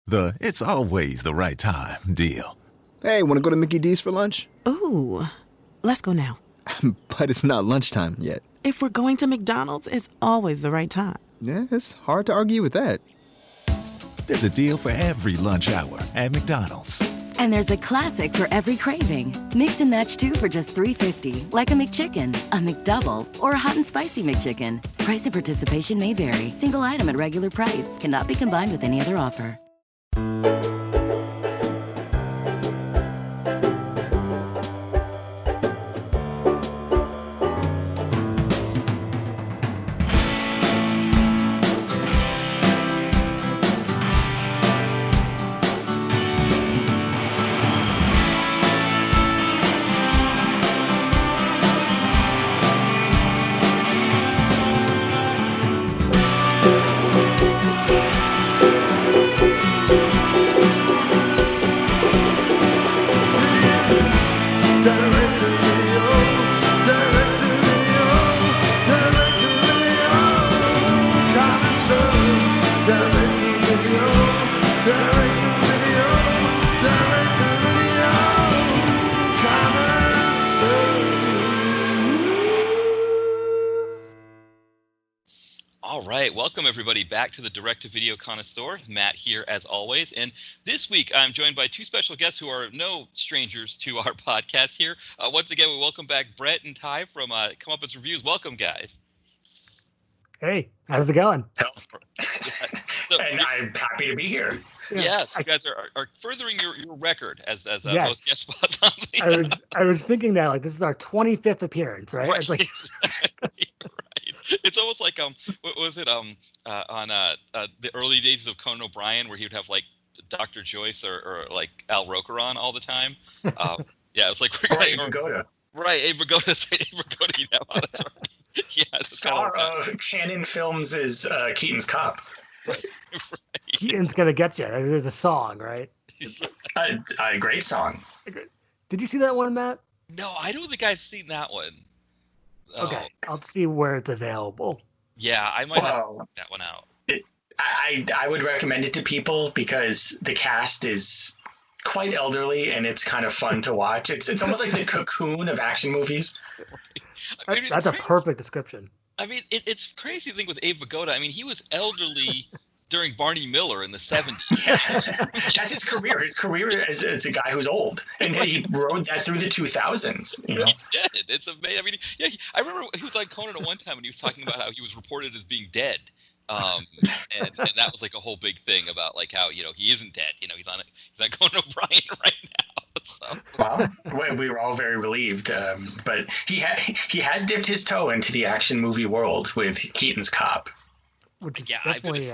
The "it's always the right time" deal. Hey, want to go to Mickey D's for lunch? Ooh, let's go now. But it's not lunchtime yet. If we're going to McDonald's, it's always the right time. Yeah, it's hard to argue with that. There's a deal for every lunch hour at McDonald's. And there's a classic for every craving. Mix and match 2 for just $3.50, like a McChicken, a McDouble, or a hot and spicy McChicken. Price and participation may vary. Single item at regular price. Cannot be combined with any other offer. Welcome everybody back to the Direct-to-Video Connoisseur. Matt here as always, and this week I'm joined by two special guests who are no strangers to our podcast here. Once again, we welcome back Brett and Ty from Comeuppance Reviews. Welcome, guys. Hey, how's it going? So, and I'm happy to be here. Yes, you guys are furthering your record as yes. most guest spots on the I was thinking that like this is our 25th appearance, right? Right. It's like Exactly, right. It's almost like what was it on the early days of Conan O'Brien where he would have like Dr. Joyce or like Al Roker on all the time. Yeah, it's like Abe Vigoda. Right, Abe Vigoda, you know, that's right. Yeah, star of Shannon Films is Keaton's Cop. Right. Keaton's gonna get you. There's a song, right? A great song. Did you see that one, Matt? No, I don't think I've seen that one. Okay, I'll see where it's available. Yeah, I might have to check that one out. I would recommend it to people because the cast is quite elderly and it's kind of fun to watch. It's almost like the Cocoon of action movies. I mean, that's a perfect description. I mean, it's crazy to think with Abe Vigoda. I mean, he was elderly during Barney Miller in the 70s. Yeah, that's his career. His career as a guy who's old, and he rode that through the 2000s. You know? He did. It's amazing. I mean, yeah, I remember he was on Conan at one time, and he was talking about how he was reported as being dead. And that was like a whole big thing about like how, you know, he isn't dead. You know, he's on Conan O'Brien right now. So. Well, we were all very relieved, but he has dipped his toe into the action movie world with Keaton's Cop, Which is yeah, definitely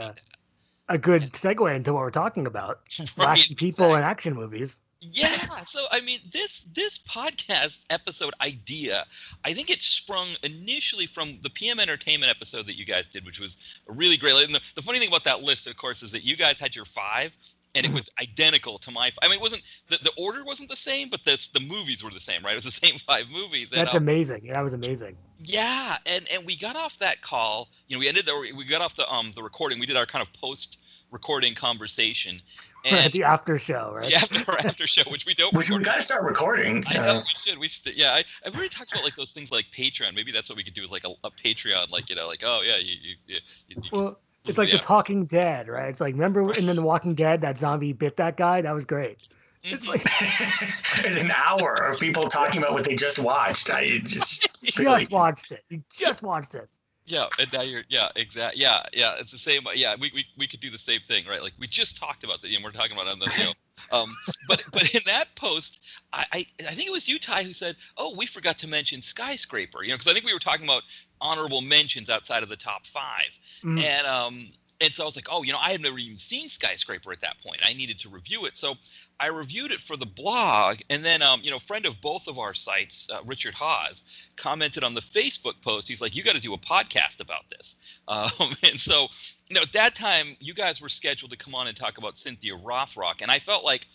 a good segue into what we're talking about: wacky people and action movies. Yeah, so I mean, this podcast episode idea, I think it sprung initially from the PM Entertainment episode that you guys did, which was really great. And the funny thing about that list, of course, is that you guys had your 5, and it was identical to my. I mean, it wasn't the order wasn't the same, but the movies were the same, right? It was the same 5 movies. And, that's amazing. Yeah, that was amazing. Yeah, and we got off that call. You know, we got off the recording. We did our kind of post-recording conversation. And the after show, right? Yeah, after show, which we don't. Which we got to start recording. I know we should. Yeah, I've already talked about like those things like Patreon. Maybe that's what we could do with like a Patreon, like, you know, like, oh yeah, you well, it's like The Talking Dead, right? It's like, remember in The Walking Dead that zombie bit that guy? That was great. Mm-hmm. It's like it's an hour of people talking about what they just watched. You just watched it. Yeah, and now you're exactly. Yeah, it's the same. Yeah, we could do the same thing, right? Like we just talked about that, and we're talking about it on the show. But in that post, I think it was you, Ty, who said, "Oh, we forgot to mention Skyscraper," you know, because I think we were talking about honorable mentions outside of the top 5, and so I was like, oh, you know, I had never even seen Skyscraper at that point. I needed to review it. So I reviewed it for the blog. And then, you know, friend of both of our sites, Richard Haas, commented on the Facebook post. He's like, you got to do a podcast about this. And so, you know, at that time, you guys were scheduled to come on and talk about Cynthia Rothrock. And I felt like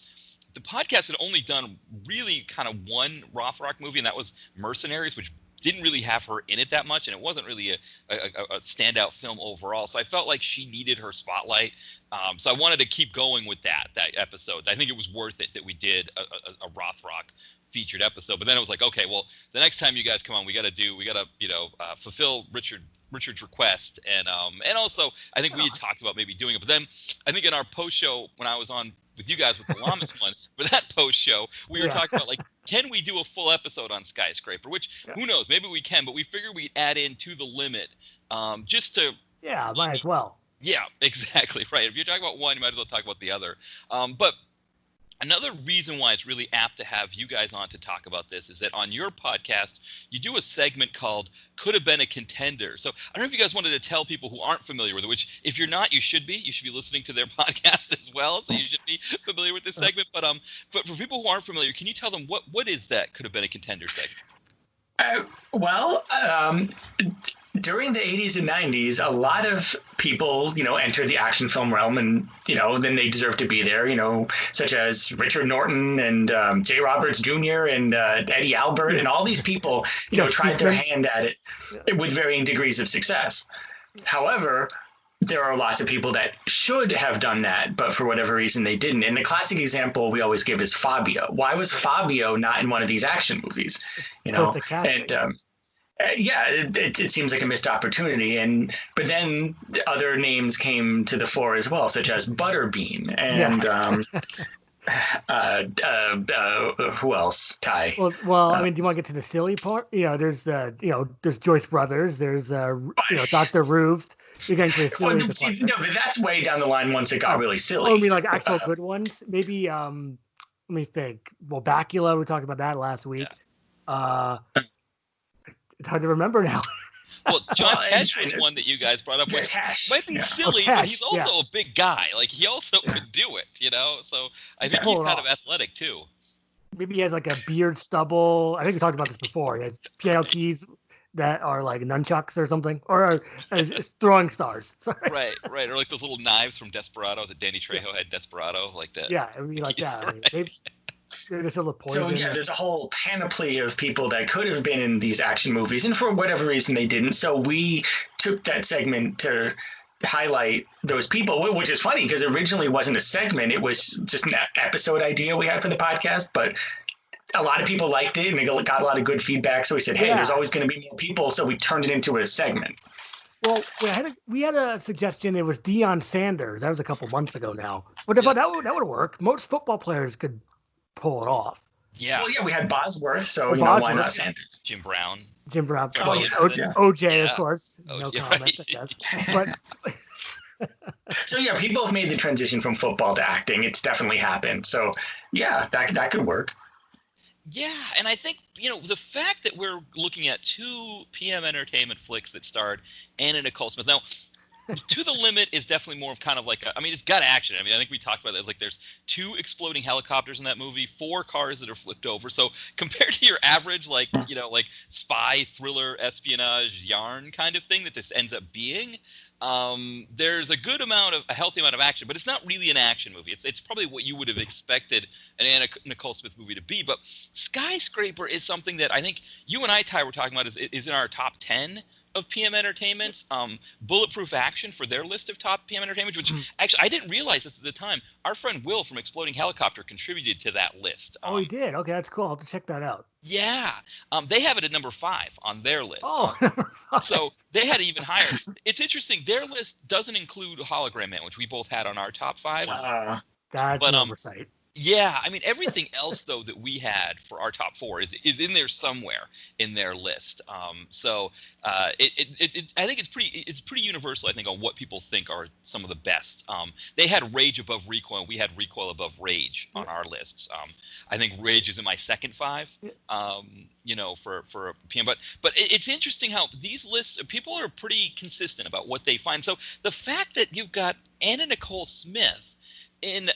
the podcast had only done really kind of one Rothrock movie, and that was Mercenaries, which didn't really have her in it that much, and it wasn't really a standout film overall. So I felt like she needed her spotlight. So I wanted to keep going with that episode. I think it was worth it that we did a Rothrock featured episode. But then it was like, okay, well, the next time you guys come on, we got to fulfill Richard's request, and also I think we had talked about maybe doing it. But then I think in our post show when I was on with you guys with the Llamas one, for that post show, we were talking about, like, can we do a full episode on Skyscraper? Which, who knows, maybe we can, but we figured we'd add in To the Limit, just to. Yeah, might as well. Yeah, exactly, right. If you're talking about one, you might as well talk about the other. But another reason why it's really apt to have you guys on to talk about this is that on your podcast, you do a segment called Could Have Been a Contender. So I don't know if you guys wanted to tell people who aren't familiar with it, which if you're not, you should be. You should be listening to their podcast as well, so you should be familiar with this segment. But for people who aren't familiar, can you tell them what is that Could Have Been a Contender segment? During the 80s and 90s, a lot of people, entered the action film realm, and, then they deserve to be there, such as Richard Norton and J. Roberts Jr. and Eddie Albert, and all these people, tried their hand at it with varying degrees of success. However, there are lots of people that should have done that, but for whatever reason they didn't. And the classic example we always give is Fabio. Why was Fabio not in one of these action movies? It seems like a missed opportunity, but then other names came to the fore as well, such as Butterbean and who else? Ty. Well, I mean, do you want to get to the silly part? There's there's Joyce Brothers, there's Dr. Ruth. You're getting to the silly but that's way down the line once it got really silly. Oh, I mean, like actual good ones. Maybe let me think. Well, Bacula, we talked about that last week. Yeah. It's hard to remember now. Well, John Tesh was one that you guys brought up, which might be silly, but he's also a big guy. Like, he also could do it, So I think he's kind of athletic, too. Maybe he has, like, a beard stubble. I think we talked about this before. He has piano keys that are, like, nunchucks or something. Or throwing stars. Sorry. Right. Or, like, those little knives from Desperado that Danny Trejo had in Desperado. Like that. Yeah, I mean, like that. Right. Maybe. So there's a whole panoply of people that could have been in these action movies, and for whatever reason they didn't. So we took that segment to highlight those people, which is funny because originally it wasn't a segment; it was just an episode idea we had for the podcast. But a lot of people liked it, and they got a lot of good feedback. So we said, "Hey, there's always going to be more people," so we turned it into a segment. Well, we had a suggestion. It was Deion Sanders. That was a couple months ago now. But that would work. Most football players could pull it off. Yeah. Well, we had Bosworth, so why not Sanders? Jim Brown. OJ, of course. No comment, I guess. But so people have made the transition from football to acting. It's definitely happened. So that could work. Yeah, and I think the fact that we're looking at 2 PM Entertainment flicks that starred Anna Nicole Smith. Now, To the Limit is definitely more of kind of like it's got action. I mean, I think we talked about it. Like, there's 2 exploding helicopters in that movie, 4 cars that are flipped over. So compared to your average, like spy, thriller, espionage, yarn kind of thing that this ends up being, there's a healthy amount of action, but it's not really an action movie. It's probably what you would have expected an Anna Nicole Smith movie to be. But Skyscraper is something that I think you and I, Ty, were talking about is in our top 10 of PM Entertainment's. Bulletproof Action for their list of top PM Entertainment, which actually I didn't realize this at the time. Our friend Will from Exploding Helicopter contributed to that list. He did? Okay, that's cool. I'll have to check that out. Yeah. They have it at number 5 on their list. Oh, number 5. So they had it even higher. It's interesting. Their list doesn't include Hologram Man, which we both had on our top 5. That's an oversight. Yeah, I mean, everything else though that we had for our top 4 is in there somewhere in their list. So I think it's pretty universal. I think on what people think are some of the best. They had Rage above Recoil, and we had Recoil above Rage on our lists. I think Rage is in my second 5. For PM. But it's interesting how these lists, people are pretty consistent about what they find. So the fact that you've got Anna Nicole Smith in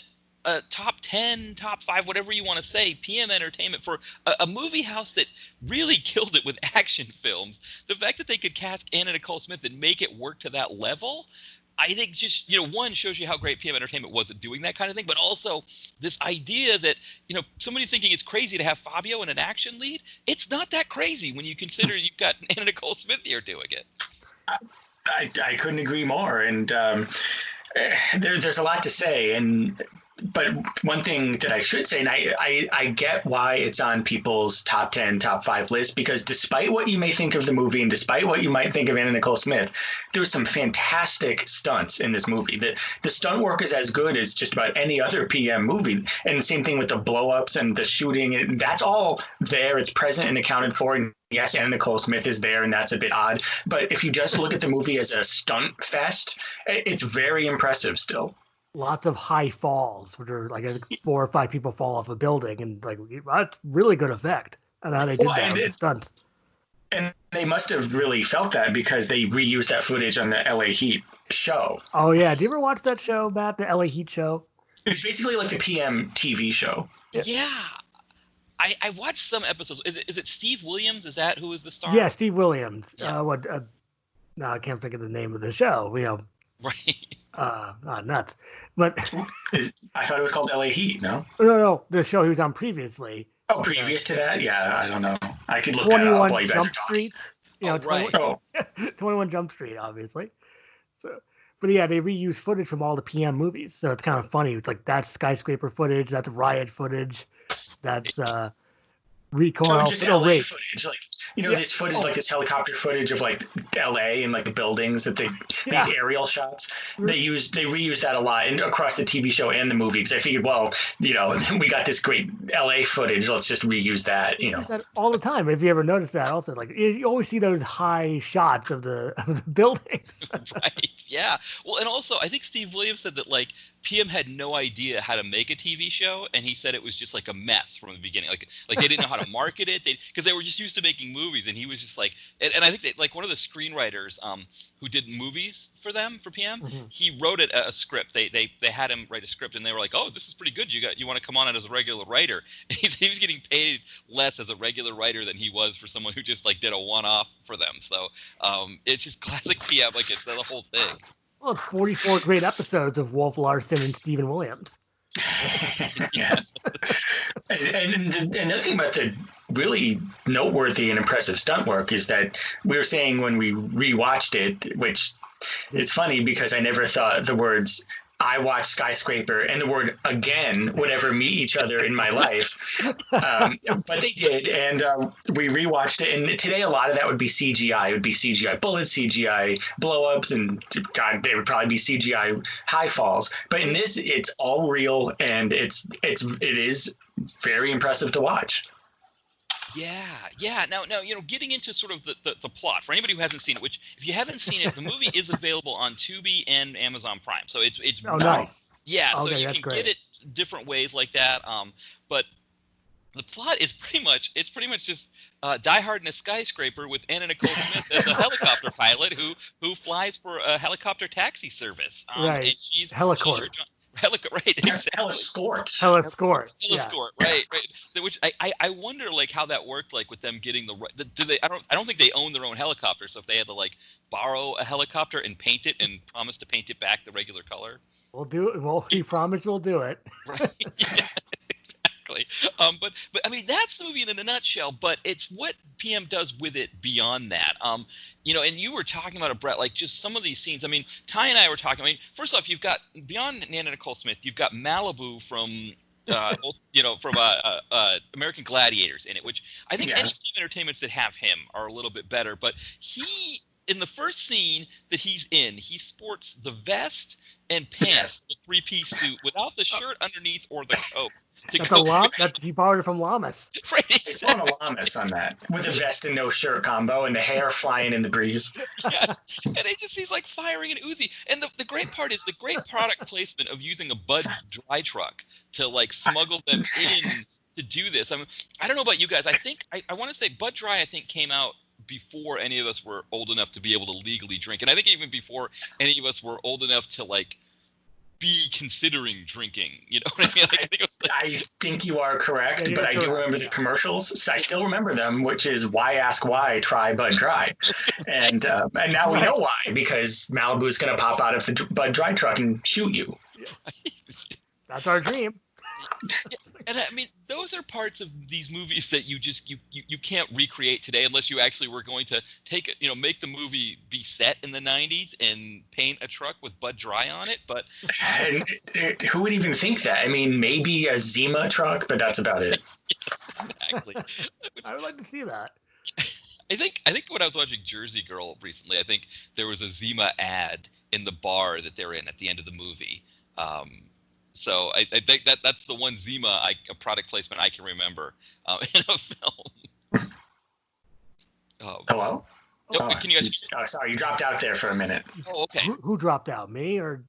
top 10, top 5, whatever you want to say, PM Entertainment for a movie house that really killed it with action films. The fact that they could cast Anna Nicole Smith and make it work to that level, I think just, one shows you how great PM Entertainment was at doing that kind of thing, but also this idea that, somebody thinking it's crazy to have Fabio in an action lead, it's not that crazy when you consider you've got Anna Nicole Smith here doing it. I couldn't agree more, and there's a lot to say, but one thing that I should say, and I get why it's on people's top 10, top 5 list, because despite what you may think of the movie and despite what you might think of Anna Nicole Smith, there's some fantastic stunts in this movie. The stunt work is as good as just about any other PM movie. And the same thing with the blow-ups and the shooting. That's all there. It's present and accounted for. And yes, Anna Nicole Smith is there, and that's a bit odd. But if you just look at the movie as a stunt fest, it's very impressive still. Lots of high falls, which are like 4 or 5 people fall off a building, and like that's really good effect. And how they did that with the stunts. And they must have really felt that because they reused that footage on the LA Heat show. Oh yeah, do you ever watch that show, Matt? The LA Heat show? It's basically like the PM TV show. Yeah. I watched some episodes. Is it Steve Williams? Is that who is the star? Yeah, Steve Williams. Yeah. No, I can't think of the name of the show. Right. Not nuts. But I thought it was called LA Heat, no? No, the show he was on previously. Oh, previous to that? Yeah, I don't know. I could look that up while you guys are talking. 21 Jump Street. Right. 21 Jump Street, obviously. So, but yeah, they reuse footage from all the PM movies, so it's kind of funny. It's like that's skyscraper footage, that's riot footage, that's recoil. So just LA footage, like this footage, like this helicopter footage of like LA and like the buildings that these aerial shots. They reuse that a lot and across the TV show and the movie, because I figured, well, we got this great LA footage, let's just reuse that. Use that all the time. If you ever noticed that, also, like you always see those high shots of the buildings. Right. Yeah. Well, and also I think Steve Williams said that like PM had no idea how to make a TV show, and he said it was just like a mess from the beginning. Like they didn't know how to market it, because they were just used to making movies, and he was just like, and I think that like one of the screenwriters who did movies for PM, he wrote a script. They had him write a script, and they were like, oh, this is pretty good. You want to come on it as a regular writer? And he was getting paid less as a regular writer than he was for someone who just like did a one-off for them. So it's just classic PM. Like it's the whole thing. Well, it's 44 great episodes of Wolf Larson and Stephen Williams. Yes. And the other thing about the really noteworthy and impressive stunt work is that we were saying when we rewatched it, which it's funny because I never thought the words I watched Skyscraper and the word again would ever meet each other in my life. But they did, and we rewatched it. And today a lot of that would be CGI. It would be CGI bullets, CGI blow-ups, and God, they would probably be CGI high falls. But in this, it's all real, and it is very impressive to watch. Yeah. Now, getting into sort of the plot for anybody who hasn't seen it, which if you haven't seen it, the movie is available on Tubi and Amazon Prime. So it's nice. Yeah, okay, so you can get it different ways like that. But the plot is pretty much just Die Hard in a skyscraper with Anna Nicole Smith as a helicopter pilot who flies for a helicopter taxi service. Right. And she's Helicord. Right, exactly. Heliskort. Right. Which I wonder like how that worked, like with them getting I don't think they own their own helicopter, so if they had to like borrow a helicopter and paint it and promise to paint it back the regular color. We'll do it. Well, we promise we'll do it. Right. Yeah, exactly. But I mean that's the movie in a nutshell. But it's what PM does with it beyond that. And you were talking about it, Brett, like just some of these scenes. I mean, Ty and I were talking. I mean, first off, you've got beyond Anna Nicole Smith, you've got Malibu from American Gladiators in it, which I think any team entertainments that have him are a little bit better. But in the first scene that he's in, he sports the vest and pants, the three-piece suit, without the shirt underneath or the coat. He borrowed it from Llamas. Right, It's on a Llamas on that, with a vest and no shirt combo, and the hair flying in the breeze. Yes, and he's like firing an Uzi. And the great part is the great product placement of using a Bud dry truck to like smuggle them in to do this. I mean, I don't know about you guys. I think I want to say Bud Dry I think came out before any of us were old enough to be able to legally drink, and I think even before any of us were old enough to like be considering drinking. You know what I mean? Like, I think it was like, I think you are correct, Yeah, but I you're do correct, remember the yeah. commercials. So I still remember them, which is why ask why, try Bud Dry, and now we know why, because Malibu is going to pop out of the Bud Dry truck and shoot you. That's our dream. and I mean, those are parts of these movies that you just you can't recreate today unless you actually were going to take it, make the movie be set in the 90s and paint a truck with Bud Dry on it. But And who would even think that? I mean, maybe a Zima truck, but that's about it. exactly. I would like to see that. I think when I was watching Jersey Girl recently, I think there was a Zima ad in the bar that they're in at the end of the movie. So I think that's the one Zima a product placement I can remember in a film. Hello? Can you guys? Oh, sorry, you dropped out there for a minute. Oh, okay. Who dropped out? Me or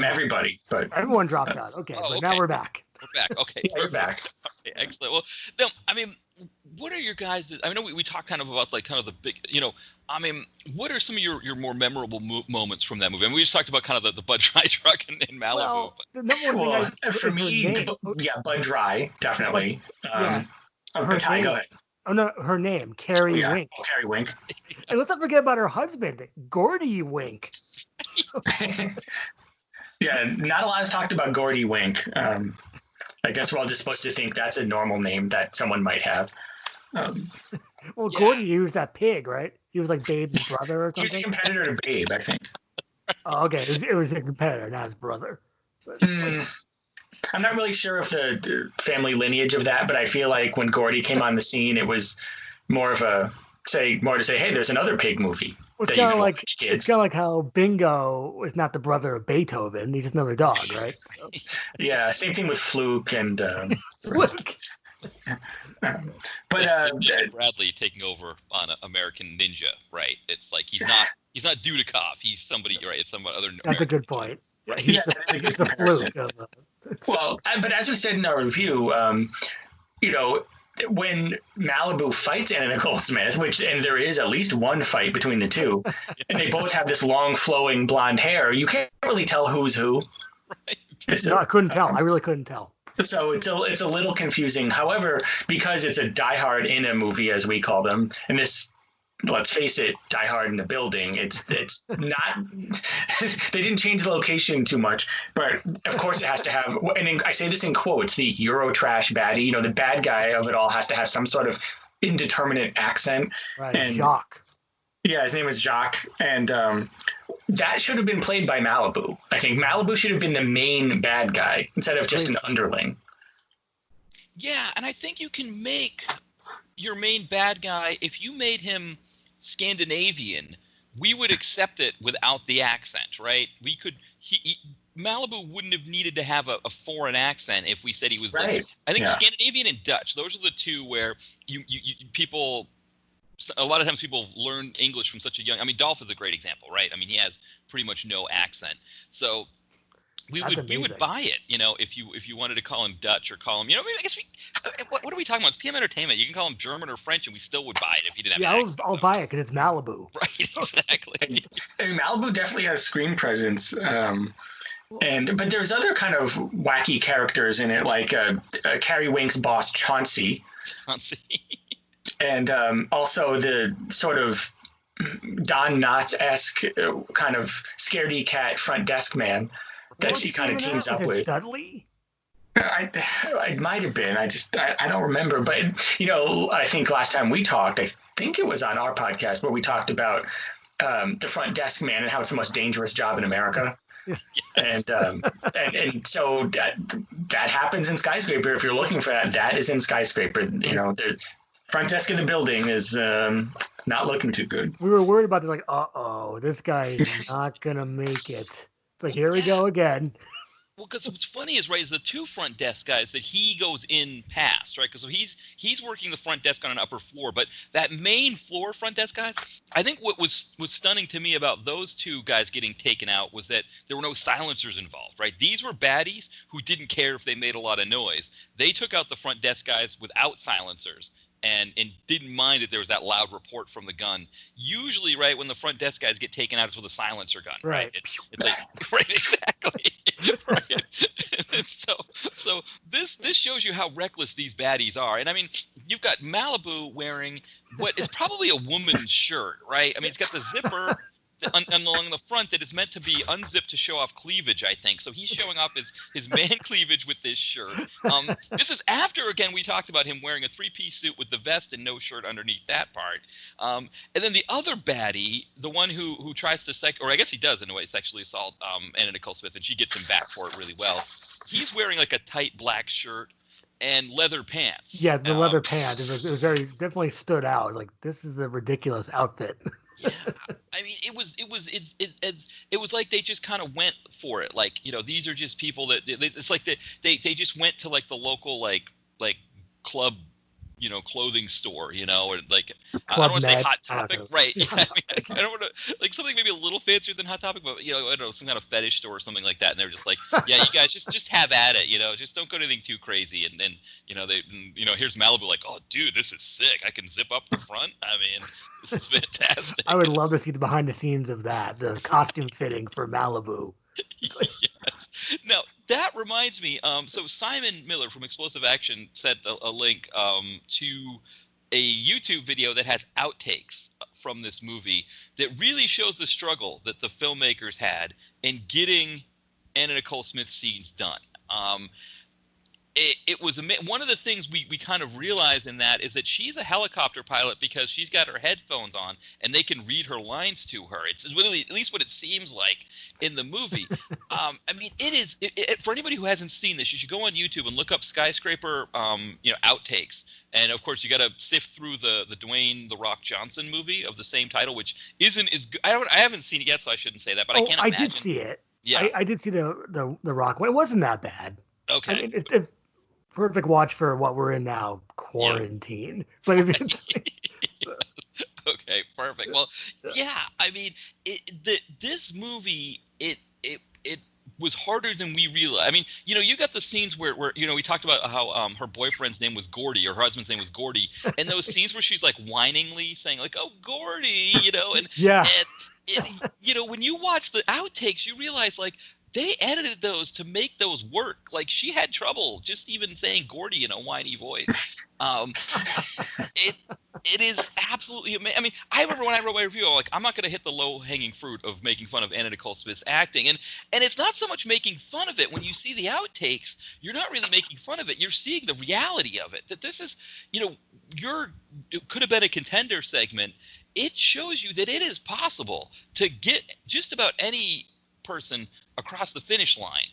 Everybody, but everyone dropped out? Okay, Oh, but now okay. we're back. We're back. Okay. yeah, you're back. Okay, excellent. Well, then, I mean, what are your guys? I know we talked kind of about like kind of the big, I mean, what are some of your more memorable moments from that movie? I mean, we just talked about kind of the Bud Dry truck in Malibu. Well, the number one Well, thing for is her me, name. Bud Dry, definitely. Yeah. But Ty, go ahead. Oh no, her name, Carrie Yeah, Wink. Carrie Wink. And let's not forget about her husband, Gordy Wink. Yeah, not a lot is talked about Gordy Wink. I guess we're all just supposed to think that's a normal name that someone might have. Well, Yeah. Gordy, he was that pig, right? He was like Babe's brother or He was a something. competitor to Babe, I think. Oh, okay, it was a competitor, not his brother. But, I'm not really sure of the family lineage of that, but I feel like when Gordy came on the scene, it was more to say, hey, there's another pig movie. it's that you kind of can like watch, kids. it's kind of like how Bingo is not the brother of Beethoven; he's just another dog, right? So, Yeah, same thing with Fluke and. Look, But Jack Bradley taking over on American Ninja, right? It's like he's not Dudikoff. He's somebody, right? It's some other. that's a American good point. Right. He's Yeah, the, that's a good he's the comparison. Fluke. well, but as we said in our review, when Malibu fights Anna Nicole Smith, and there is at least one fight between the two, and they both have this long flowing blonde hair, you can't really tell who's who. Right. No, I couldn't tell. I really couldn't tell. So it's a little confusing. However, because it's a Die Hard in a movie, as we call them, and this, let's face it, Die Hard in the building, it's not. They didn't change the location too much, but of course it has to have. And I say this in quotes: the Eurotrash baddie, the bad guy of it all has to have some sort of indeterminate accent. Right, And- Jacques. Yeah, his name is Jacques, and that should have been played by Malibu. I think Malibu should have been the main bad guy instead of just an underling. Yeah, and I think you can make your main bad guy if you made him Scandinavian. We would accept it without the accent, right? We could. Malibu wouldn't have needed to have a foreign accent if we said he was. Right. I think Yeah. Scandinavian and Dutch. Those are the two where you people. A lot of times people learn English from such a young. I mean, Dolph is a great example, right? I mean, he has pretty much no accent, so we That's would amazing. buy it, if you wanted to call him Dutch or call him, I guess what are we talking about? It's PM Entertainment. You can call him German or French, and we still would buy it if you didn't have. Yeah, an accent, I'll so- buy it because it's Malibu. Right, exactly. I mean, Malibu definitely has screen presence, but there's other kind of wacky characters in it, like Carrie Wink's boss Chauncey, and also the sort of Don Knotts-esque kind of scaredy cat front desk man that What's she his kind of name teams now? up Is it with. Dudley? It might have been. I don't remember. But, I think last time we talked, I think it was on our podcast where we talked about the front desk man and how it's the most dangerous job in America. And so that happens in Skyscraper. If you're looking for that, that is in Skyscraper. The front desk in the building is not looking too good. We were worried about this, like, this guy is not gonna make it. It's like, here we go again. Well, because what's funny is the two front desk guys that he goes in past, right? Because he's working the front desk on an upper floor, but that main floor front desk guys, I think what was stunning to me about those two guys getting taken out was that there were no silencers involved, right? These were baddies who didn't care if they made a lot of noise. They took out the front desk guys without silencers, and didn't mind that there was that loud report from the gun. Usually, right, when the front desk guys get taken out, it's with a silencer gun, right? It's like right, exactly, right. And so this shows you how reckless these baddies are. And I mean, you've got Malibu wearing what is probably a woman's shirt, right? I mean, it's got the zipper along the front that is meant to be unzipped to show off cleavage, I think. So he's showing off his man cleavage with this shirt. This is after, again, we talked about him wearing a three-piece suit with the vest and no shirt underneath that part. And then the other baddie, the one who tries to or I guess he does in a way, sexually assault Anna Nicole Smith, and she gets him back for it really well. He's wearing like a tight black shirt and leather pants. Yeah, the leather pants. It was very definitely stood out. Like, this is a ridiculous outfit. Yeah, I mean, it was like they just kind of went for it. Like, you know, these are just people that it's like they just went to like the local like club, you know, clothing store, you know, or like I don't want to say Hot Topic, right? Yeah. I mean, I don't want to like something maybe a little fancier than Hot Topic, but you know, I don't know, some kind of fetish store or something like that. And they're just like, yeah, you guys just have at it, you know, just don't go to anything too crazy. And then here's Malibu like, oh, dude, this is sick. I can zip up the front. I mean, this is fantastic. I would love to see the behind the scenes of that, the costume fitting for Malibu. Yes. Now that reminds me. So Simon Miller from Explosive Action sent a link to a YouTube video that has outtakes from this movie that really shows the struggle that the filmmakers had in getting Anna Nicole Smith scenes done. It was one of the things we kind of realize in that is that she's a helicopter pilot because she's got her headphones on and they can read her lines to her. It's really at least what it seems like in the movie. I mean, it is for anybody who hasn't seen this, you should go on YouTube and look up Skyscraper, outtakes. And of course, you got to sift through the Dwayne "The Rock" Johnson movie of the same title, which isn't as good. I haven't seen it yet, so I shouldn't say that. But I can't imagine. I did see it. Yeah, I did see the Rock one. It wasn't that bad. Okay. I mean, it's perfect watch for what we're in now, quarantine. Yeah. But if it's okay, perfect. Well, yeah, I mean, this movie, it was harder than we realized. I mean, you know, you got the scenes where you know, we talked about how her boyfriend's name was Gordy, or her husband's name was Gordy, and those scenes where she's like whiningly saying like, "Oh, Gordy," you know, and yeah, and you know, when you watch the outtakes, you realize like they edited those to make those work. Like, she had trouble just even saying Gordy in a whiny voice. It is absolutely amazing. I mean, I remember when I wrote my review, I'm like, I'm not going to hit the low-hanging fruit of making fun of Anna Nicole Smith's acting. And it's not so much making fun of it. When you see the outtakes, you're not really making fun of it. You're seeing the reality of it. That this is, you know, it could have been a contender segment. It shows you that it is possible to get just about any person across the finish line,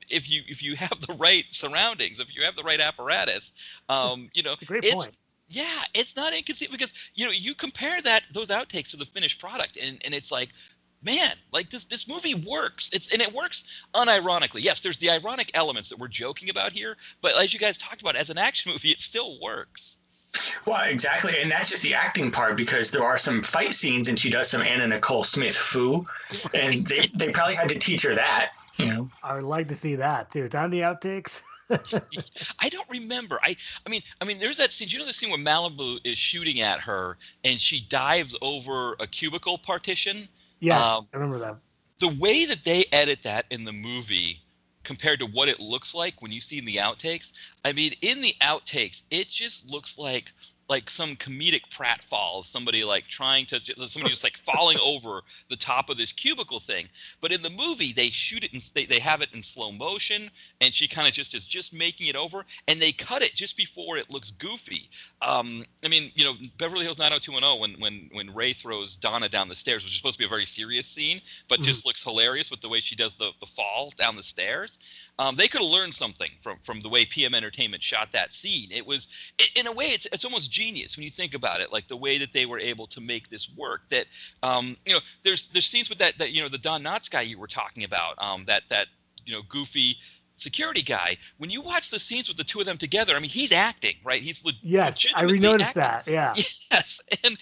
if you have the right surroundings, if you have the right apparatus. You know, it's a great point. Yeah, it's not inconceivable because, you know, you compare those outtakes to the finished product, and it's like, man, like this movie works. It works unironically. Yes, there's the ironic elements that we're joking about here, but as you guys talked about, as an action movie, it still works. Well, exactly, and that's just the acting part, because there are some fight scenes and she does some Anna Nicole Smith foo, and they probably had to teach her that, you know. I would like to see that too. It's on the outtakes. I don't remember. I mean, there's that scene. You know the scene where Malibu is shooting at her and she dives over a cubicle partition? Yes, I remember that. The way that they edit that in the movie compared to what it looks like when you see in the outtakes, I mean, in the outtakes, it just looks like some comedic pratfall of somebody just like falling over the top of this cubicle thing. But in the movie, they shoot it they have it in slow motion, and she kind of just is just making it over, and they cut it just before it looks goofy. I mean, you know, Beverly Hills 90210, when Ray throws Donna down the stairs, which is supposed to be a very serious scene, but just looks hilarious with the way she does the fall down the stairs. They could have learned something from the way PM Entertainment shot that scene. In a way, it's almost genius when you think about it, like the way that they were able to make this work. That you know, there's scenes with that you know, the Don Knotts guy you were talking about, that you know, goofy security guy, when you watch the scenes with the two of them together, I mean, he's acting, right? He's Yes, I legitimately noticed acting. that. Yeah. Yes, and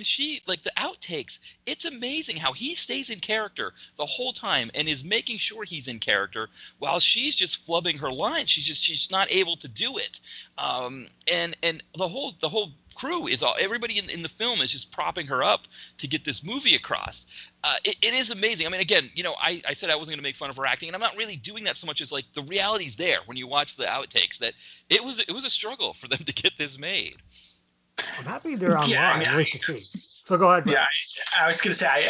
she, like, the outtakes, it's amazing how he stays in character the whole time and is making sure he's in character while she's just flubbing her lines. She's not able to do it. And the whole crew is everybody in the film is just propping her up to get this movie across. It is amazing. I mean, again, I said I wasn't going to make fun of her acting, and I'm not really doing that so much as, like, the reality's there when you watch the outtakes, that it was a struggle for them to get this made. I'm happy they're online. Yeah, I mean, Nice to see. So go ahead. Brett. Yeah, I was gonna say,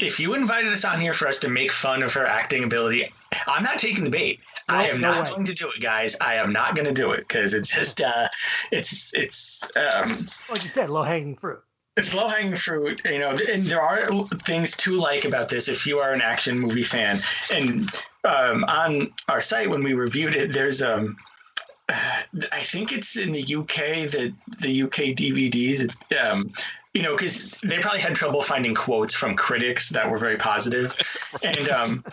if you invited us on here for us to make fun of her acting ability, I'm not taking the bait. I am not going to do it, guys. I am not going to do it because it's just it's like you said, low hanging fruit. It's low hanging fruit, and there are things to like about this if you are an action movie fan. And on our site when we reviewed it, there's I think it's in the UK, the UK DVDs, because they probably had trouble finding quotes from critics that were very positive. And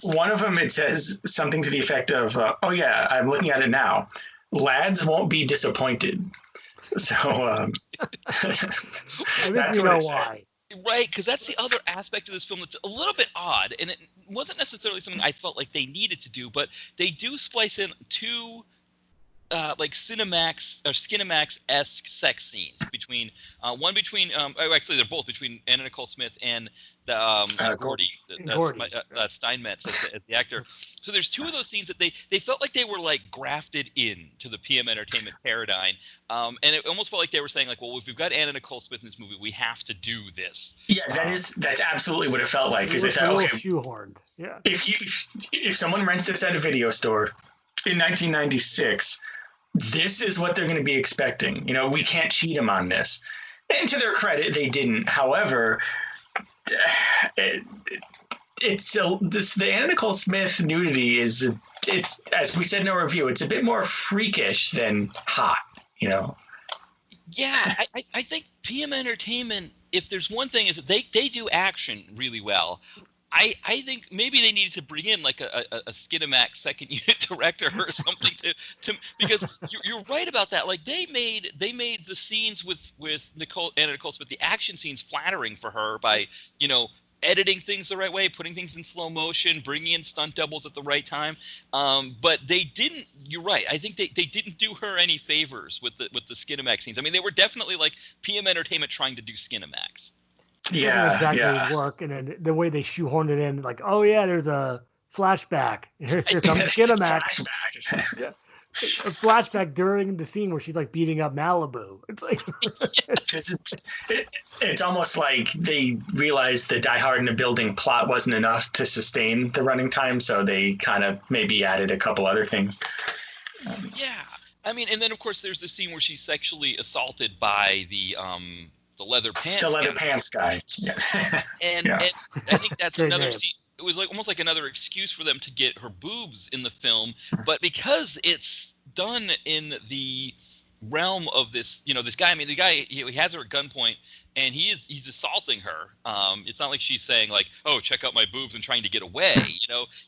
one of them, it says something to the effect of, oh yeah, I'm looking at it now. Lads won't be disappointed. So I think you know why. Right, because that's the other aspect of this film that's a little bit odd, and it wasn't necessarily something I felt like they needed to do, but they do splice in two like Skinamax-esque sex scenes between actually they're both between Anna Nicole Smith and the Gordy, Steinmetz as the actor. So there's two of those scenes that they felt like they were, like, grafted in to the PM Entertainment paradigm, and it almost felt like they were saying, like, well, if we've got Anna Nicole Smith in this movie, we have to do this. Yeah, that's absolutely what it felt like. Because it's a little shoehorned. Yeah. If someone rents this at a video store in 1996. This is what they're going to be expecting. We can't cheat them on this. And to their credit, they didn't. However, the Anna Nicole Smith nudity it's, as we said in our review, it's a bit more freakish than hot, Yeah, I think PM Entertainment, if there's one thing, is that they do action really well. I think maybe they needed to bring in, like, a Skinamax second unit director or something to because you're right about that. Like, they made the scenes with Anna Nicole Smith, the action scenes, flattering for her by editing things the right way, putting things in slow motion, bringing in stunt doubles at the right time. But they didn't. You're right. I think they didn't do her any favors with the Skinamax scenes. I mean, they were definitely, like, PM Entertainment trying to do Skinamax. Yeah, exactly work, and then the way they shoehorned it in, like, oh yeah, there's a flashback. Here comes Skinamax. Yeah. A flashback during the scene where she's, like, beating up Malibu. It's like it's almost like they realized the Die Hard in a Building plot wasn't enough to sustain the running time, so they kind of maybe added a couple other things. Yeah, I mean, and then of course there's the scene where she's sexually assaulted by the leather pants guy. Yeah. and I think that's another scene. It was like almost like another excuse for them to get her boobs in the film, but because it's done in the realm of this guy. I mean, the guy, he has her at gunpoint and he's assaulting her. It's not like she's saying, like, oh, check out my boobs and trying to get away.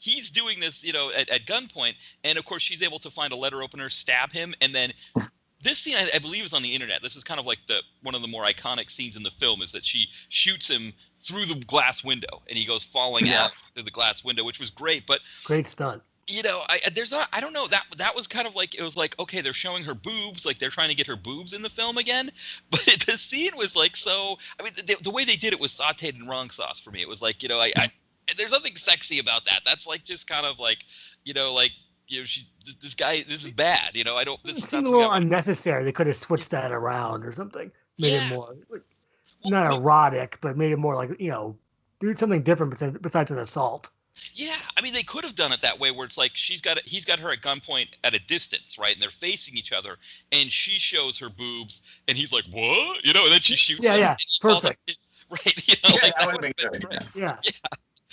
He's doing this at gunpoint, and of course she's able to find a letter opener, stab him, and then this scene, I believe, is on the internet. This is kind of like one of the more iconic scenes in the film, is that she shoots him through the glass window, and he goes falling out through the glass window, which was great. But great stunt. I don't know, that was kind of like, it was like, okay, they're showing her boobs, like they're trying to get her boobs in the film again. But the scene was like, so, I mean, the way they did it was sauteed in wrong sauce for me. It was like, there's nothing sexy about that. That's like just kind of like, this guy, this is bad. I don't. This seemed a little unnecessary. They could have switched that around or something. Made it more not erotic, but made it more like do something different besides an assault. Yeah, I mean, they could have done it that way, where it's like he's got her at gunpoint at a distance, right, and they're facing each other, and she shows her boobs, and he's like, what, and then she shoots him. Yeah, perfect. Right, that would have been good. Yeah.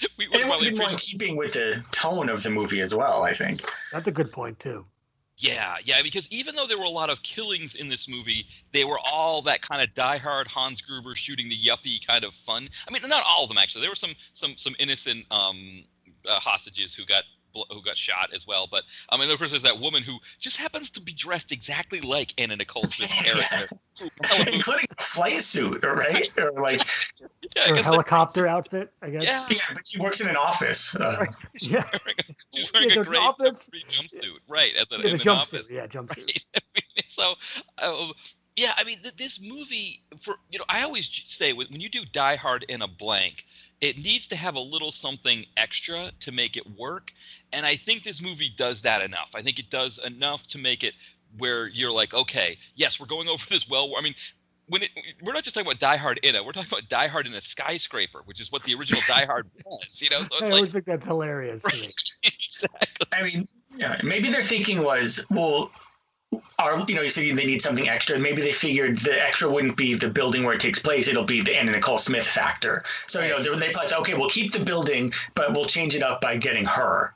It would have been more in keeping with the tone of the movie as well, I think. That's a good point, too. Yeah, because even though there were a lot of killings in this movie, they were all that kind of die-hard Hans Gruber shooting the yuppie kind of fun. I mean, not all of them, actually. There were some innocent hostages who got shot as well. But I mean, of course, there's that woman who just happens to be dressed exactly like Anna Nicole Smith's character, including a flight suit, right? Or like her helicopter outfit, I guess. Yeah, but she works in an office. Yeah, she's wearing a great jumpsuit, right? As an office, jumpsuit. Right? I mean, so. Yeah, I mean, this movie, I always say when you do Die Hard in a blank, it needs to have a little something extra to make it work. And I think this movie does that enough. I think it does enough to make it where you're like, okay, yes, we're going over this well. I mean, we're not just talking about Die Hard in it. We're talking about Die Hard in a skyscraper, which is what the original Die Hard was. So it's I always think that's hilarious. Right, exactly. I mean, maybe their thinking was, well, you said they need something extra. Maybe they figured the extra wouldn't be the building where it takes place. It'll be the Anna Nicole Smith factor. So, they probably said, okay, we'll keep the building, but we'll change it up by getting her.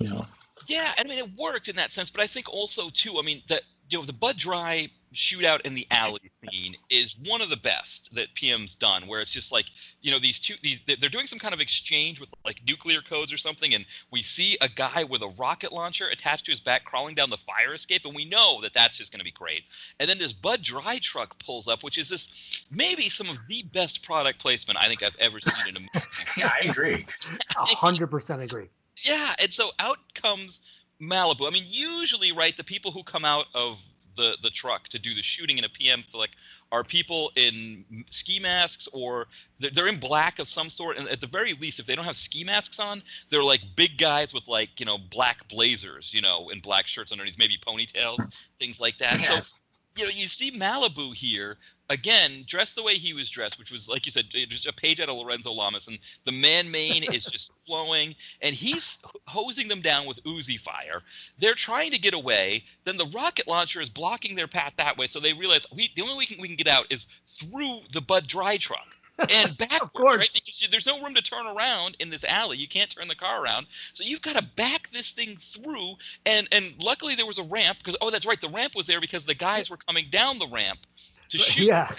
Yeah, I mean, it worked in that sense. But I think also, too, I mean, that the Bud Dry shootout in the alley scene is one of the best that PM's done, where it's just like, they're doing some kind of exchange with like nuclear codes or something, and we see a guy with a rocket launcher attached to his back crawling down the fire escape, and we know that that's just going to be great. And then this Bud Dry truck pulls up, which is just maybe some of the best product placement I think I've ever seen in a movie. Yeah, I agree. 100% agree. Yeah, and so out comes Malibu. I mean, usually, right, the people who come out of the truck to do the shooting in a PM flick are people in ski masks, or they're in black of some sort, and at the very least, if they don't have ski masks on, they're like big guys with like black blazers, and black shirts underneath, maybe ponytails, things like that. Yes. So you see Malibu here again, dressed the way he was dressed, which was, like you said, just a page out of Lorenzo Lamas, and the man mane is just flowing, and he's hosing them down with Uzi fire. They're trying to get away. Then the rocket launcher is blocking their path that way, so they realize the only way we can get out is through the Bud Dry truck. And backwards, right? Because there's no room to turn around in this alley. You can't turn the car around. So you've got to back this thing through. And luckily there was a ramp because, that's right, the ramp was there because the guys were coming down the ramp to shoot. Yeah.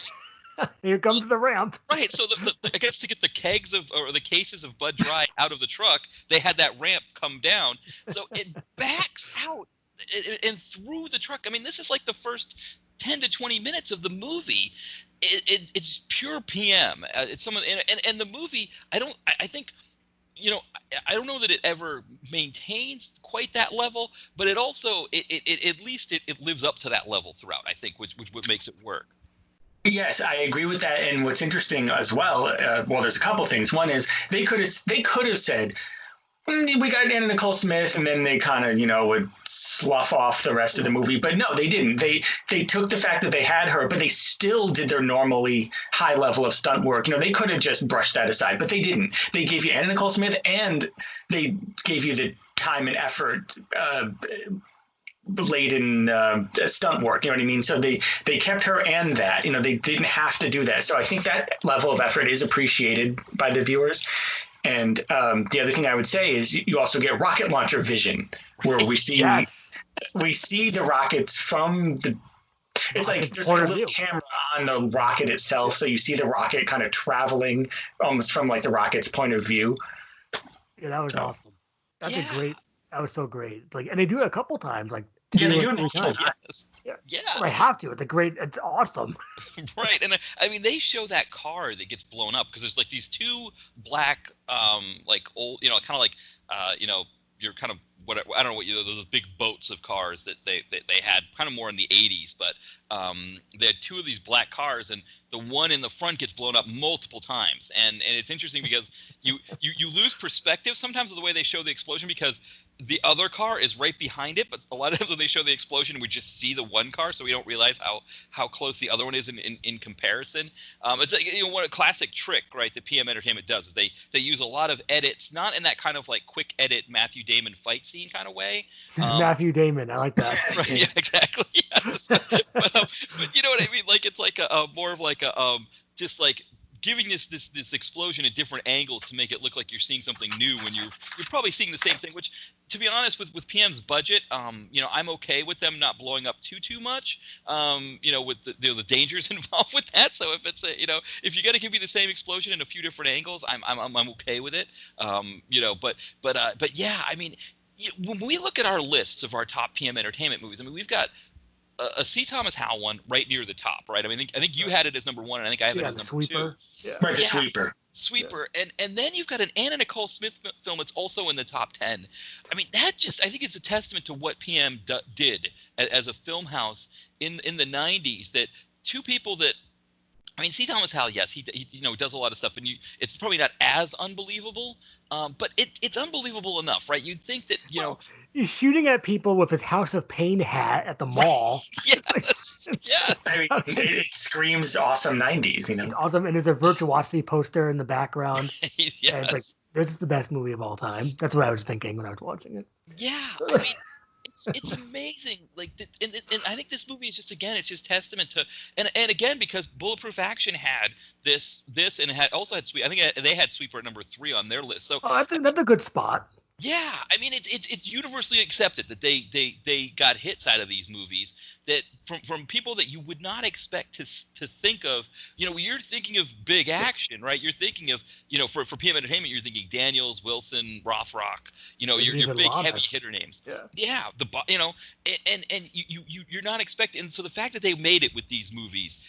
Here comes the ramp. Right. So I guess to get the kegs or the cases of Bud Dry out of the truck, they had that ramp come down. So it backs out and through the truck. I mean, this is like the first 10 to 20 minutes of the movie. It's pure PM. It's someone, and the movie. I don't know that it ever maintains quite that level, but it also at least it lives up to that level throughout. I think, which what makes it work. Yes, I agree with that. And what's interesting as well, there's a couple things. One is they could have said, we got Anna Nicole Smith, and then they kind of, would slough off the rest of the movie. But no, they didn't. They took the fact that they had her, but they still did their normally high level of stunt work. They could have just brushed that aside, but they didn't. They gave you Anna Nicole Smith, and they gave you the time and effort laden stunt work. You know what I mean? So they kept her and that. They didn't have to do that. So I think that level of effort is appreciated by the viewers. And the other thing I would say is you also get rocket launcher vision, where we see the rockets from the. It's like there's like a little camera on the rocket itself, so you see the rocket kind of traveling almost from like the rocket's point of view. Yeah, that was awesome. That was so great. Like, and they do it a couple times, like they do it multiple times. Yeah, I have to. It's awesome. Right, and I mean, they show that car that gets blown up because there's like these two black, like old, kind of like, you're kind of what I don't know what those big boats of cars that they had kind of more in the 80s, but they had two of these black cars, and the one in the front gets blown up multiple times, and it's interesting because you lose perspective sometimes of the way they show the explosion because the other car is right behind it, but a lot of times when they show the explosion, we just see the one car, so we don't realize how close the other one is in comparison. It's like, what a classic trick, right, that PM Entertainment does is they use a lot of edits, not in that kind of like quick edit Matthew Damon fight scene kind of way. Matthew Damon, I like that. Right, yeah, exactly. Yes. But you know what I mean? Like it's like a more of like a just like giving this explosion at different angles to make it look like you're seeing something new when you're probably seeing the same thing, which, to be honest, with PM's budget, I'm okay with them not blowing up too much, with the dangers involved with that. So if it's if you got to give me the same explosion in a few different angles, I'm okay with it. But yeah, I mean, when we look at our lists of our top PM entertainment movies, I mean, we've got a C. Thomas Howell one right near the top, right? I mean, I think you had it as number 1, and I think I have it as number Sweeper. 2. Yeah. Right, the Sweeper. Sweeper, and then you've got an Anna Nicole Smith film that's also in the top 10. I mean, I think it's a testament to what PM did as a film house in the 90s, that two people that, I mean, C. Thomas Howell, yes, he does a lot of stuff, and it's probably not as unbelievable, but it's unbelievable enough, right? You'd think that, he's shooting at people with his House of Pain hat at the mall. Yes. Yes. I mean, it screams awesome 90s, It's awesome, and there's a Virtuosity poster in the background. Yes. And it's like, this is the best movie of all time. That's what I was thinking when I was watching it. Yeah, I mean, it's amazing. Like, and I think this movie is just, again, it's just testament to, and again, because Bulletproof Action had this, and it also had Sweeper. I think they had Sweeper at number 3 on their list. So that's a good spot. Yeah, I mean, it's universally accepted that they got hits out of these movies, that from people that you would not expect to think of. You're thinking of big action, right? You're thinking of, for PM Entertainment, you're thinking Daniels, Wilson, Rothrock, your big heavy hitter names. Yeah, and you're not expecting. And so the fact that they made it with these movies,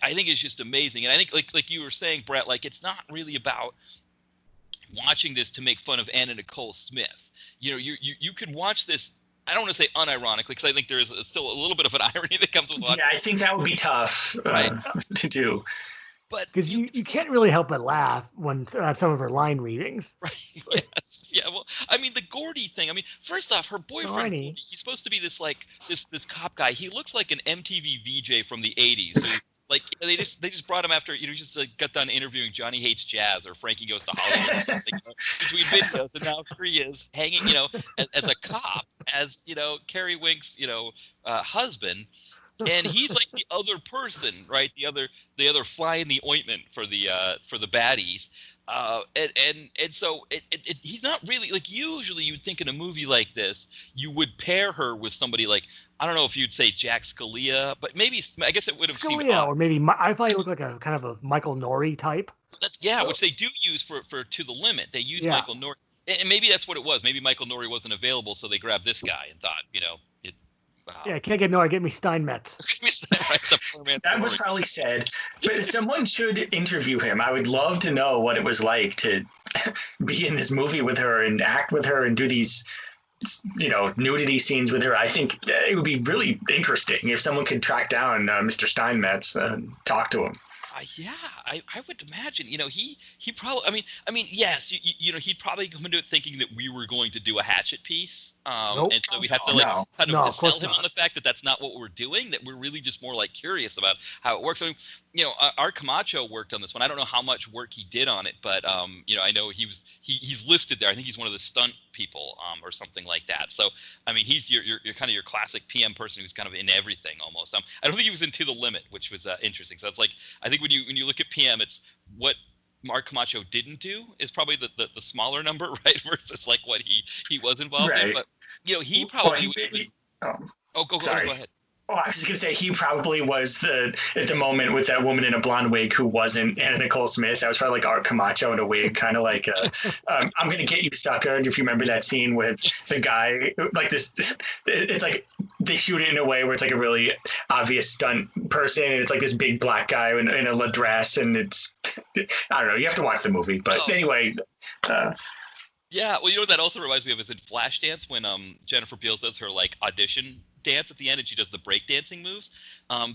I think is just amazing. And I think like you were saying, Brett, like, it's not really about watching this to make fun of Anna Nicole Smith. You could watch this, I don't want to say unironically, because I think there is still a little bit of an irony that comes with watching. Yeah, I think that would be tough to do. But because you can't really help but laugh when some of her line readings. Right. Yes. Yeah. Well, I mean, the Gordy thing. I mean, first off, her boyfriend, he's supposed to be this cop guy. He looks like an MTV VJ from the 80s. Who, like, they just brought him after just got done interviewing Johnny Hates Jazz or Frankie Goes to Hollywood or something, between videos, and now here he is hanging, as a cop, as Carrie Wink's husband, and he's like the other person, right? The other fly in the ointment for the baddies. And so he's not really, like, usually you'd think in a movie like this you would pair her with somebody like, I don't know if you'd say Jack Scalia, but maybe, I guess it would have seemed Scalia, or maybe I thought he looked like a kind of a Michael Norrie type. Which they do use for To the Limit. They use Michael Norrie, and maybe that's what it was. Maybe Michael Norrie wasn't available, so they grabbed this guy and thought, can't get Norrie, get me Steinmetz. That was probably said, but someone should interview him. I would love to know what it was like to be in this movie with her and act with her and do these, nudity scenes with her. I think it would be really interesting if someone could track down Mr. Steinmetz and talk to him. Yeah, I would imagine. He probably. I mean, yes. He'd probably come into it thinking that we were going to do a Hatchet piece, and so we'd have to kind of sell him on the fact that that's not what we're doing. That we're really just more like curious about how it works. I mean, Art Camacho worked on this one. I don't know how much work he did on it, but I know he's listed there. I think he's one of the stunt people, or something like that. So I mean, he's your kind of your classic PM person who's kind of in everything almost. I don't think he was in To the Limit, which was interesting. So it's like, I think when you look at PM, it's what Mark Camacho didn't do is probably the smaller number, right? Versus like what he was involved in. But he probably go ahead. Oh, I was just gonna say he probably was at the moment with that woman in a blonde wig who wasn't Anna Nicole Smith. That was probably like Art Camacho in a wig, kind of like I'm gonna get you, sucker. If you remember that scene with the guy, like this, it's like they shoot it in a way where it's like a really obvious stunt person, and it's like this big black guy in a dress, and it's, I don't know. You have to watch the movie, but anyway. Yeah, well, what that also reminds me of is in Flashdance when Jennifer Beals does her like audition dance at the end and she does the breakdancing moves.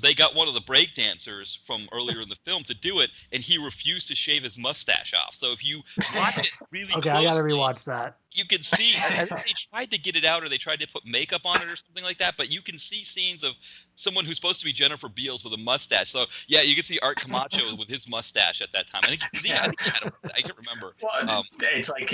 They got one of the breakdancers from earlier in the film to do it, and he refused to shave his mustache off. So if you watch it really closely, I gotta rewatch that. You can see they tried to get it out, or they tried to put makeup on it or something like that, but you can see scenes of someone who's supposed to be Jennifer Beals with a mustache. So yeah, you can see Art Camacho with his mustache at that time. I can't remember. Well, it's like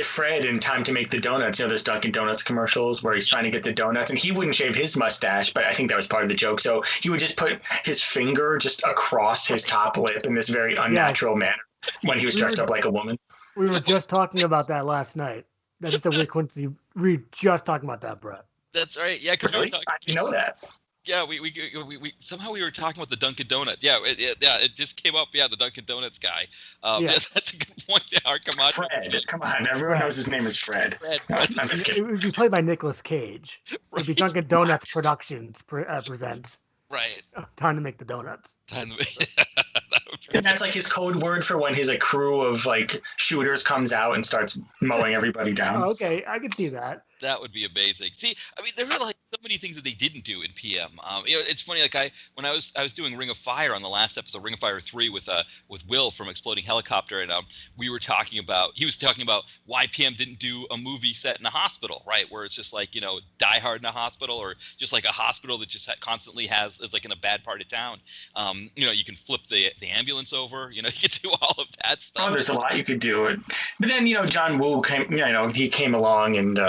Fred in Time to Make the Donuts. Those Dunkin' Donuts commercials where he's trying to get the donuts, and he wouldn't shave his mustache, but I think that was part of the joke. So he would just put his finger just across his top lip in this very unnatural manner when he was dressed up like a woman. We were just talking about that last night. That's just a weird coincidence. We were just talking about that, Brett. That's right. Yeah, because really? I didn't know that. Yeah, we somehow we were talking about the Dunkin' Donuts. Yeah, it just came up. Yeah, the Dunkin' Donuts guy. Yeah, that's a good point. Yeah, our Camacho. Fred, come on, everyone knows his name is Fred. I'm just kidding. It would be played by Nicolas Cage. It would be Dunkin' Donuts Productions presents. Right. Time to make the donuts. Time to And that's like his code word for when his crew of shooters comes out and starts mowing everybody down. Oh, okay, I can see that. That would be amazing. See, I mean, there are so many things that they didn't do in PM. It's funny. When I was doing Ring of Fire on the last episode, Ring of Fire 3 with Will from Exploding Helicopter, and he was talking about why PM didn't do a movie set in a hospital, right? Where it's just Die Hard in a hospital, or just like a hospital that just constantly has it's in a bad part of town. You can flip the ambulance over. You can do all of that stuff. Oh, there's a lot you could do. But then John Woo came. He came along and.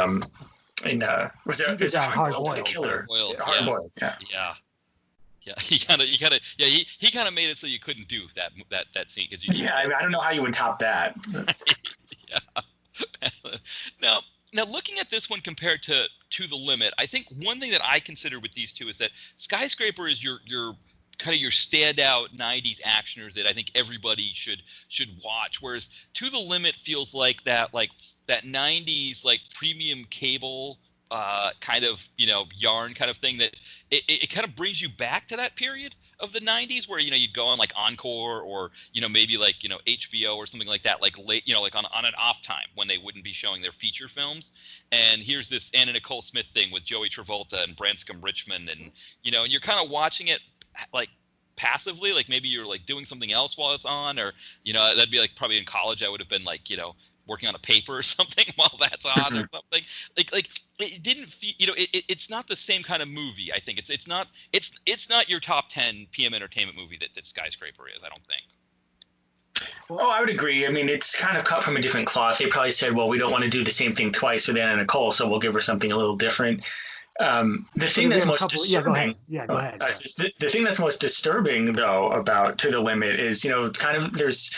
Was it Hard Boiled the Killer? Hard Boiled, yeah. He kind of made it so you couldn't do that scene because I don't know how you would top that. Yeah. Now looking at this one compared to the Limit, I think one thing that I consider with these two is that Skyscraper is your kind of your standout 90s actioner that I think everybody should watch, whereas To the Limit feels like that 90s premium cable kind of yarn kind of thing that it kind of brings you back to that period of the 90s where you'd go on Encore or maybe HBO or something like that late on an off time when they wouldn't be showing their feature films. And here's this Anna Nicole Smith thing with Joey Travolta and Branscombe Richmond, and and you're kind of watching it passively, maybe you're doing something else while it's on, or that'd be probably in college I would have been working on a paper or something while that's on or something. It didn't feel, it's not the same kind of movie. I think it's not your top 10 PM entertainment movie that Skyscraper is, I don't think. Oh, I would agree. I mean, it's kind of cut from a different cloth. They probably said, well, we don't want to do the same thing twice with Anna Nicole, so we'll give her something a little different. The thing that's most disturbing. Go ahead. The thing that's most disturbing, though, about To the Limit is, kind of there's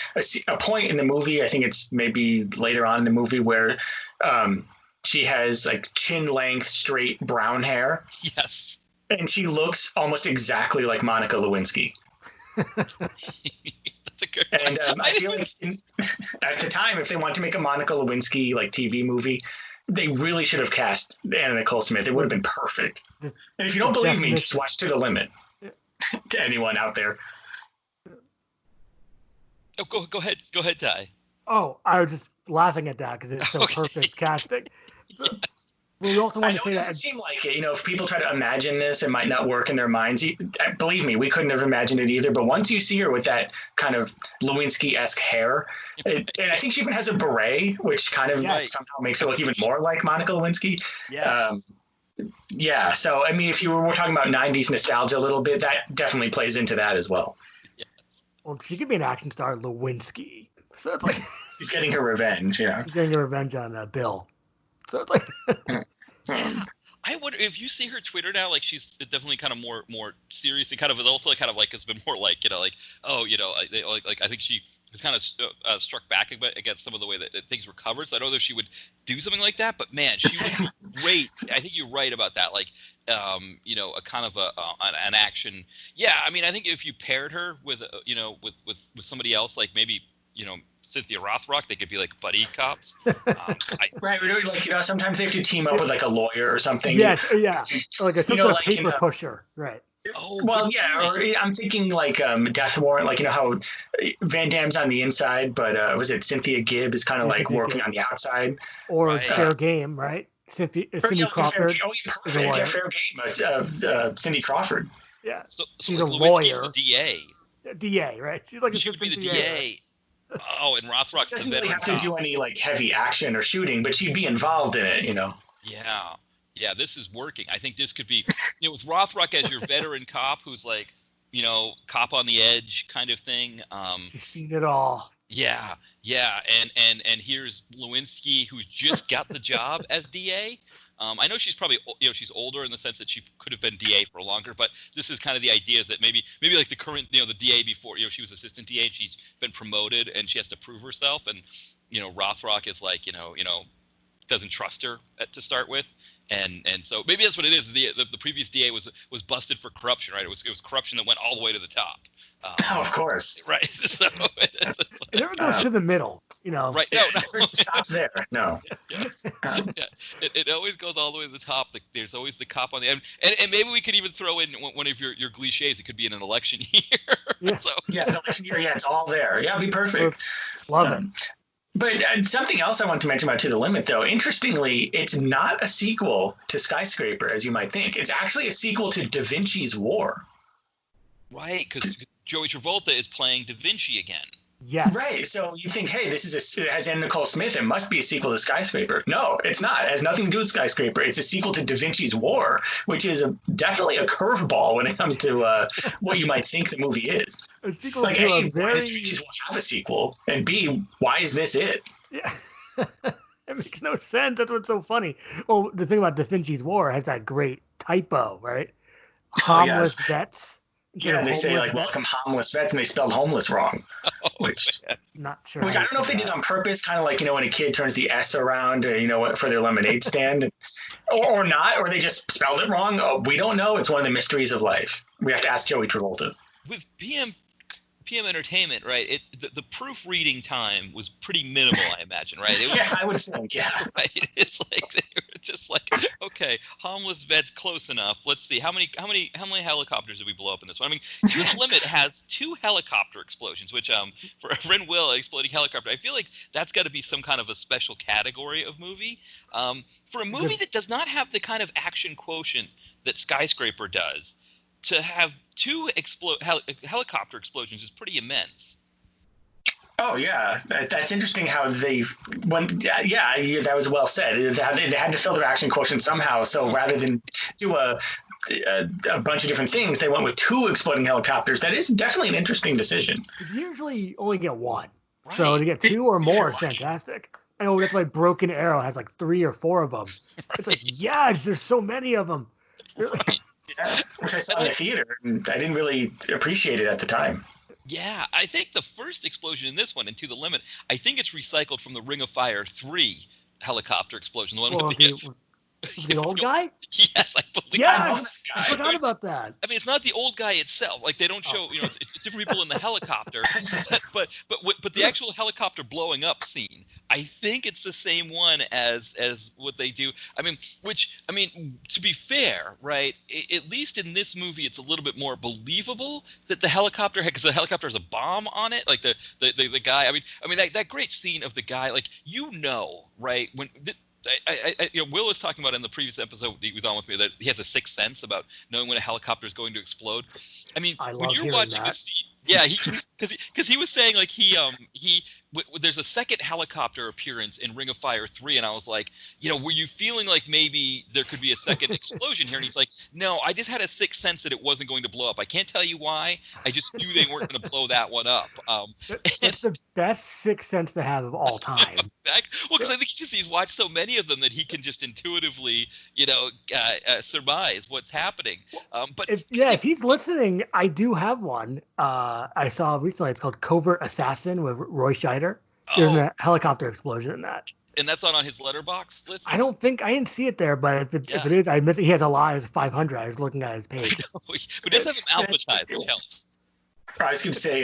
a point in the movie. I think it's maybe later on in the movie where she has chin length, straight brown hair. Yes. And she looks almost exactly like Monica Lewinsky. That's a good one. And I feel like at the time, if they wanted to make a Monica Lewinsky TV movie, they really should have cast Anna Nicole Smith. It would have been perfect. And if you don't believe me, just watch To the Limit. To anyone out there. Oh, go ahead. Go ahead, Ty. Oh, I was just laughing at that because it's so perfect casting. So, we also want to say it doesn't seem like it. If people try to imagine this, it might not work in their minds. Believe me, we couldn't have imagined it either. But once you see her with that kind of Lewinsky-esque hair, and I think she even has a beret, which kind of somehow makes her look even more like Monica Lewinsky. Yes. So, I mean, if we're talking about 90s nostalgia a little bit, that definitely plays into that as well. Yes. Well, she could be an action star, Lewinsky. So it's she's getting her revenge, yeah. She's getting her revenge on Bill. So it's I wonder if you see her Twitter now, she's definitely kind of more serious and kind of also kind of has been more I think she has kind of struck back against some of the way that things were covered. So I don't know if she would do something like that, but man, she was great. I think you're right about that. A kind of an action. Yeah, I mean, I think if you paired her with with somebody else, maybe Cynthia Rothrock, they could be buddy cops. Right, sometimes they have to team up with a lawyer or something. Yes, yeah, or some sort of paper pusher, right? Oh, well, yeah, or I'm thinking Death Warrant, how Van Damme's on the inside, but was it Cynthia Gibb is kind of working on the outside? Or Fair Game, right? Cindy Crawford. Fair Game. Cindy Crawford. Yeah, so she's a lawyer. The DA. DA, right? She's she could be the DA. Oh, and Rothrock doesn't really have to do any heavy action or shooting, but she'd be involved in it, Yeah, this is working. I think this could be, with Rothrock as your veteran cop, who's cop on the edge kind of thing. She's seen it all. Yeah, and here's Lewinsky, who's just got the job as DA. I know she's probably she's older in the sense that she could have been DA for longer, but this is kind of the idea is that maybe the current the DA before she was assistant DA and she's been promoted and she has to prove herself, and Rothrock is doesn't trust her to start with, And so maybe that's what it is. The previous DA was busted for corruption, right? It was corruption that went all the way to the top. Of course. Right. So it never goes to the middle, Right. No. It never stops there. No. Yeah. It always goes all the way to the top. There's always the cop on the end. And maybe we could even throw in one of your cliches. It could be in an election year. Yeah. So. Yeah, an election year. Yeah, it's all there. Yeah, it'd be perfect. Love it. But something else I want to mention about To the Limit, though, interestingly, it's not a sequel to Skyscraper, as you might think. It's actually a sequel to Da Vinci's War. Right, because Joey Travolta is playing Da Vinci again. Yes. Right. So you think, hey, it has Anna Nicole Smith. It must be a sequel to Skyscraper. No, it's not. It has nothing to do with Skyscraper. It's a sequel to Da Vinci's War, which is definitely a curveball when it comes to what you might think the movie is. A sequel like, to A, a very... why does Da Vinci's War have a sequel? And B, why is this it? Yeah. It makes no sense. That's what's so funny. Well, the thing about Da Vinci's War has that great typo, right? Harmless vets. Yeah, they say like welcome homeless vets, and they spelled homeless wrong, which not sure. Which I don't know if they did on purpose, kind of like when a kid turns the S around, for their lemonade stand, or not, or they just spelled it wrong. Oh, we don't know. It's one of the mysteries of life. We have to ask Joey Travolta. With PM Entertainment, right? The proofreading time was pretty minimal, I imagine, right? Yeah, I would think, yeah. Right. It's like they were just like, okay, homeless vets, close enough. Let's see how many helicopters did we blow up in this one? I mean, To the Limit has 2 helicopter explosions, which for a friend Will, exploding helicopter, I feel like that's got to be some kind of a special category of movie. For a movie that does not have the kind of action quotient that Skyscraper does, to have 2 helicopter explosions is pretty immense. Oh yeah, that's interesting how that was well said. They had to fill their action quotient somehow. So rather than do a bunch of different things, they went with 2 exploding helicopters. That is definitely an interesting decision. You usually only get 1, right. So to get 2 or more is fantastic. I know that's why Broken Arrow has like 3 or 4 of them. It's like yes, there's so many of them. Right. Yeah, which I saw in the theater, and I didn't really appreciate it at the time. Yeah, I think the first explosion in this one, in To the Limit, I think it's recycled from the Ring of Fire 3 helicopter explosion. The one with the old guy? Yes, I believe. Yes, I forgot about that. I mean, it's not the old guy itself. Like they don't show, it's different people in the helicopter, but the actual helicopter blowing up scene, I think it's the same one as what they do. I mean, to be fair, right? At least in this movie, it's a little bit more believable that the helicopter, because the helicopter has a bomb on it. Like the guy. I mean that great scene of the guy, like right when. Will was talking about in the previous episode he was on with me that he has a sixth sense about knowing when a helicopter is going to explode. I mean, when you're watching the scene, yeah, because he was saying like there's a second helicopter appearance in Ring of Fire 3, and I was like, were you feeling like maybe there could be a second explosion here? And he's like, no, I just had a sixth sense that it wasn't going to blow up. I can't tell you why. I just knew they weren't going to blow that one up. That's the best sixth sense to have of all time. Well, because I think he's watched so many of them that he can just intuitively, surmise what's happening. But if he's listening, I do have one. I saw recently. It's called Covert Assassin with Roy Scheider. There's a helicopter explosion in that. And that's not on his letterbox list? I didn't see it there, but if it is, I missed it. He has a lot as 500. I was looking at his page. But it does have him alphabetized, which helps. I was going to say,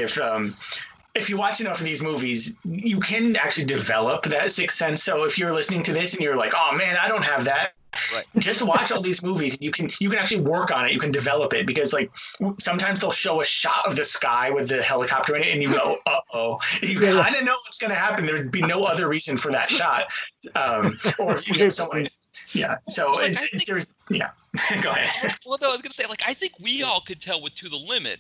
if you watch enough of these movies, you can actually develop that sixth sense. So if you're listening to this and you're like, oh man, I don't have that. Right. Just watch all these movies and you can actually work on it. You can develop it because like sometimes they'll show a shot of the sky with the helicopter in it and you go, uh-oh. You kind of know what's going to happen. There'd be no other reason for that shot. Or you have someone. Yeah. So go ahead. Well, no, I was going to say, like, I think we all could tell with To the Limit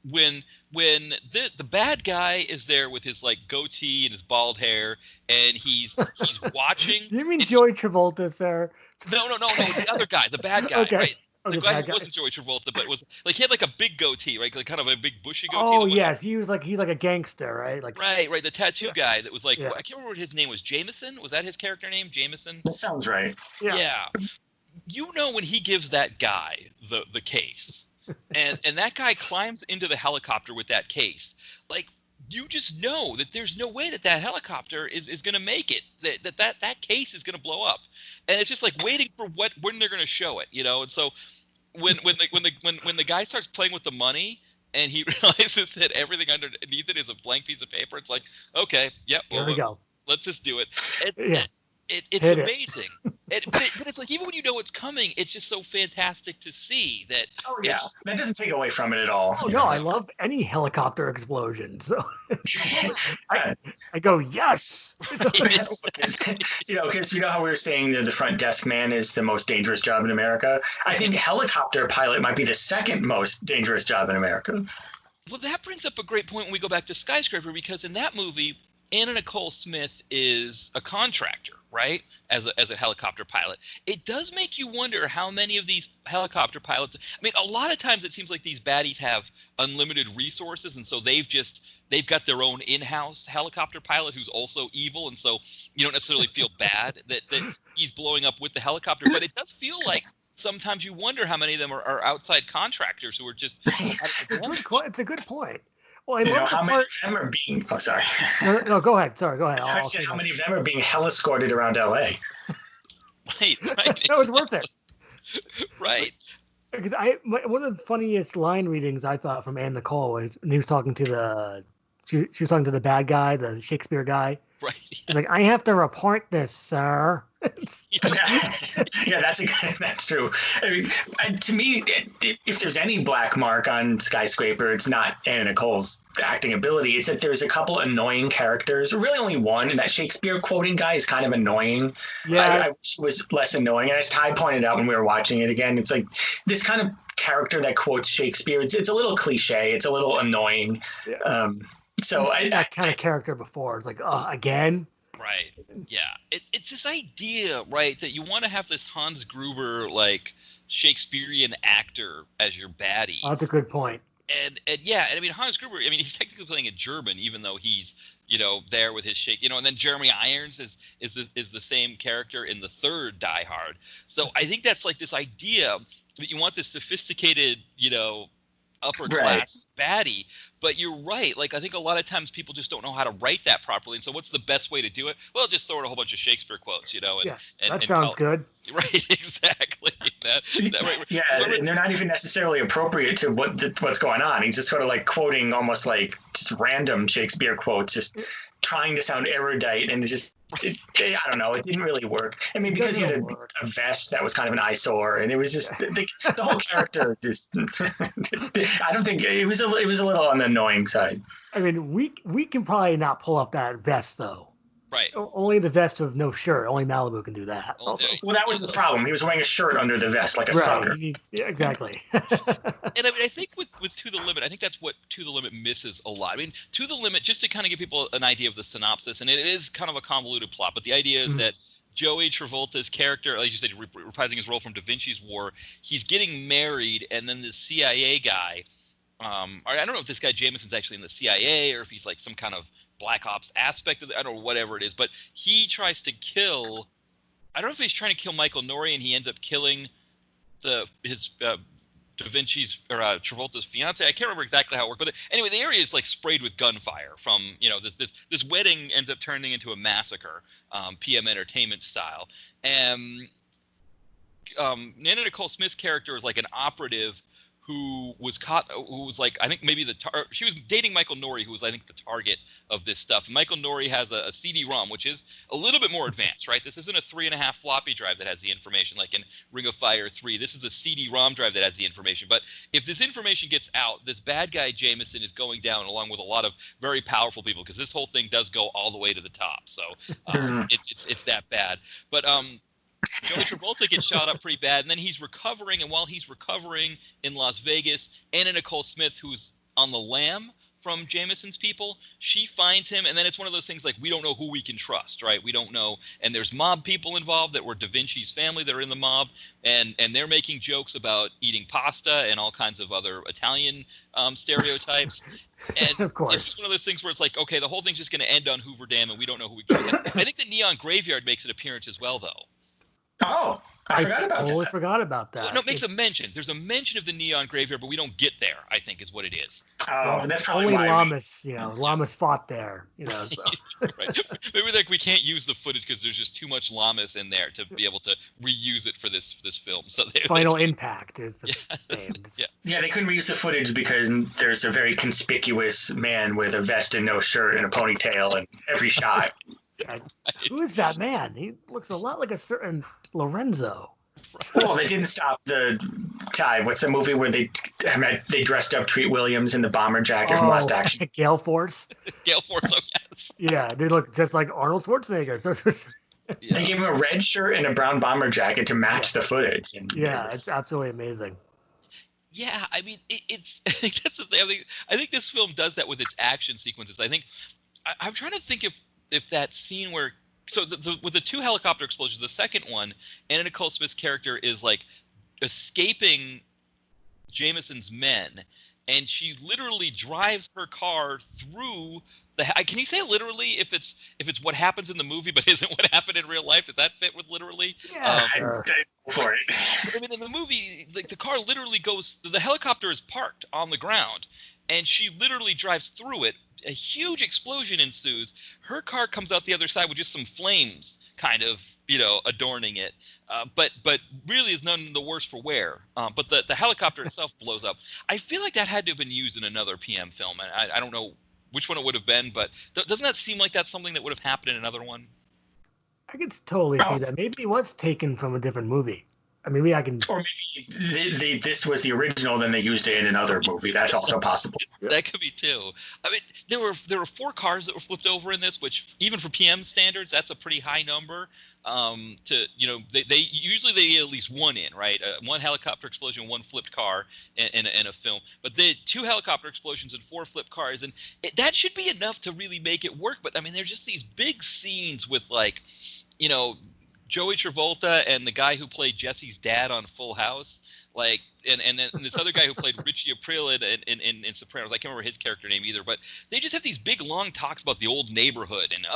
when the bad guy is there with his like goatee and his bald hair and he's watching. Do you mean Joey Travolta, sir? No, the other guy, the bad guy, okay. Right? The guy who wasn't Joey Travolta, but was like he had like a big goatee, right? Like kind of a big bushy goatee. Oh yes, he's like a gangster, right? Like right. The tattoo guy that was like I can't remember what his name was. Jameson? Was that his character name? Jameson? That sounds right. Yeah. When he gives that guy the case, and that guy climbs into the helicopter with that case, like you just know that there's no way that helicopter is going to make it. That case is going to blow up, and it's just like waiting for when they're going to show it, And so when the guy starts playing with the money and he realizes that everything underneath it is a blank piece of paper, it's like, okay, yep, Here we go. Let's just do it. It's Hit amazing. But it's like even when you know what's coming, it's just so fantastic to see that. Oh yeah, that doesn't take away from it at all. Oh no, I love any helicopter explosion. So I go yes. Because how we were saying that the front desk man is the most dangerous job in America. I think helicopter pilot might be the second most dangerous job in America. Well, that brings up a great point when we go back to Skyscraper, because in that movie, Anna Nicole Smith is a contractor, right? As a helicopter pilot. It does make you wonder how many of these helicopter pilots. I mean, a lot of times it seems like these baddies have unlimited resources, and so they've got their own in-house helicopter pilot who's also evil, and so you don't necessarily feel bad that he's blowing up with the helicopter. But it does feel like sometimes you wonder how many of them are outside contractors who are just. It's a good point. Well, how many of them are being? Oh, sorry. No, go ahead. Sorry, go ahead. I said how many of them are being heli-escorted around L.A. Right. That was worth it. Right. Because one of the funniest line readings I thought from Anna Nicole was when he was talking to she was talking to the bad guy, the Shakespeare guy. Right. He's like, I have to report this, sir. Yeah, that's true. I mean, to me, if there's any black mark on Skyscraper, it's not Anna Nicole's acting ability. It's that there's a couple annoying characters, really only one, and that Shakespeare quoting guy is kind of annoying. Yeah. I wish it was less annoying. And as Ty pointed out when we were watching it again, it's like this kind of character that quotes Shakespeare. It's a little cliche. It's a little annoying. Yeah. So I've seen that kind of character before. It's like, again. Right. Yeah. It's this idea, right, that you want to have this Hans Gruber like Shakespearean actor as your baddie. Oh, that's a good point. And I mean Hans Gruber. I mean he's technically playing a German, even though he's there with his and then Jeremy Irons is the same character in the third Die Hard. So I think that's like this idea that you want this sophisticated upper class baddie, but you're right. Like I think a lot of times people just don't know how to write that properly, and so what's the best way to do it? Well, just throw in a whole bunch of Shakespeare quotes, that sounds good. Right, exactly. Right. Yeah, and they're not even necessarily appropriate to what's going on. He's just sort of like quoting almost like just random Shakespeare quotes, just trying to sound erudite, and it's just. I don't know. It didn't really work. I mean, because he had a vest that was kind of an eyesore, and it was just the whole character. Just, I don't think it was a little on the annoying side. I mean, we can probably not pull off that vest though. Right. Only the vest with no shirt. Only Malibu can do that. Also. Well, that was his problem. He was wearing a shirt under the vest, like a sucker. Yeah, exactly. And I mean, I think with To the Limit, I think that's what To the Limit misses a lot. I mean, To the Limit, just to kind of give people an idea of the synopsis, and it is kind of a convoluted plot, but the idea is that Joey Travolta's character, like you said, reprising his role from Da Vinci's War, he's getting married, and then the CIA guy, I don't know if this guy Jameson's actually in the CIA or if he's like some kind of Black Ops aspect of it, I don't know, whatever it is, but he tries to kill, I don't know if he's trying to kill Michael Nouri and he ends up killing his Da Vinci's or Travolta's fiance. I can't remember exactly how it worked, but anyway, the area is like sprayed with gunfire from this wedding ends up turning into a massacre, PM Entertainment style, and Anna Nicole Smith's character is like an operative who was like, I think maybe she was dating Michael Nouri, who was I think the target of this stuff. Michael Nouri has a CD-ROM, which is a little bit more advanced, right? This isn't a 3.5 floppy drive that has the information like in Ring of Fire 3. This is a CD-ROM drive that has the information. But if this information gets out, this bad guy Jameson is going down along with a lot of very powerful people, because this whole thing does go all the way to the top. So it's that bad. But Joey Travolta gets shot up pretty bad, and then he's recovering, and while he's recovering in Las Vegas, Anna Nicole Smith, who's on the lam from Jameson's people, she finds him, and then it's one of those things like we don't know who we can trust, right? We don't know, and there's mob people involved that were Da Vinci's family that are in the mob, and they're making jokes about eating pasta and all kinds of other Italian stereotypes. And of course, it's just one of those things where it's like, okay, the whole thing's just going to end on Hoover Dam, and we don't know who we can trust. I think the Neon Graveyard makes an appearance as well, though. Oh, I forgot about totally that. forgot about that. Well, no, it makes a mention. There's a mention of the neon graveyard, but we don't get there, I think, is what it is. Oh, that's probably only why. Llamas, Llamas fought there, So. Right. Maybe we can't use the footage because there's just too much llamas in there to be able to reuse it for this film. So Final Impact is the name. Yeah, they couldn't reuse the footage because there's a very conspicuous man with a vest and no shirt and a ponytail in every shot. Who is that man? He looks a lot like a certain Lorenzo. Well, they didn't stop the tie. What's the movie where they dressed up Treat Williams in the bomber jacket from Last Action? Gale Force. Gale Force, oh yes. Yeah, they look just like Arnold Schwarzenegger. Yeah. They gave him a red shirt and a brown bomber jacket to match the footage. And it's absolutely amazing. Yeah, I mean, it's. I think that's the thing. I think this film does that with its action sequences. I think I'm trying to think if that scene where. So with the two helicopter explosions, the second one, Anna Nicole Smith's character is like escaping Jameson's men, and she literally drives her car through the. Can you say literally if it's what happens in the movie but isn't what happened in real life? Does that fit with literally? Yeah, for it. I mean, in the movie, like the car literally goes. The helicopter is parked on the ground, and she literally drives through it. A huge explosion ensues. Her car comes out the other side with just some flames kind of, adorning it. But really is none the worse for wear. But the helicopter itself blows up. I feel like that had to have been used in another PM film. And I don't know which one it would have been, but doesn't that seem like that's something that would have happened in another one? I could totally see that. Maybe it was taken from a different movie. I mean, maybe I can. Or maybe this was the original, then they used it in another movie. That's also possible. That could be too. I mean, there were 4 cars that were flipped over in this, which even for PM standards, that's a pretty high number. They usually they get at least one in, right? One helicopter explosion, one flipped car in a film. But the 2 helicopter explosions and 4 flipped cars, and that should be enough to really make it work. But I mean, there's just these big scenes with Joey Travolta and the guy who played Jesse's dad on Full House, and then this other guy who played Richie Aprile in Sopranos. I can't remember his character name either, but they just have these big long talks about the old neighborhood and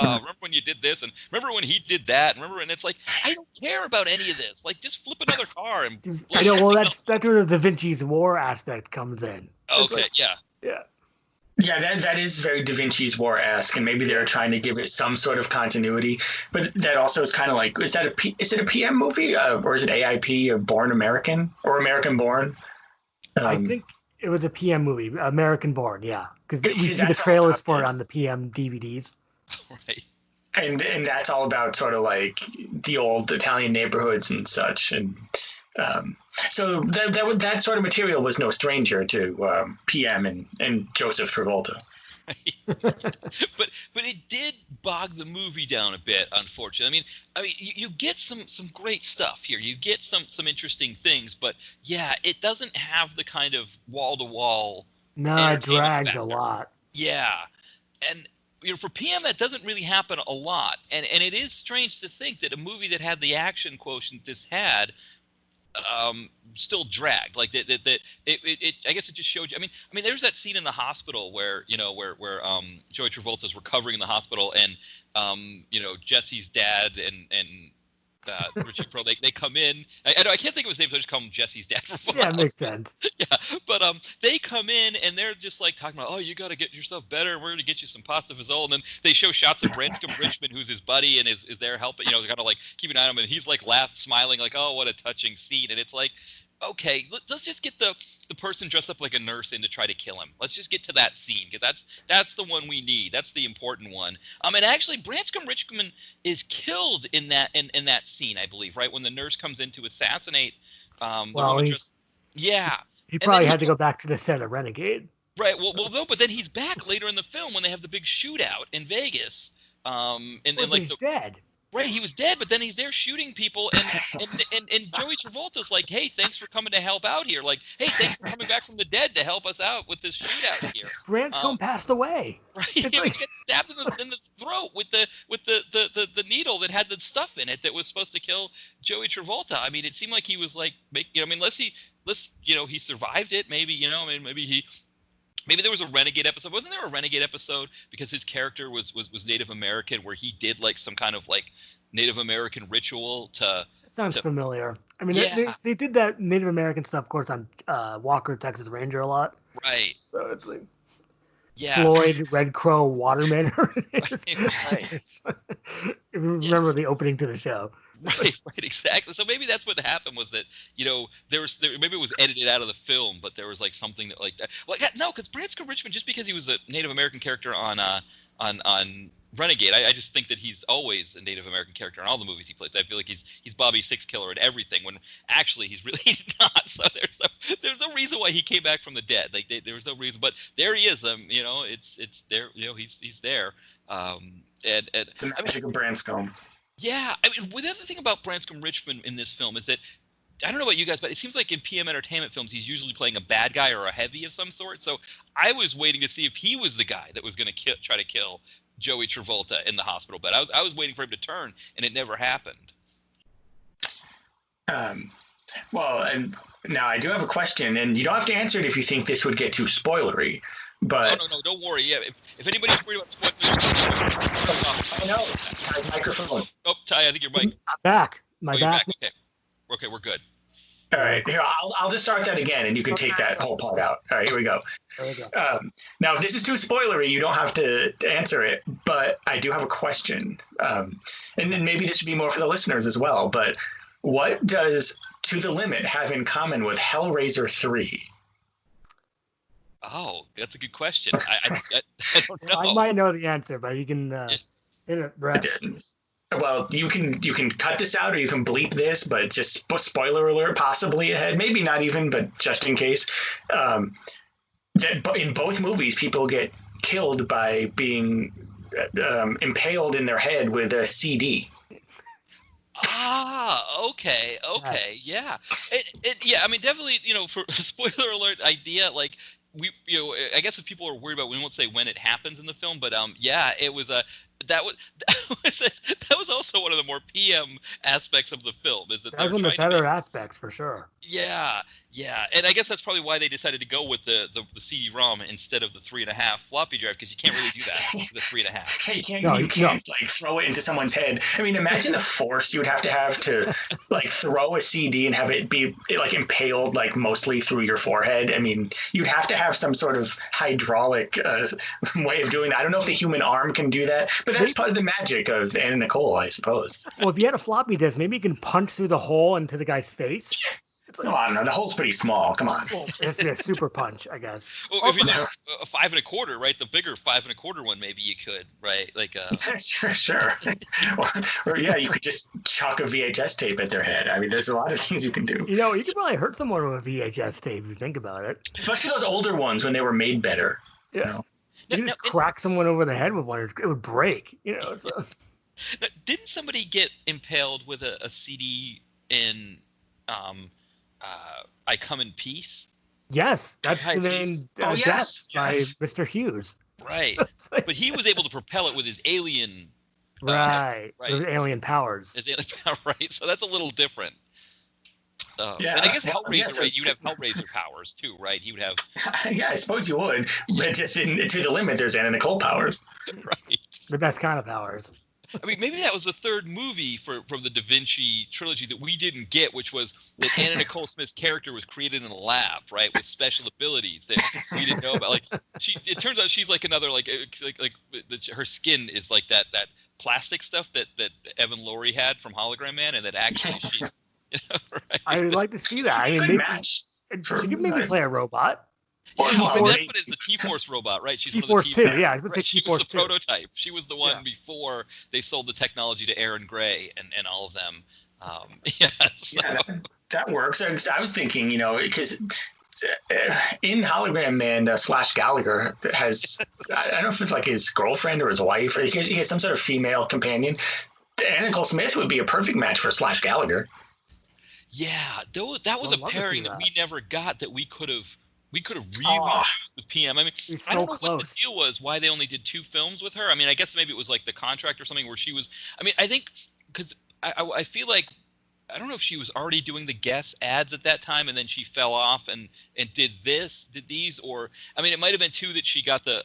remember when you did this and remember when he did that and it's like I don't care about any of this. Like just flip another car and. I know. Well, that's where the Da Vinci's War aspect comes in. Okay. Yeah. Yeah, that is very Da Vinci's War-esque, and maybe they're trying to give it some sort of continuity. But that also is kind of like, is it a PM movie, or is it AIP, or Born American, or American Born? I think it was a PM movie, American Born, yeah, because we see the trailers for it on the PM DVDs. Right. And that's all about sort of like the old Italian neighborhoods and such, and. So that sort of material was no stranger to PM and Joseph Travolta. but it did bog the movie down a bit, unfortunately. I mean, you get some great stuff here. You get some interesting things, but yeah, it doesn't have the kind of wall to wall. No, it drags a lot. Yeah, and. For PM, that doesn't really happen a lot, and it is strange to think that a movie that had the action quotient this had still dragged. Like that I guess it just showed you. I mean, there's that scene in the hospital where Joey Travolta's recovering in the hospital, and Jesse's dad and Richie Aprile, they come in. I can't think of his name, so I just call him Jesse's dad. Yeah, it makes sense. Yeah, but they come in and they're just like talking about, oh, you got to get yourself better. We're gonna get you some pasta fazola, and then they show shots of Branscombe Richmond, who's his buddy and is there helping. They're kind of like keeping an eye on him, and he's like smiling, like, oh, what a touching scene. And it's like, okay, let's just get the person dressed up like a nurse in to try to kill him. Let's just get to that scene because that's the one we need. That's the important one. And actually, Branscombe Richmond is killed in that scene, I believe, right when the nurse comes in to assassinate the woman dressed. Yeah, he probably had to go back to the set of Renegade. Right. Well, no, but then he's back later in the film when they have the big shootout in Vegas. He's dead. Right, he was dead, but then he's there shooting people, and Joey Travolta's like, hey, thanks for coming to help out here. Like, hey, thanks for coming back from the dead to help us out with this shootout here. Branscombe passed away. Right, he gets stabbed in the throat with the needle that had the stuff in it that was supposed to kill Joey Travolta. I mean, it seemed like he was like, unless he survived it, maybe, Maybe there was a Renegade episode. Wasn't there a Renegade episode because his character was Native American where he did like some kind of like Native American ritual to. Sounds familiar. I mean, Yeah. they did that Native American stuff, of course, on Walker, Texas Ranger a lot. Right. So it's like Yeah. Floyd, Red Crow, Waterman. Right. If you remember the opening to the show. Right, exactly. So maybe that's what happened was that, maybe it was edited out of the film, but there was like something that like that. Well, no, because Branscombe Richmond, just because he was a Native American character on Renegade, I just think that he's always a Native American character in all the movies he plays. I feel like he's Bobby Six Killer and everything, when actually he's not. So there's no reason why he came back from the dead. Like there was no reason, but there he is. It's there. He's there. It's the magic of Branscombe. Yeah, I mean, the other thing about Branscombe Richmond in this film is that, I don't know about you guys, but it seems like in PM Entertainment films, he's usually playing a bad guy or a heavy of some sort. So I was waiting to see if he was the guy that was going to try to kill Joey Travolta in the hospital bed. I was waiting for him to turn, and it never happened. Well, and now I do have a question, and you don't have to answer it if you think this would get too spoilery. But No, don't worry. Yeah, if anybody's worried about spoilers, I know. My microphone. Oh, Ty, I think you're mic. I'm back. You're back. Okay, we're good. All right, here I'll just start that again, and you can take that whole part out. All right, here we go. There we go. Now, if this is too spoilery, you don't have to answer it, but I do have a question, and then maybe this would be more for the listeners as well. But what does To the Limit have in common with Hellraiser 3? Oh, that's a good question. I don't know. I might know the answer, but you can hit it, Brett. Well, you can cut this out, or you can bleep this, but just spoiler alert possibly ahead. Maybe not even, but just in case. That in both movies, people get killed by being impaled in their head with a CD. Okay, yeah. Yeah, I mean, definitely, for a spoiler alert idea, like, I guess if people are worried about, we won't say when it happens in the film, but yeah, it was that was also one of the more PM aspects of the film. Is that was one of the better aspects for sure. Yeah, and I guess that's probably why they decided to go with the CD-ROM instead of the 3.5 floppy drive, because you can't really do that with the 3.5. Hey, you can't like throw it into someone's head. I mean, imagine the force you would have to like throw a CD and have it be like impaled like mostly through your forehead. I mean, you'd have to have some sort of hydraulic way of doing that. I don't know if the human arm can do that, but that's part of the magic of Anna Nicole, I suppose. Well, if you had a floppy disk, maybe you can punch through the hole into the guy's face. It's like, I don't know. The hole's pretty small. Come on. Well, it's a super punch, I guess. Well, if you do a 5 1/4, right? The bigger 5 1/4 one, maybe you could, right? Like Sure. or yeah, you could just chuck a VHS tape at their head. I mean, there's a lot of things you can do. You could probably hurt someone with a VHS tape if you think about it. Especially those older ones when they were made better. Yeah. You just crack someone over the head with one, it would break. Now, didn't somebody get impaled with a CD in I Come in Peace? Yes, that's the name. Yes. By Mr. Hughes. Right, but he was able to propel it with his alien. Right. Those alien powers. His alien power, right? So that's a little different. Yeah, and I guess Hellraiser, right? You'd have Hellraiser powers too, right? He would have. Yeah, I suppose you would. But just To the Limit, there's Anna Nicole powers. Right. The best kind of powers. I mean, maybe that was the third movie from the Da Vinci trilogy that we didn't get, which was that Anna Nicole Smith's character was created in a lab, right, with special abilities that we didn't know about. Like, it turns out she's like another her skin is like that plastic stuff that Evan Laurie had from Hologram Man, and that actually she's. Right? I would like to see that. I mean, Good match. She could maybe play a robot. Yeah, that's what it is, the T-Force robot, right? She's T-Force one of the too, yeah. Right, she was the prototype. She was the one before they sold the technology to Aaron Gray and all of them. Yeah, that works. I was thinking, because in Hologram Man, Slash Gallagher has, I don't know if it's like his girlfriend or his wife, or he has some sort of female companion. Anna Nicole Smith would be a perfect match for Slash Gallagher. Yeah, that was a pairing that we never got that we could have really used with PM. I mean, I don't know what the deal was, why they only did 2 films with her. I mean, I guess maybe it was like the contract or something where she was – I mean, I think because I feel like – I don't know if she was already doing the Guess ads at that time and then she fell off and did these, or – I mean, it might have been too that she got the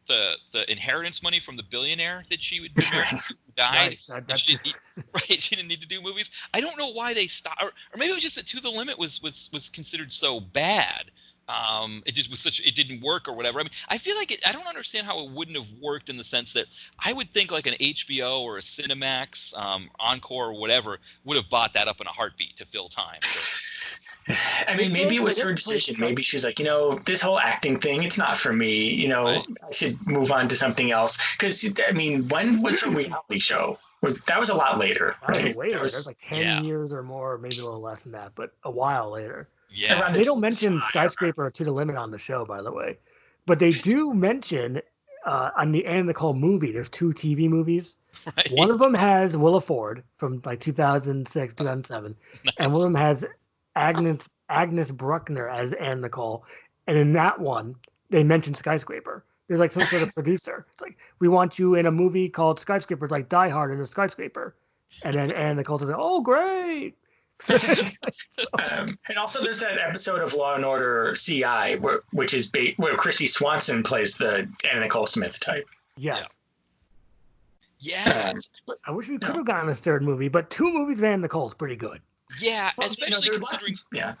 the inheritance money from the billionaire that she would marry who died. Nice. And she didn't need, right, she didn't need to do movies. I don't know why they stopped, or maybe it was just that To the Limit was considered so bad. It just was it didn't work or whatever. I mean, I feel like I don't understand how it wouldn't have worked in the sense that I would think like an HBO or a Cinemax, Encore or whatever would have bought that up in a heartbeat to fill time. I mean, maybe it was her decision. Maybe she was like, this whole acting thing, it's not for me. Right. I should move on to something else. Because, I mean, when was her reality show? That was a lot later. That was later. It was like 10 years or more, maybe a little less than that, but a while later. Yeah. They don't mention Skyscraper or To the Limit on the show, by the way. But they do mention on the Anna Nicole movie, there's 2 TV movies. Right. One of them has Willa Ford from like 2006, 2007. Nice. And one of them has Agnes Bruckner as Anna Nicole. And in that one, they mention Skyscraper. There's like some sort of producer. It's like, we want you in a movie called Skyscraper. It's like Die Hard in a Skyscraper. And then Anna Nicole says, oh, great. And also there's that episode of Law and Order CI where Christy Swanson plays the Anna Nicole Smith type. Yes. Yeah. I wish we could have gotten a third movie, but 2 movies of Anna Nicole is pretty good. Yeah, well, especially considering. Yeah.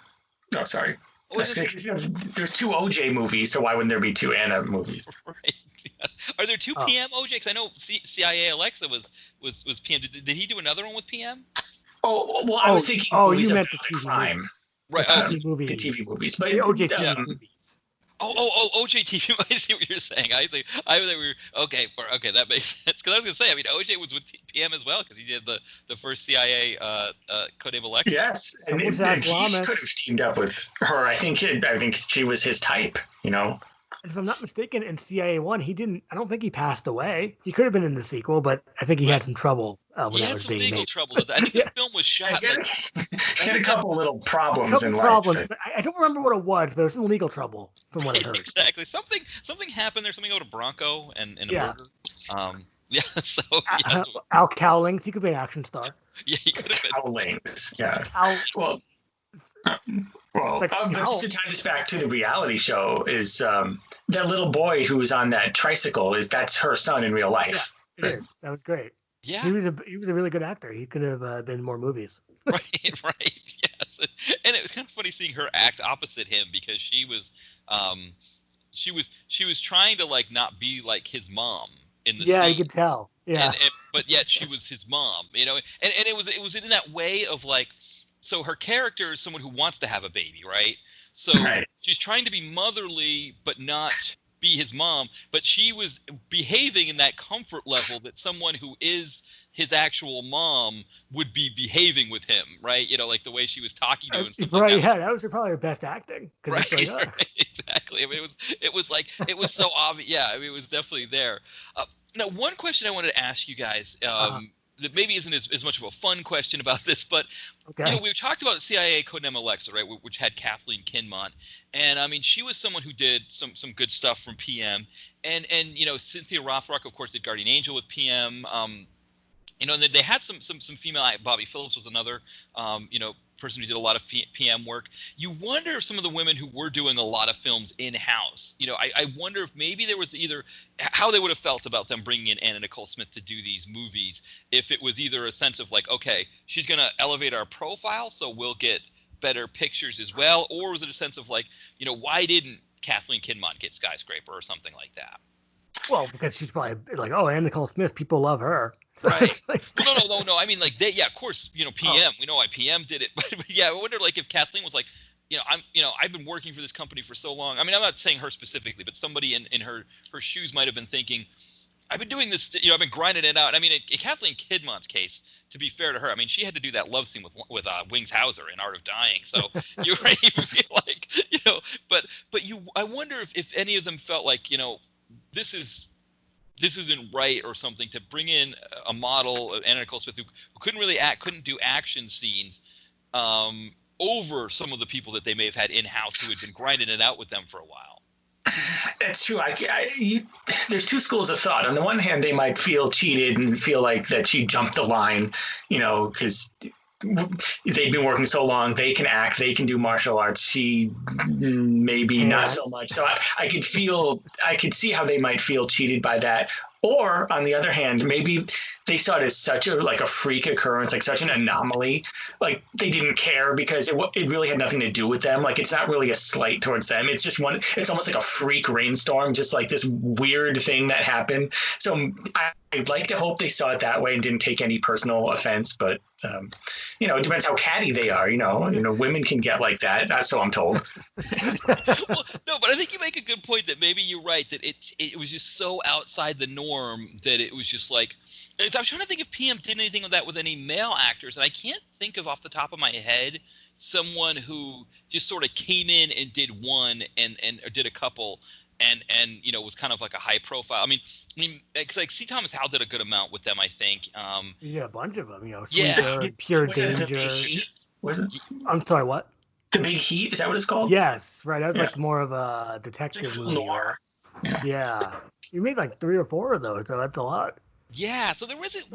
No, sorry. There's 2 OJ movies, so why wouldn't there be 2 Anna movies? Right. Yeah. Are there 2 PM OJ? Because I know CIA Alexa was PM. Did he do another one with PM? Oh, well, I was thinking. You meant the TV crime. Movie. Right. The TV movies, but the OJ TV movies. OJ TV. I see what you're saying. I think we were okay. That makes sense. Because I was gonna say, I mean, OJ was with PM as well because he did the first CIA codename Alexa. Yes, and he could have teamed up with her. I think she was his type. If I'm not mistaken, in CIA 1, I don't think he passed away. He could have been in the sequel, but I think he had some trouble when that was being made. He had some legal trouble. I think the film was shot. He had a couple little problems in life. But I don't remember what it was, but there was some legal trouble from what I heard. Exactly. Something happened there. Something over to Bronco and a murder. So Al Cowlings, he could be an action star. Yeah, he could have been. Cowlings, yeah. Just to tie this back to the reality show is that little boy who was on that tricycle that's her son in real life. Yeah, it is. That was great. Yeah, he was a really good actor. He could have been in more movies. Right. Yes, and it was kind of funny seeing her act opposite him because she was trying to like not be like his mom in the scene. Yeah, you could tell. Yeah, but yet she was his mom. And it was in that way of like. So her character is someone who wants to have a baby, right? So she's trying to be motherly but not be his mom, but she was behaving in that comfort level that someone who is his actual mom would be behaving with him, right? Like the way she was talking to him. Right, yeah, that was probably her best acting. Right, exactly. I mean, it was so obvious. Yeah, I mean, it was definitely there. Now, one question I wanted to ask you guys, that maybe isn't as much of a fun question about this, but we talked about CIA codename Alexa, right, which had Kathleen Kinmont, and I mean she was someone who did some good stuff from PM, and Cynthia Rothrock, of course, did Guardian Angel with PM, and they had some female. Bobby Phillips was another person who did a lot of PM work. You wonder if some of the women who were doing a lot of films in-house, I wonder if maybe there was either how they would have felt about them bringing in Anna Nicole Smith to do these movies, if it was either a sense of like, okay, she's going to elevate our profile so we'll get better pictures as well, or was it a sense of like, why didn't Kathleen Kinmont get Skyscraper or something like that? Well, because she's probably like, oh, Anna Nicole Smith, people love her. So right. Like, no. I mean, like, of course, PM. We know why PM did it, but yeah, I wonder, like, if Kathleen was like, I've been working for this company for so long. I mean, I'm not saying her specifically, but somebody in her shoes might have been thinking, I've been doing this, I've been grinding it out. I mean, in Kathleen Kidmont's case, to be fair to her, I mean, she had to do that love scene with Wings Hauser in Art of Dying. So you feel like, but I wonder if any of them felt like, this isn't right or something, to bring in a model, Anna Nicole Smith, who couldn't really couldn't do action scenes over some of the people that they may have had in-house who had been grinding it out with them for a while. That's true. There's 2 schools of thought. On the one hand, they might feel cheated and feel like that she jumped the line, because they've been working so long, they can act, they can do martial arts. She maybe not so much. So I could see how they might feel cheated by that. Or on the other hand, maybe they saw it as such a freak occurrence, like such an anomaly, like they didn't care because it really had nothing to do with them. Like it's not really a slight towards them. It's just it's almost like a freak rainstorm, just like this weird thing that happened. So I'd like to hope they saw it that way and didn't take any personal offense. But it depends how catty they are. Women can get like that. That's so I'm told. Well, no, but I think you make a good point that maybe you're right, that it was just so outside the norm that it was just like – I was trying to think if PM did anything of that with any male actors, and I can't think of off the top of my head someone who just sort of came in and did one or did a couple and was kind of like a high profile. I mean, because like C. Thomas Howell did a good amount with them, I think. Yeah, a bunch of them. Yeah. Pure Was Danger. it The Big Heat? Was it I'm sorry, what? The Big Heat? Is that what it's called? Yes, right. That was like more of a detective It's like movie. noir. Yeah. You made like 3 or 4 of those, so that's a lot. Yeah, so there wasn't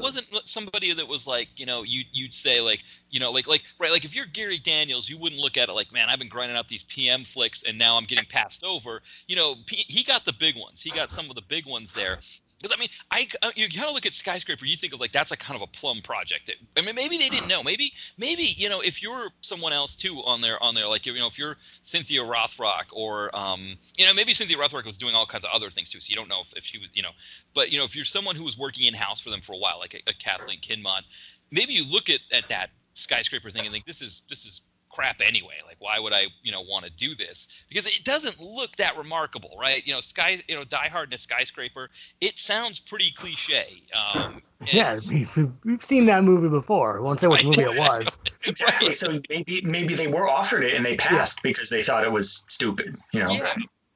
somebody that was like, you'd say like, right, like if you're Gary Daniels, you wouldn't look at it like, man, I've been grinding out these PM flicks and now I'm getting passed over. He got the big ones. He got some of the big ones there. Because you kind of look at Skyscraper, you think of like that's a kind of a plum project. Maybe they didn't know. Maybe if you're someone else too on there, like if you're Cynthia Rothrock or maybe Cynthia Rothrock was doing all kinds of other things too, so you don't know if she was but if you're someone who was working in house for them for a while, like a Kathleen Kinmont, maybe you look at that Skyscraper thing and think this is crap anyway. Like, why would I, want to do this? Because it doesn't look that remarkable, right? Die Hard in a Skyscraper, it sounds pretty cliche. Yeah, we've seen that movie before. I won't say what movie it was. Exactly. So maybe they were offered it and they passed because they thought it was stupid, Yeah.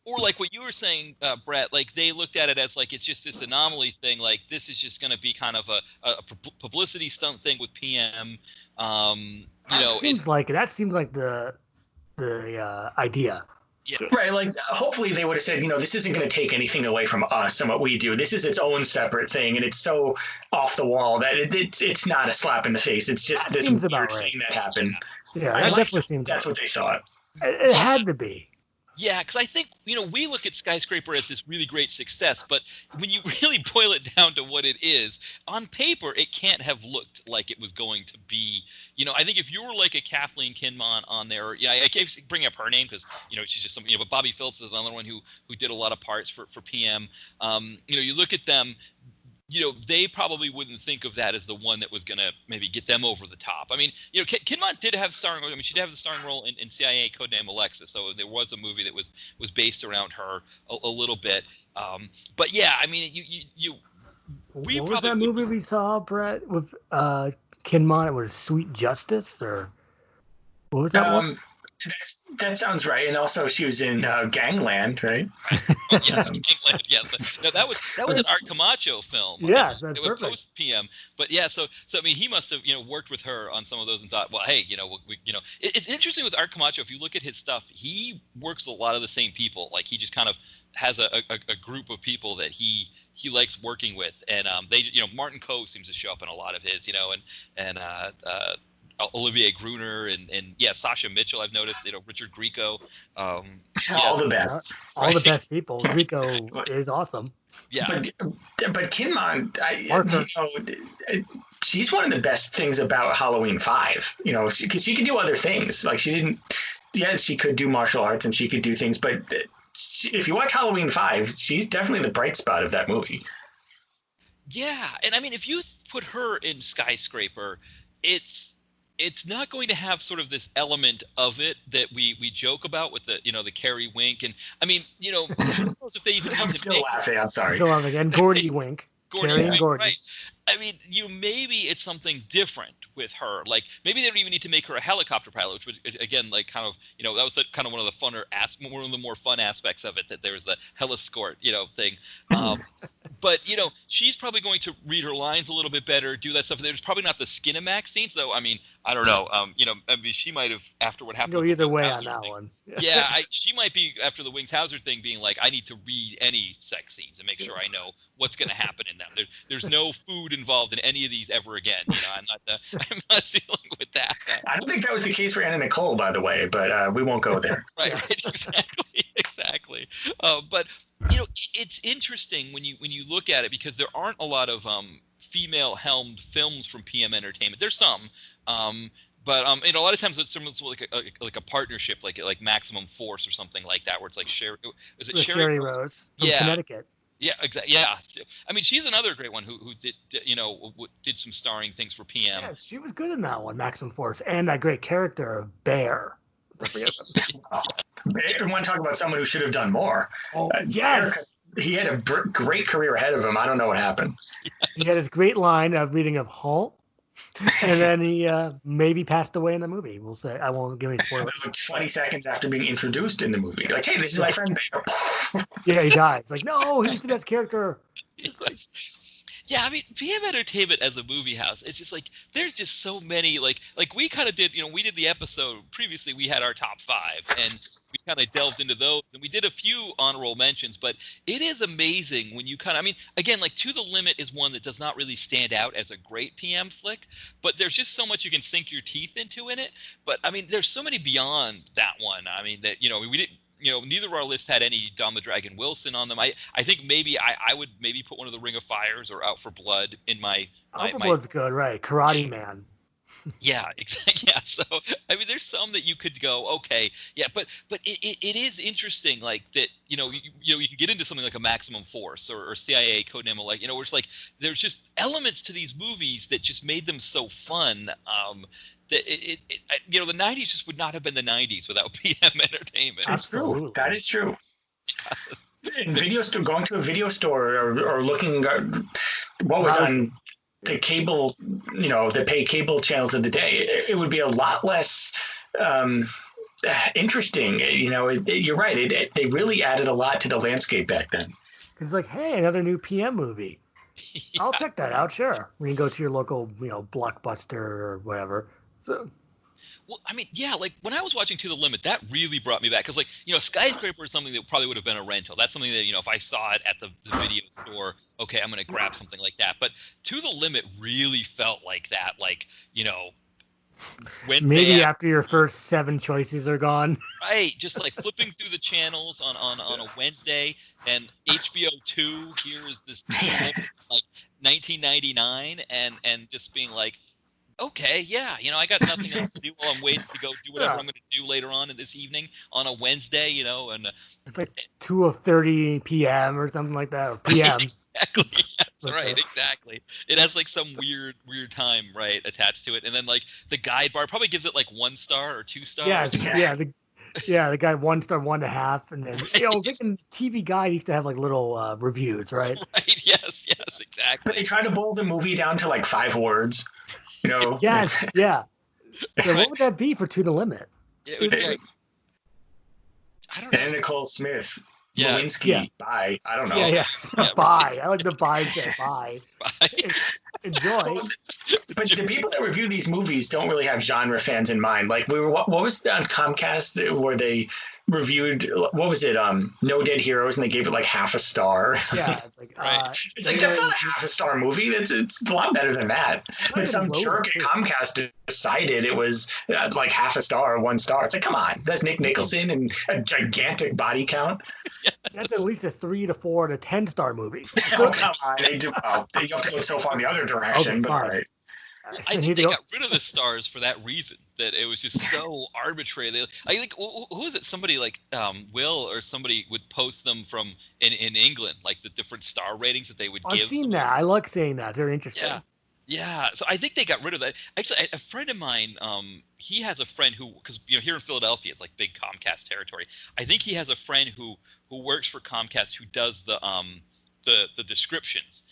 Or like what you were saying, Brett, like they looked at it as like it's just this anomaly thing. Like this is just going to be kind of a publicity stunt thing with PM. That seems like the idea. Yeah. Right. Like hopefully they would have said, this isn't going to take anything away from us and what we do. This is its own separate thing, and it's so off the wall that it's not a slap in the face. It's just this weird thing that happened. Yeah, that definitely seems. That's what they thought. It had to be. Yeah, because I think, we look at Skyscraper as this really great success, but when you really boil it down to what it is, on paper, it can't have looked like it was going to be. I think if you were like a Kathleen Kinmont on there, I can't bring up her name because, she's just something, but Bobby Phillips is another one who did a lot of parts for PM. You look at them, they probably wouldn't think of that as the one that was going to maybe get them over the top. I mean, Kinmont did have starring. I mean, she did have the starring role in CIA Codename Alexa, so there was a movie that was based around her a little bit. But yeah, I mean, what was that movie we saw, Brett, with Kinmont? It was Sweet Justice, or what was that one? That sounds right. And also, she was in Gangland, right? Yes, Gangland. Yes. No, that was an Art Camacho film. Yes, that's perfect. Post PM. But yeah, so I mean, he must have worked with her on some of those and thought, well, hey, it's interesting with Art Camacho. If you look at his stuff, he works with a lot of the same people. Like he just kind of has a group of people that he likes working with, and they Martin Coe seems to show up in a lot of his, and Olivier Gruner and Sasha Mitchell. I've noticed, Richard Grieco. All the best. All the best people. Grieco is awesome. Yeah. But Kinmont, she's one of the best things about Halloween 5. Because she can do other things. Like she didn't. Yes, she could do martial arts and she could do things, but if you watch Halloween 5, she's definitely the bright spot of that movie. Yeah, and I mean, if you put her in Skyscraper, it's not going to have sort of this element of it that we joke about with the the Carrie Wink, and I mean who knows if they even I'm still laughing. I'm sorry. Still laughing again. Gordy Wink. Gordon, right? I mean, maybe it's something different with her. Like maybe they don't even need to make her a helicopter pilot, which was again like kind of that was kind of one of the more fun aspects of it. That there was the heliscort thing. But she's probably going to read her lines a little bit better, do that stuff. There's probably not the Skinamax scenes, though. I mean, I don't know. She might have, after what happened. Go with the either way Wings on that Hauser one. Yeah, she might be after the Wings Hauser thing, being like, I need to read any sex scenes and make sure I know what's going to happen in them. There's no food involved in any of these ever again. I'm not dealing with that. I don't think that was the case for Anna Nicole, by the way, but we won't go there. Right, exactly. But it's interesting when you look at it, because there aren't a lot of female-helmed films from PM Entertainment. There's some, but a lot of times it's almost like a partnership, like Maximum Force or something like that, where it's like Sherry Rose from Connecticut. Yeah, exactly. Yeah, I mean, she's another great one who did some starring things for PM. Yeah, she was good in that one, Maximum Force, and that great character of Bear. Bear, want to talk about someone who should have done more. Oh, yes. Bear, he had a great career ahead of him. I don't know what happened. He had his great line of reading of Halt, and then he maybe passed away in the movie. We'll say. I won't give any spoilers. 20 seconds after being introduced in the movie. Like, hey, this is my friend Bear. Yeah, he died. It's like, no, he's the best character. It's like, yeah, I mean, PM Entertainment as a movie house, it's just like, there's just so many, like we kind of did, we did the episode previously, we had our top 5, and we kind of delved into those, and we did a few honorable mentions, but it is amazing when you I mean, again, like To the Limit is one that does not really stand out as a great PM flick, but there's just so much you can sink your teeth into in it. But I mean, there's so many beyond that one. I mean, that, we didn't, neither of our lists had any Don the Dragon Wilson on them. I think maybe I would maybe put one of the Ring of Fires or Out for Blood in my. Out for Blood's good, right? Karate Man. Yeah, exactly. Yeah, so I mean, there's some that you could go, okay, yeah, but it is interesting, like that. You can get into something like a Maximum Force or CIA Codename, like where it's like there's just elements to these movies that just made them so fun. That the 90s just would not have been the 90s without PM Entertainment. That's true. That is true. In video store, going to a video store or looking at what was on the cable, the pay cable channels of the day, it would be a lot less interesting. You're right. They really added a lot to the landscape back then. It's like, hey, another new PM movie. Yeah. I'll check that out. Sure. We can go to your local, Blockbuster or whatever. So. Well, I mean, yeah, like when I was watching To the Limit, that really brought me back, because Skyscraper is something that probably would have been a rental. That's something that if I saw it at the video store, okay, I'm going to grab something like that. But To the Limit really felt like that, Wednesday maybe after your first 7 choices are gone. Right, just like flipping through the channels on a Wednesday, and HBO 2 here is this like 1999, and just being like, okay, yeah, I got nothing else to do while I'm waiting to go do whatever I'm going to do later on in this evening on a Wednesday, and it's like 2:30 p.m. or something like that, or p.m. Exactly. That's right. Exactly. It has like some weird time, right, attached to it, and then like the guide bar probably gives it like 1 star or 2 stars. The guy 1 star, 1.5, and then thinking TV Guide used to have like little reviews, right? Right. Yes. Exactly. But they try to boil the movie down to like 5 words. Yes, yeah. So what would that be for To the Limit? It would be like, I don't know. Anna Nicole Smith. Yeah. Lewinsky. Bye. I don't know. Yeah. Bye. I like the bye. Bye. Enjoy. But the people that review these movies don't really have genre fans in mind. Like what was on Comcast where they reviewed, what was it? No Dead Heroes, and they gave it like half a star. Yeah, it's like right. It's like that's not a half a star movie. It's a lot better than that. But some jerk at Comcast decided it was like half a star or 1 star. It's like, come on, that's Nick Nicholson and a gigantic body count. That's at least a 3 to 4 to 10 star movie. Oh, come on, they have to go so far in the other direction. But all right. I think they got rid of the stars for that reason, that it was just so arbitrary. I think, who was it? Somebody like Will or somebody would post them from in England, like the different star ratings that they would give. I've seen that. I like seeing that. They're interesting. Yeah. So I think they got rid of that. Actually, a friend of mine, he has a friend who, because here in Philadelphia, it's like big Comcast territory. I think he has a friend who works for Comcast who does the descriptions.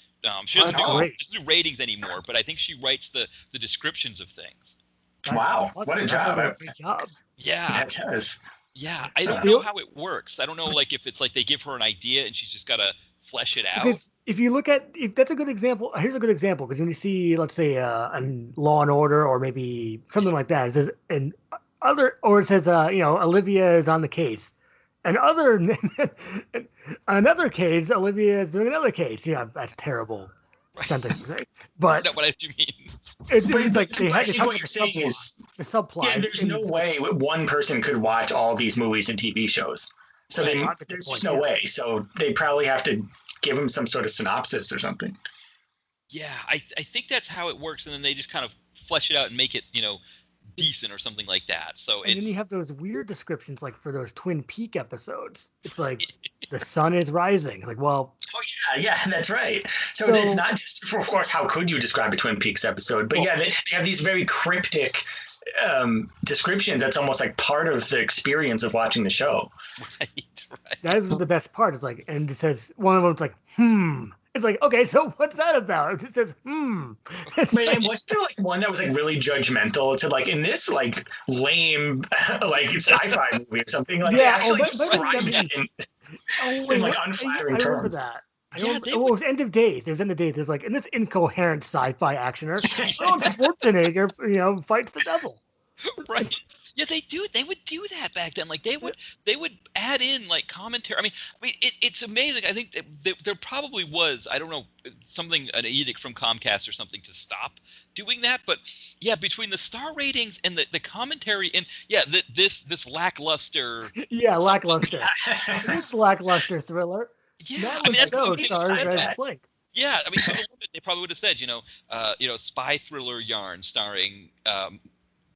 She doesn't do ratings anymore, but I think she writes the descriptions of things. Wow, what a job! Great job. Yeah, that does. Yeah, I don't know how it works. I don't know, like if it's like they give her an idea and she's just got to flesh it out. Because if you look at, if that's a good example, here's a good example. Because when you see, let's say, a Law and Order or maybe something like that, it says Olivia is on the case, and another case, Olivia is doing another case. Yeah, that's terrible sentence, right? But no, what do you mean? It's like they had I think what you're saying is the subplot. Yeah, there's no way one person could watch all these movies and TV shows. So there's just no way. So they probably have to give them some sort of synopsis or something. Yeah, I think that's how it works, and then they just kind of flesh it out and make it, decent or something like that. So and then you have those weird descriptions, like for those Twin Peak episodes. It's like the sun is rising. It's like, well. Oh yeah, that's right. So it's not just, of course, how could you describe a Twin Peaks episode? But they have these very cryptic descriptions that's almost like part of the experience of watching the show. Right. That is the best part. It's like, and it says, one of them's like, It's like, okay, so what's that about? It says, Man, wasn't there like one that was like really judgmental? It said like, in this like lame like sci-fi movie or something, like they actually described it in like unflattering terms. I remember that. It was End of Days. There's End of Days. There's like, in this incoherent sci-fi actioner, Schwarzenegger, fights the devil. Right. Yeah, they do. They would do that back then. Like they would add in like commentary. I mean, it's amazing. I think there probably was, I don't know, an edict from Comcast or something to stop doing that. But yeah, between the star ratings and the commentary and this lackluster. Yeah, lackluster. This lackluster thriller. Yeah, that's what stars as Blink. Yeah, I mean, to the limit, they probably would have said, spy thriller yarn starring.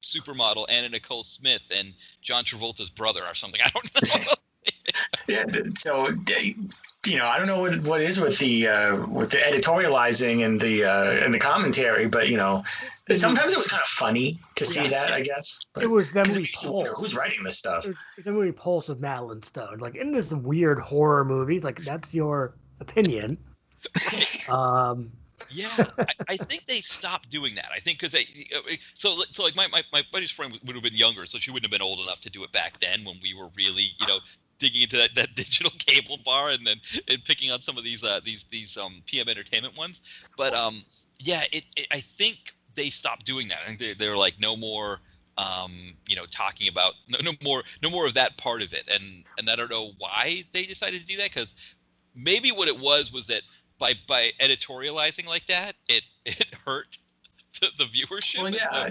Supermodel Anna Nicole Smith and John Travolta's brother or something. I don't know. Yeah, so I don't know what it is with the editorializing and the commentary, but sometimes it was kind of funny to see that, I guess. But, it was the movie Pulse. Who's writing this stuff? It's the movie Pulse with Madeline Stone. Like, in this weird horror movie, it's like, that's your opinion. Yeah, I think they stopped doing that. I think because so like my buddy's friend would have been younger, so she wouldn't have been old enough to do it back then when we were really digging into that digital cable bar and picking on some of these PM Entertainment ones. But I think they stopped doing that. I think they were like, no more talking about no more of that part of it. And I don't know why they decided to do that, because maybe what it was that by editorializing like that, it hurt the viewership. Well, yeah.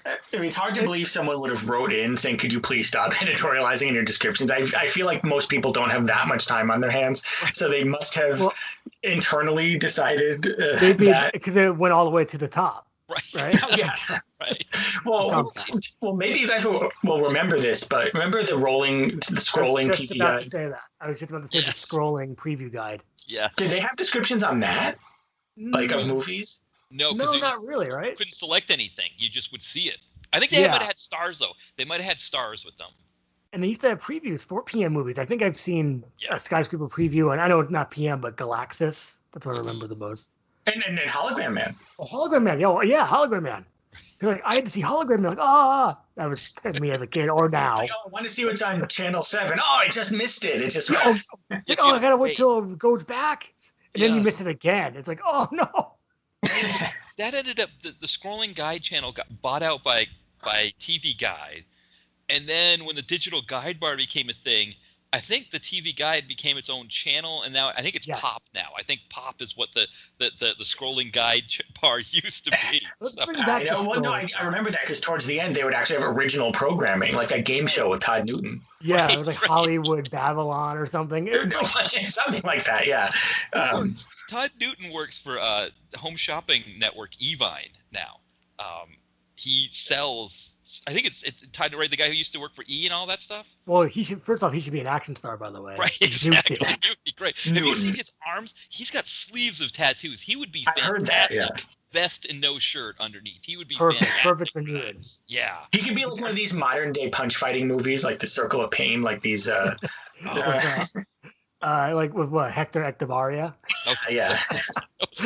I mean, it's hard to believe someone would have wrote in saying, could you please stop editorializing in your descriptions? I feel like most people don't have that much time on their hands, so they must have internally decided that. Because it went all the way to the top. Right? Yeah. Right. Well, maybe you guys will remember this, but remember the scrolling TV guide? I was just about to say that. I was just about to say the scrolling preview guide. Yeah. Did they have descriptions on that? Like of movies? No, not really, right? You couldn't select anything. You just would see it. I think they might have had stars, though. They might have had stars with them. And they used to have previews for PM movies. I think I've seen a Skyscraper preview, and I know it's not PM, but Galaxis. That's what I remember the most. And Hologram Man. Oh, Hologram Man. Hologram Man. Like, I had to see Hologram Man. That was me as a kid or now. Like, I want to see what's on Channel 7. Oh, I just missed it. It just. I gotta wait till it goes back, and then you miss it again. It's like, oh no. That ended up the scrolling guide channel got bought out by TV Guide, and then when the digital guide bar became a thing, I think the TV Guide became its own channel, and now I think it's Pop now. I think Pop is what the scrolling guide bar used to be. I remember that because towards the end they would actually have original programming, like that game show with Todd Newton. Yeah, it was like Hollywood Babylon or something. Something like that, yeah. Todd Newton works for home shopping network Evine now. He sells. I think it's tied to the guy who used to work for E and all that stuff. Well, he should be an action star, by the way. Right, exactly. He would be great. Have you seen his arms? He's got sleeves of tattoos. He would be fantastic. I heard that, yeah. Vest and no shirt underneath. He would be perfect for Newton. Yeah. He could be like one of these modern day punch fighting movies, like The Circle of Pain, like these. Like with what, Hector Ectovaria? Okay. Yeah.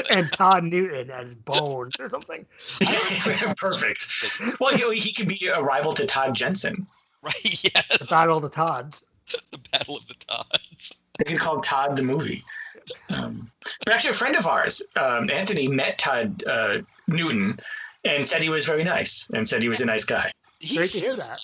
And Todd Newton as Bones or something. Perfect. Well, he could be a rival to Todd Jensen. Right, yes. The Battle of the Todds. The Battle of the Todds. They could call Todd the movie. But actually, a friend of ours, Anthony, met Todd Newton and said he was very nice and said he was a nice guy. Great to hear that.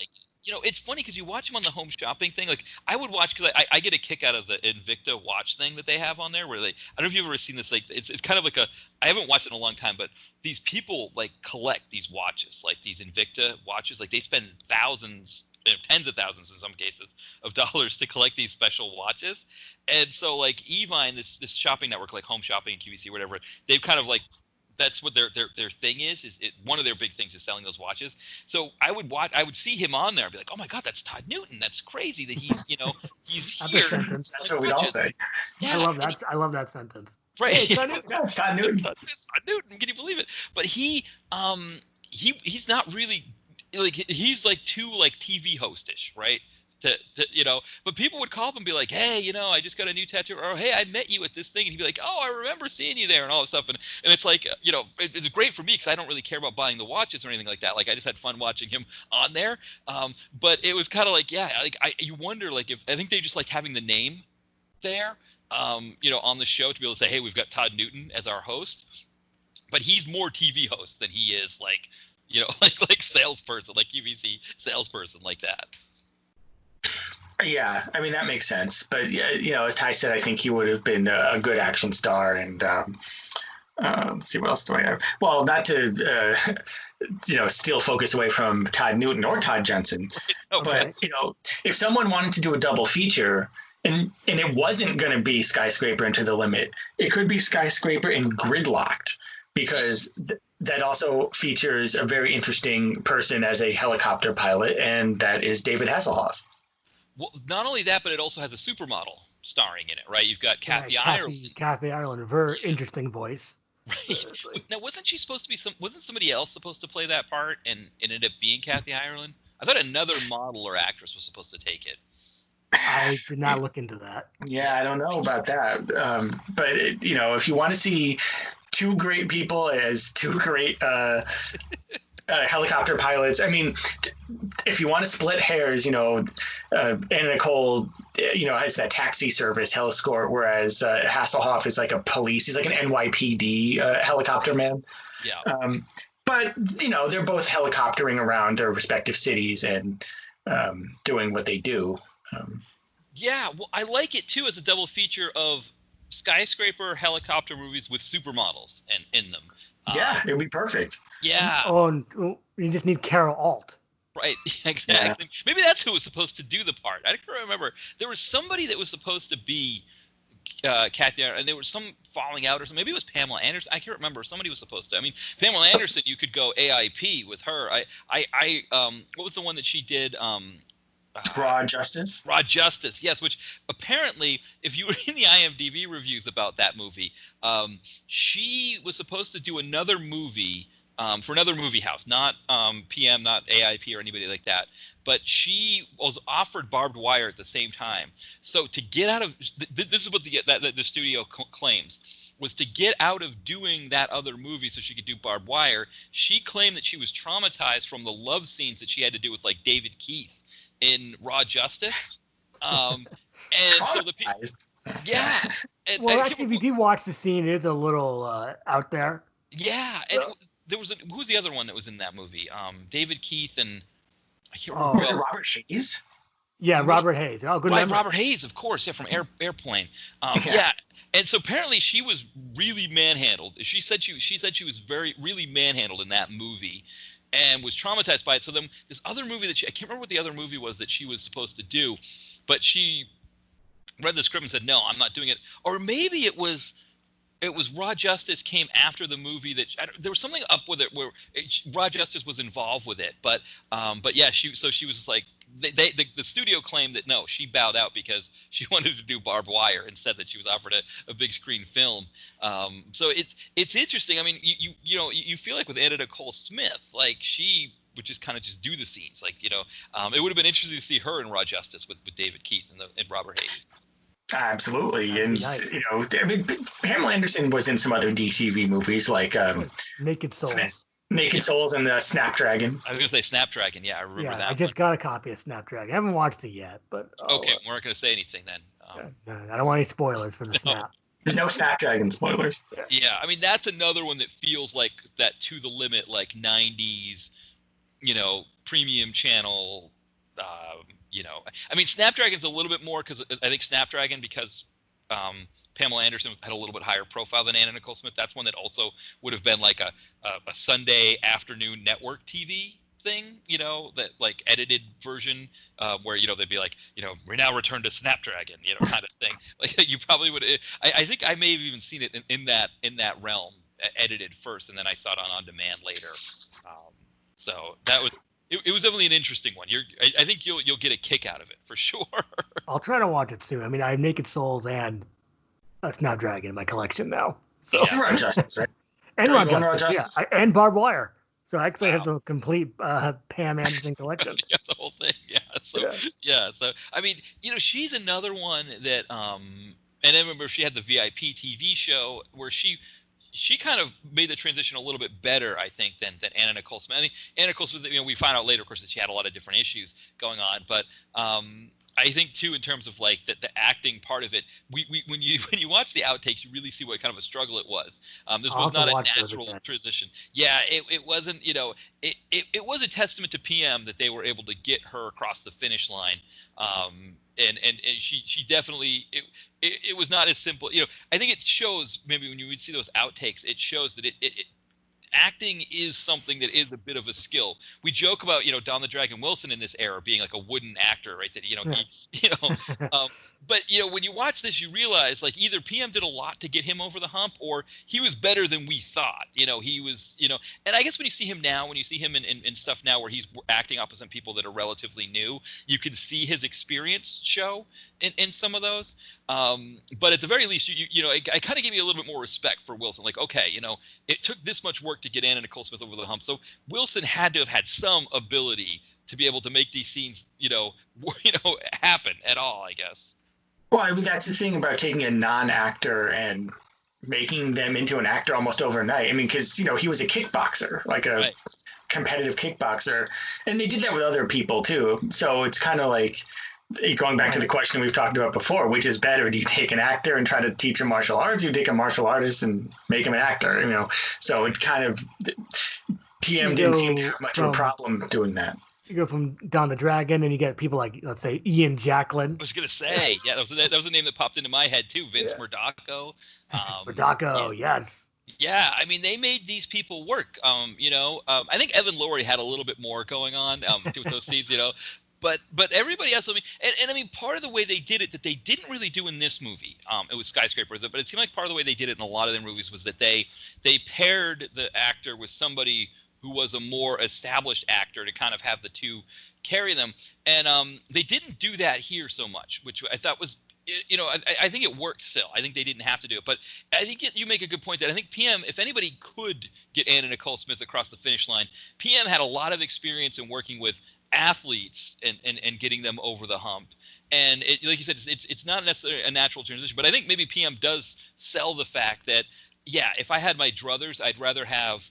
It's funny because you watch him on the home shopping thing. Like I would watch because I get a kick out of the Invicta watch thing that they have on there where I don't know if you've ever seen this. Like it's kind of like I haven't watched it in a long time, but these people like collect these watches, like these Invicta watches. Like they spend thousands, tens of thousands in some cases of dollars to collect these special watches. And so like Evine, this shopping network like Home Shopping and QVC, whatever, they've kind of like that's what their thing is one of their big things is selling those watches. So I would see him on there and be like, oh my God, that's Todd Newton. That's crazy that he's he's here. That's what we all say. Yeah, I love that sentence. Right. Hey, it's Todd Newton. It's Todd Newton. Can you believe it? But he's not really like he's like too like TV hostish, right? To but people would call up and be like, hey, I just got a new tattoo, or hey, I met you at this thing, and he'd be like, oh, I remember seeing you there, and all this stuff, and it's like, it's great for me because I don't really care about buying the watches or anything like that. Like I just had fun watching him on there, but it was kind of like, yeah, like you wonder like if I think they just like having the name there, on the show to be able to say, hey, we've got Todd Newton as our host, but he's more TV host than he is like, like salesperson, like QVC salesperson like that. Yeah, I mean, that makes sense. But, as Ty said, I think he would have been a good action star. And let's see, what else do I have? Well, not to, steal focus away from Todd Newton or Todd Jensen. Okay. But, if someone wanted to do a double feature and it wasn't going to be Skyscraper Into the Limit, it could be Skyscraper and Gridlocked, because that also features a very interesting person as a helicopter pilot, and that is David Hasselhoff. Well, not only that, but it also has a supermodel starring in it, right? You've got Kathy Ireland. Kathy Ireland, a very interesting voice. Right. Now, wasn't somebody else supposed to play that part, and it ended up being Kathy Ireland? I thought another model or actress was supposed to take it. I did not look into that. Yeah, I don't know about that. But if you want to see two great people as two great helicopter pilots, I mean, if you want to split hairs, Anna Nicole, has that taxi service, Hellescourt, whereas Hasselhoff is like a police. He's like an NYPD helicopter man. Yeah. But, they're both helicoptering around their respective cities and doing what they do. Yeah, well, I like it, too, as a double feature of Skyscraper helicopter movies with supermodels in them. Yeah, it would be perfect. Yeah. Oh, and you just need Carol Alt. Right, exactly. Yeah. Maybe that's who was supposed to do the part. I can't remember. There was somebody that was supposed to be Kathy, and there was some falling out or something. Maybe it was Pamela Anderson. I can't remember. Somebody was supposed to. I mean, Pamela Anderson, you could go AIP with her. What was the one that she did? Raw Justice? Raw Justice, yes, which apparently, if you were in the IMDb reviews about that movie, she was supposed to do another movie for another movie house, not PM, not AIP or anybody like that, but she was offered Barbed Wire at the same time. So to get out of – this is what the studio claims – was to get out of doing that other movie so she could do Barbed Wire. She claimed that she was traumatized from the love scenes that she had to do with, like, David Keith in Raw Justice. And so the people, yeah. Well, actually, if you do watch the scene, it is a little out there. Yeah, and there was who was the other one that was in that movie? David Keith and I can't remember. Was it Robert Hayes? Yeah, Robert Hayes. Oh, good memory. Robert Hayes, of course. Yeah, from Airplane. Yeah. And so apparently she was really manhandled. She said she was really manhandled in that movie. And was traumatized by it. So then this other movie I can't remember what the other movie was that she was supposed to do, but she read the script and said, no, I'm not doing it. Or maybe it was Raw Justice came after the movie there was something up with it where Raw Justice was involved with it. But yeah, she was just like, the studio claimed that no, she bowed out because she wanted to do Barbed Wire instead, that she was offered a big screen film. So it's interesting. I mean, you feel like with Anna Nicole Smith, like she would just kind of just do the scenes, like it would have been interesting to see her in Raw Justice with David Keith and Robert Hayes. Absolutely, and nice. I mean, Pamela Anderson was in some other DTV movies like Naked Souls. Naked Souls and the Snapdragon. I was going to say Snapdragon. Yeah, I remember that. I just got a copy of Snapdragon. I haven't watched it yet, but okay, we weren't going to say anything then. I don't want any spoilers for the Snap. No Snapdragon spoilers. Yeah, I mean that's another one that feels like that to the limit, like 90s, premium channel. I mean Snapdragon's a little bit more because I think Snapdragon because Pamela Anderson had a little bit higher profile than Anna Nicole Smith. That's one that also would have been like a Sunday afternoon network TV thing, that like edited version where they'd be like, we now return to Snapdragon, kind of thing. Like you probably would. I think I may have even seen it in that realm, edited first, and then I saw it on demand later. So that was. It was definitely an interesting one. I think you'll get a kick out of it for sure. I'll try to watch it soon. I mean, I have Naked Souls and a Snapdragon in my collection now. So And Raw Justice, right? and Raw Justice, yeah, and Barbed Wire. So I actually have the complete Pam Anderson collection. Yeah, the whole thing. Yeah. So I mean, she's another one that and I remember she had the VIP TV show where she kind of made the transition a little bit better, I think, than Anna Nicole Smith. I mean, Anna Nicole Smith, we find out later, of course, that she had a lot of different issues going on, but I think too, in terms of like the acting part of it, when you watch the outtakes, you really see what kind of a struggle it was. This was not a natural transition. Yeah, it wasn't. It was a testament to PM that they were able to get her across the finish line. And she definitely it was not as simple. I think it shows maybe when you see those outtakes, it shows that it acting is something that is a bit of a skill. We joke about Don the Dragon Wilson in this era being like a wooden actor, right? That but when you watch this, you realize like either PM did a lot to get him over the hump, or he was better than we thought. He was and I guess when you see him now, when you see him in stuff now where he's acting opposite people that are relatively new, you can see his experience show in some of those. But at the very least, I kind of give you a little bit more respect for Wilson. Like, okay, it took this much work to get Anna Nicole Smith over the hump, so Wilson had to have had some ability to be able to make these scenes, happen at all, I guess. Well, I mean, that's the thing about taking a non-actor and making them into an actor almost overnight. I mean, because, he was a kickboxer, like a competitive kickboxer, and they did that with other people too. So it's kind of like going back to the question we've talked about before, which is better? Do you take an actor and try to teach him martial arts, or you take a martial artist and make him an actor? So it kind of PM didn't seem to have much of a problem doing that. You go from Don the Dragon, and you get people like, let's say, Ian Jacklin. I was gonna say, yeah, that was a name that popped into my head too. Vince Murdocco. Murdocco, yes. Yeah, I mean, they made these people work. I think Evan Laurie had a little bit more going on with those scenes, But everybody else, I mean, and I mean, part of the way they did it that they didn't really do in this movie, it was Skyscraper, but it seemed like part of the way they did it in a lot of their movies was that they paired the actor with somebody who was a more established actor to kind of have the two carry them. And they didn't do that here so much, which I thought was, I think it worked still. I think they didn't have to do it. But I think you make a good point that I think PM, if anybody could get Anna Nicole Smith across the finish line, PM had a lot of experience in working with athletes and getting them over the hump. And like you said, it's not necessarily a natural transition, but I think maybe PM does sell the fact that, yeah, if I had my druthers, I'd rather have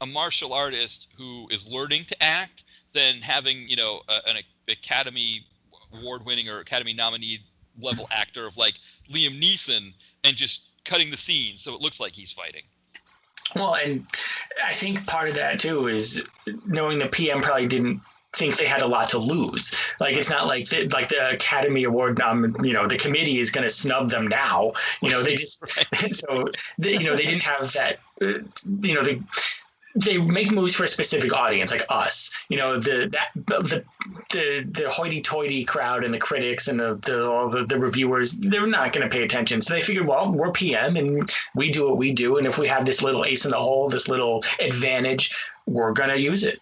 a martial artist who is learning to act than having, an Academy Award winning or Academy nominee level actor of like Liam Neeson and just cutting the scene so it looks like he's fighting. Well, and I think part of that too is knowing that PM probably didn't think they had a lot to lose. Like, it's not like the Academy Award, the committee is going to snub them now. They just so they didn't have that. They make movies for a specific audience, like us. The hoity-toity crowd and the critics and the reviewers, they're not going to pay attention. So they figured, well, we're PM and we do what we do, and if we have this little ace in the hole, this little advantage, we're going to use it.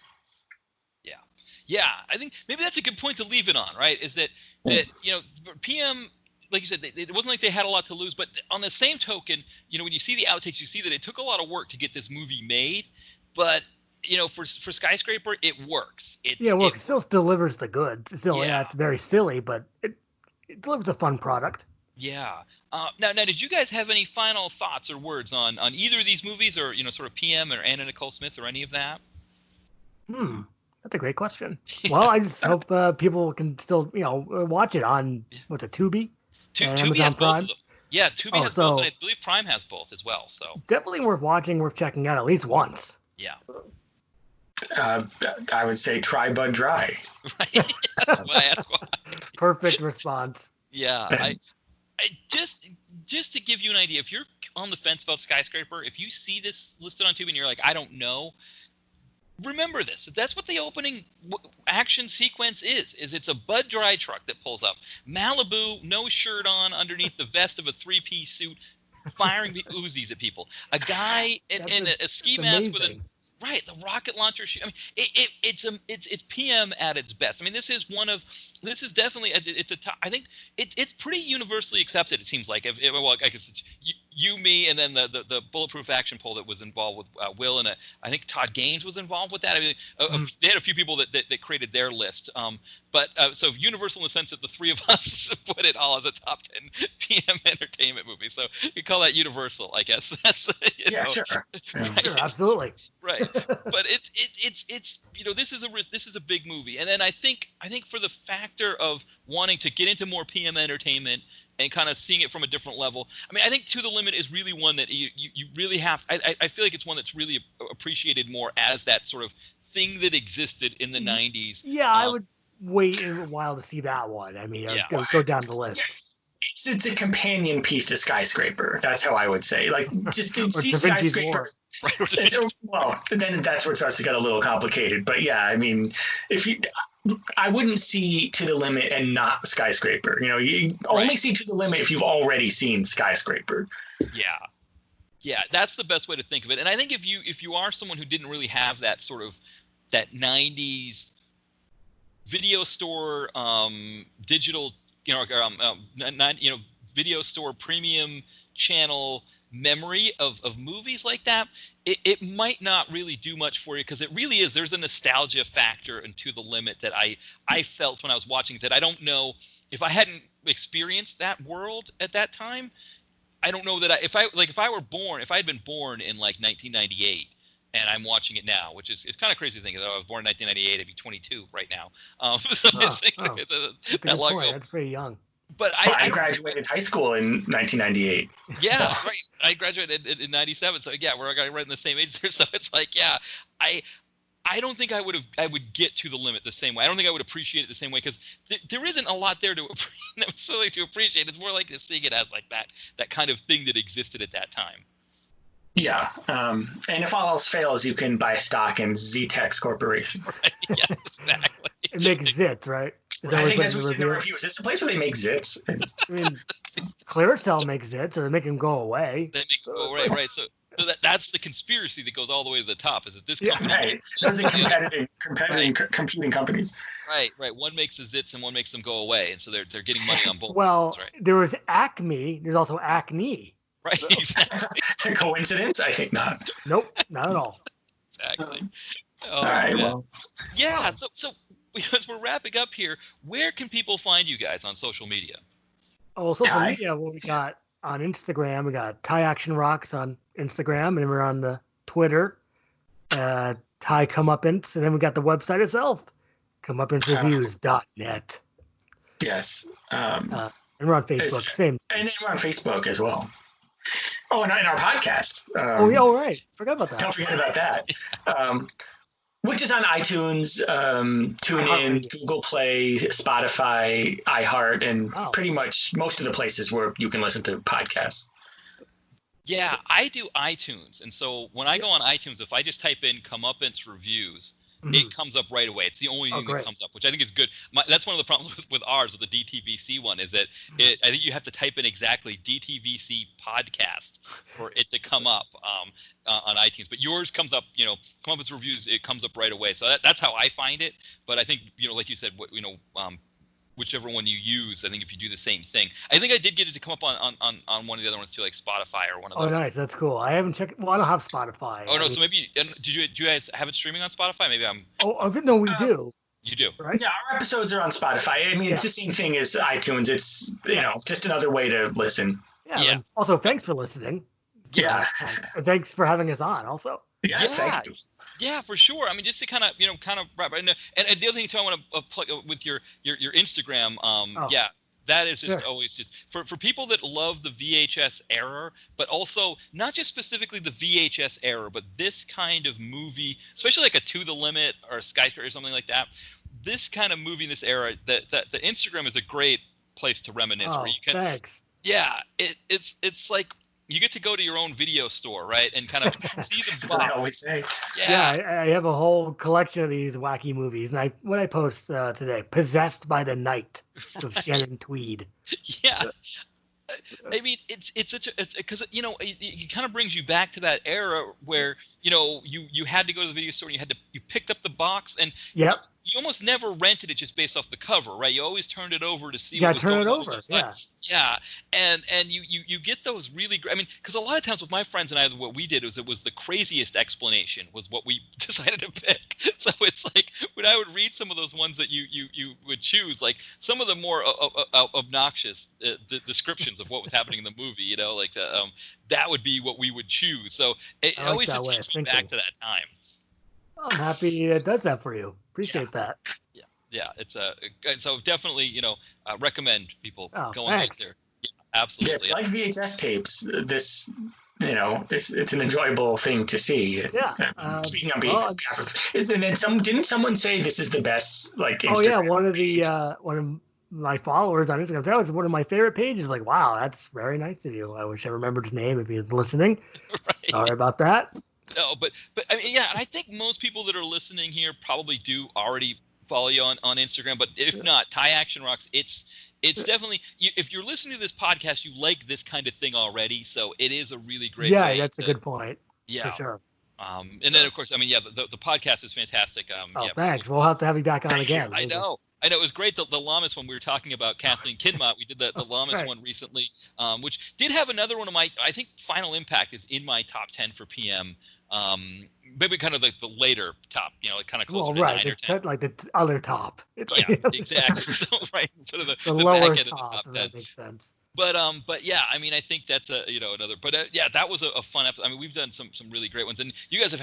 Yeah, I think maybe that's a good point to leave it on, right? Is that PM, like you said, it wasn't like they had a lot to lose, but on the same token, when you see the outtakes, you see that it took a lot of work to get this movie made. But for Skyscraper, it works. It works. It still delivers the goods. It's very silly, but it delivers a fun product. Yeah. Now, did you guys have any final thoughts or words on either of these movies, or sort of PM or Anna Nicole Smith or any of that? That's a great question. Well, I just hope people can still watch it on Tubi, Tubi Amazon Prime. Yeah, Tubi has both, and I believe Prime has both as well. So definitely worth watching, worth checking out at least once. Yeah. I would say try Bud Dry. Right. That's why. Perfect response. Yeah. I just to give you an idea, if you're on the fence about Skyscraper, if you see this listed on Tubi and you're like, I don't know, remember this. That's what the opening action sequence is it's a Bud Dry truck that pulls up. Malibu, no shirt on, underneath the vest of a three-piece suit, firing Uzis at people. A guy in a ski mask with the rocket launcher. I mean, it's PM at its best. I mean, this is definitely I think it's pretty universally accepted. It seems like I guess it's you, me, and then the Bulletproof Action poll that was involved with Will, and I think Todd Gaines was involved with that. I mean, they had a few people that created their list. But so universal in the sense that the three of us put it all as a top 10 PM entertainment movie. So you call that universal, I guess. That's, sure. Right. Sure, absolutely. Right. But it's this is a big movie, and then I think for the factor of wanting to get into more PM entertainment and kind of seeing it from a different level. I mean, I think To the Limit is really one that you really have. I feel like it's one that's really appreciated more as that sort of thing that existed in the 90s. Yeah, I would wait a while to see that one. I mean, go down the list. It's a companion piece to Skyscraper. That's how I would say. Like, just to see Skyscraper. Right. Well, then that's where it starts to get a little complicated. But yeah, I mean, I wouldn't see To the Limit and not Skyscraper. You only see To the Limit if you've already seen Skyscraper. Yeah, that's the best way to think of it. And I think if you are someone who didn't really have that sort of that 90s video store digital video store premium channel memory of movies like that, it might not really do much for you, because it really is. There's a nostalgia factor in To the Limit that I felt when I was watching it, that I don't know if I hadn't experienced that world at that time. I don't know that if I had been born in like 1998 and I'm watching it now, which is it's kind of crazy to think. I was born in 1998, I'd be 22 right now. That's pretty young. But I graduated high school in 1998. Yeah, so. Right. I graduated in 97, so yeah, we're right in the same age there. So it's like, yeah, I don't think I would get To the Limit the same way. I don't think I would appreciate it the same way, because there isn't a lot there to necessarily to appreciate. It's more like seeing it as like that kind of thing that existed at that time. Yeah, and if all else fails, you can buy stock in Z-Tex Corporation. Right. Yes, exactly. It makes zits, right? I think that's what's in the review. Is this the place where they make zits? I mean, Clearasil makes zits, or they make them go away. They make them go away, right? So that's the conspiracy that goes all the way to the top. Is that this company? Yeah, right. Those are competing companies. Right. One makes the zits and one makes them go away, and so they're getting money on both. Well, there was Acme. There's also Acne. Right. So. Exactly. Coincidence? I think not. Nope, not at all. Exactly. All right. Man. Well. Yeah. So as we're wrapping up here, where can people find you guys on social media? Oh, social media. Well, we got on Instagram. We got Thai Action Rocks on Instagram, and we're on the Twitter, Thai Comeuppance, and then we got the website itself, ComeuppanceReviews.net. Yes. And we're on Facebook. Same. And we're on Facebook as well. Oh, and our podcast. Right. Forgot about that. Don't forget about that. Which is on iTunes, TuneIn, Google Play, Spotify, iHeart, and pretty much most of the places where you can listen to podcasts. Yeah, I do iTunes. And so when I go on iTunes, if I just type in Comeuppance Reviews, it comes up right away. It's the only thing that comes up, which I think is good. That's one of the problems with ours, with the DTVC one, is that I think you have to type in exactly DTVC podcast for it to come up on iTunes. But yours comes up, Comeuppance Reviews, it comes up right away. So that's how I find it. But I think, like you said, whichever one you use, I think if you do the same thing. I think I did get it to come up on one of the other ones too, like Spotify or one of those. Oh, nice. That's cool. I haven't checked. Well, I don't have Spotify. Oh, no. So maybe, do you guys have it streaming on Spotify? Maybe I'm. Oh, no, we do. You do. Right? Yeah, our episodes are on Spotify. I mean, it's the same thing as iTunes. It's, just another way to listen. Yeah. Also, thanks for listening. Yeah. Thanks for having us on also. Yes, thank you. Yeah, for sure. I mean, just to kind of wrap. And the other thing too, I want to plug with your Instagram. That is just Sure. always just for people that love the VHS era, but also not just specifically the VHS era, but this kind of movie, especially like a To the Limit or a Skyscraper or something like that. This kind of movie in this era, that the Instagram is a great place to reminisce. Oh, where you can, thanks. yeah, it's like you get to go to your own video store, right, and kind of see the That's what I box. always say. Yeah, I have a whole collection of these wacky movies, and what I post today, "Possessed by the Night" with Shannon Tweed. Yeah. I mean, it's such a, because it kind of brings you back to that era where you had to go to the video store and you picked up the box and Yep. you almost never rented it just based off the cover, right? You always turned it over to see Yeah, what was turn going it on over, inside. Yeah, and you get those really great. I mean, because a lot of times with my friends and I, what we did was it was the craziest explanation was what we decided to pick. So it's like when I would read some of those ones that you would choose, like some of the more obnoxious descriptions of what was happening in the movie, that would be what we would choose. So it I like always that just way takes of me back thinking. to that time. I'm happy it does that for you. Appreciate that. Yeah, it's so definitely recommend people going out Thanks. there. Yeah, absolutely. Yes, like VHS tapes. This, it's an enjoyable thing to see. Yeah. Speaking on behalf of, and then didn't someone say this is the best Instagram? Oh yeah, one of my followers on Instagram, that was one of my favorite pages. Like, wow, that's very nice of you. I wish I remembered his name if he was listening. Right. Sorry about that. No, but I mean, yeah, and I think most people that are listening here probably do already follow you on Instagram. But if not, Thai Action Rocks. It's definitely if you're listening to this podcast, you like this kind of thing already. So it is a really great. Yeah, way that's a good point. Yeah, for sure. And then of course, I mean, yeah, the podcast is fantastic. Thanks. We'll have to have you back on again. I know. It was great. The Lamas one we were talking about, Kathleen Kidmott. We did the Lamas right. one recently, which did have another one of my. I think Final Impact is in my top 10 for PM. Maybe kind of the later top, kind of closer to 9 or 10. Like the other top. It's Yeah, exactly. So right, sort of the lower back end top, of the top if 10. that makes sense. But yeah, I mean, I think that's another. But yeah, that was a fun episode. I mean, we've done some really great ones, and you guys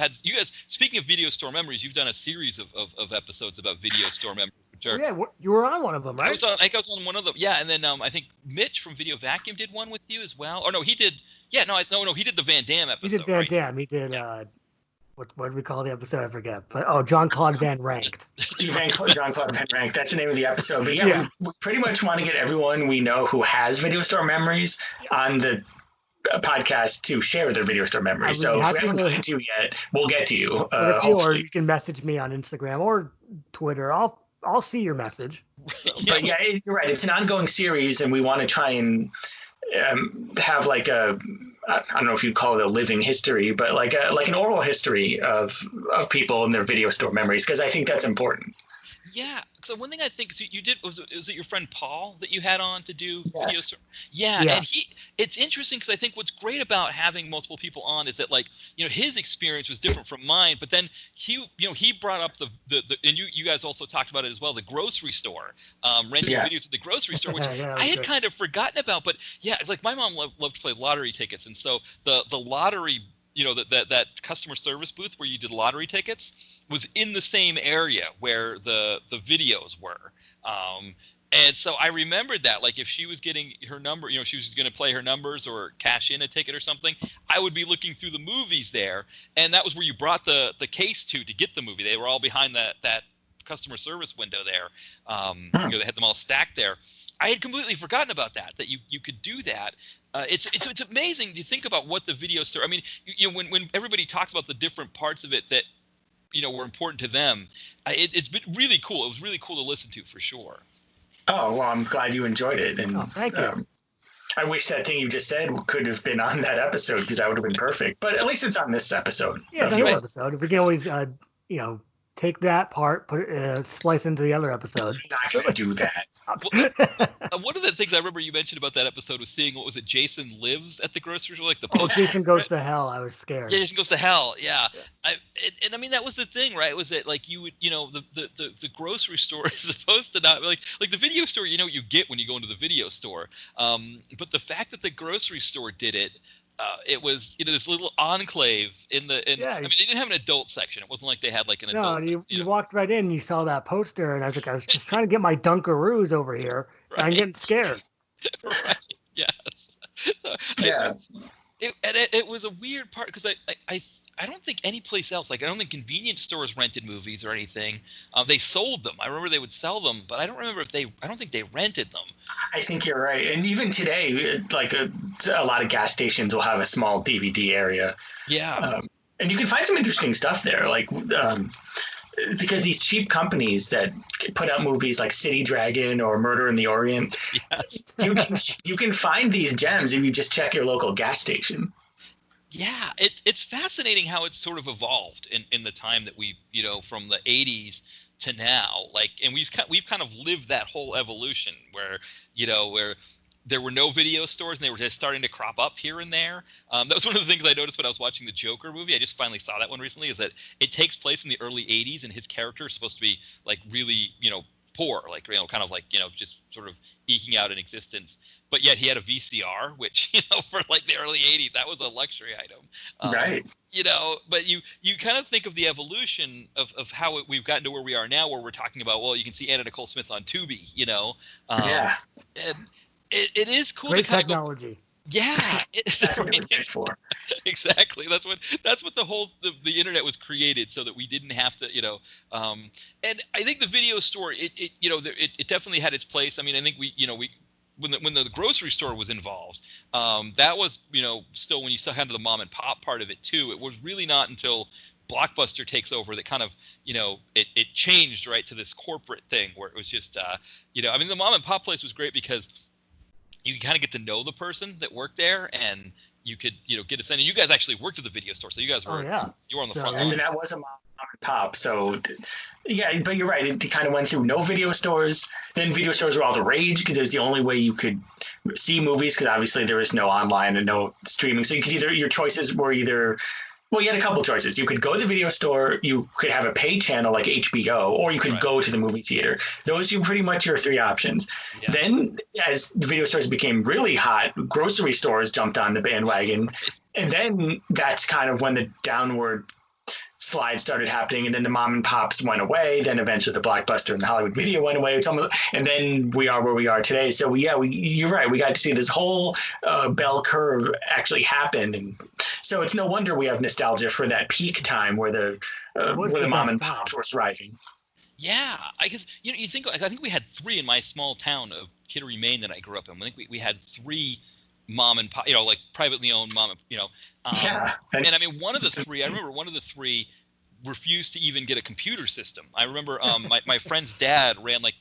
speaking of video store memories, you've done a series of episodes about video store memories, which are. Yeah, you were on one of them, right? I was on one of them. Yeah, and then I think Mitch from Video Vacuum did one with you as well. Or no, he did. Yeah, no, he did the Van Damme episode. He did Van Damme. He did. What did we call the episode? I forget. But Jean-Claude Van Ranked. Jean-Claude Van Rank. That's the name of the episode. But yeah, we pretty much want to get everyone we know who has video store memories on the podcast to share their video store memories. So if we haven't gotten to you yet, we'll get to you. Or you can message me on Instagram or Twitter. I'll see your message. But yeah, you're right. It's an ongoing series, and we want to try and have like I don't know if you'd call it a living history, but like an oral history of people and their video store memories, because I think that's important. Yeah. So one thing I think you did was it your friend Paul that you had on to do Yes. video store? Yeah, and it's interesting because I think what's great about having multiple people on is that his experience was different from mine, but then he brought up the and you guys also talked about it as well, the grocery store, renting videos at the grocery store, which I had kind of forgotten about, but yeah, it's like my mom loved to play lottery tickets, and so the lottery, that customer service booth where you did lottery tickets was in the same area where the videos were. And so I remembered that, like, if she was getting her number, she was going to play her numbers or cash in a ticket or something, I would be looking through the movies there. And that was where you brought the case to get the movie. They were all behind that customer service window there. They had them all stacked there. I had completely forgotten about that you could do that. It's amazing to think about what the video store. I mean, when everybody talks about the different parts of it that were important to them, it's been really cool. It was really cool to listen to for sure. Oh well, I'm glad you enjoyed it, and thank you. I wish that thing you just said could have been on that episode, because that would have been perfect. But at least it's on this episode. Yeah, the whole episode. We can always take that part, put splice into the other episode. I'm not going to do that. One of the things I remember you mentioned about that episode was seeing, what was it, Jason Lives at the grocery store, like the Jason Goes to Hell. I was scared. Yeah, Jason Goes to Hell. Yeah. I mean, that was the thing, right? Was that like you would, the grocery store is supposed to not like the video store. You know what you get when you go into the video store. But the fact that the grocery store did it. It was this little enclave I mean, they didn't have an adult section. It wasn't like they had like an adult. No, you walked right in and you saw that poster, and I was just trying to get my Dunkaroos over here, I'm getting scared. Right. Yes. So Yeah. it was a weird part because I don't think any place else, like I don't think convenience stores rented movies or anything. They sold them. I remember they would sell them, but I don't remember I don't think they rented them. I think you're right. And even today, like a lot of gas stations will have a small DVD area. Yeah. And you can find some interesting stuff there, like because these cheap companies that put out movies like City Dragon or Murder in the Orient, you can find these gems if you just check your local gas station. Yeah, it's fascinating how it's sort of evolved in the time that we, from the 80s to now. Like, and we've kind of lived that whole evolution where there were no video stores and they were just starting to crop up here and there. That was one of the things I noticed when I was watching the Joker movie. I just finally saw that one recently. Is that it takes place in the early 80s and his character is supposed to be like really, poor, like, kind of like, just sort of eking out an existence. But yet he had a VCR, which, for like the early 80s, that was a luxury item. Right. But you kind of think of the evolution of how we've gotten to where we are now, where we're talking about, well, you can see Anna Nicole Smith on Tubi, Yeah. And it is cool Great to kind technology. Yeah, That's what it was made for. Exactly. That's what the whole the internet was created so that we didn't have to, and I think the video store it definitely had its place. I mean, I think we when the grocery store was involved, that was still when you still had the mom and pop part of it too. It was really not until Blockbuster takes over that kind of it changed right to this corporate thing where it was just I mean, the mom and pop place was great because you kind of get to know the person that worked there, and you could get a sense. And you guys actually worked at the video store, so you guys were you were on the front line. So that was a mom and pop. So yeah, but you're right. It kind of went through no video stores. Then video stores were all the rage because it was the only way you could see movies because obviously there was no online and no streaming. So you could your choices were either. Well, you had a couple choices. You could go to the video store, you could have a pay channel like HBO, or you could go to the movie theater. Those are pretty much your three options. Yeah. Then, as the video stores became really hot, grocery stores jumped on the bandwagon. And then that's kind of when the downward slide started happening, and then the mom and pops went away. Then eventually the Blockbuster and the Hollywood Video went away. And then we are where we are today. So you're right. We got to see this whole bell curve actually happen, and so it's no wonder we have nostalgia for that peak time where the mom and pops were thriving. Yeah, I guess you think. I think we had three in my small town of Kittery, Maine, that I grew up in. I think we had three mom and pop, like privately owned mom and yeah. And I mean, one of the three, I remember one of the three refused to even get a computer system. I remember my friend's dad ran like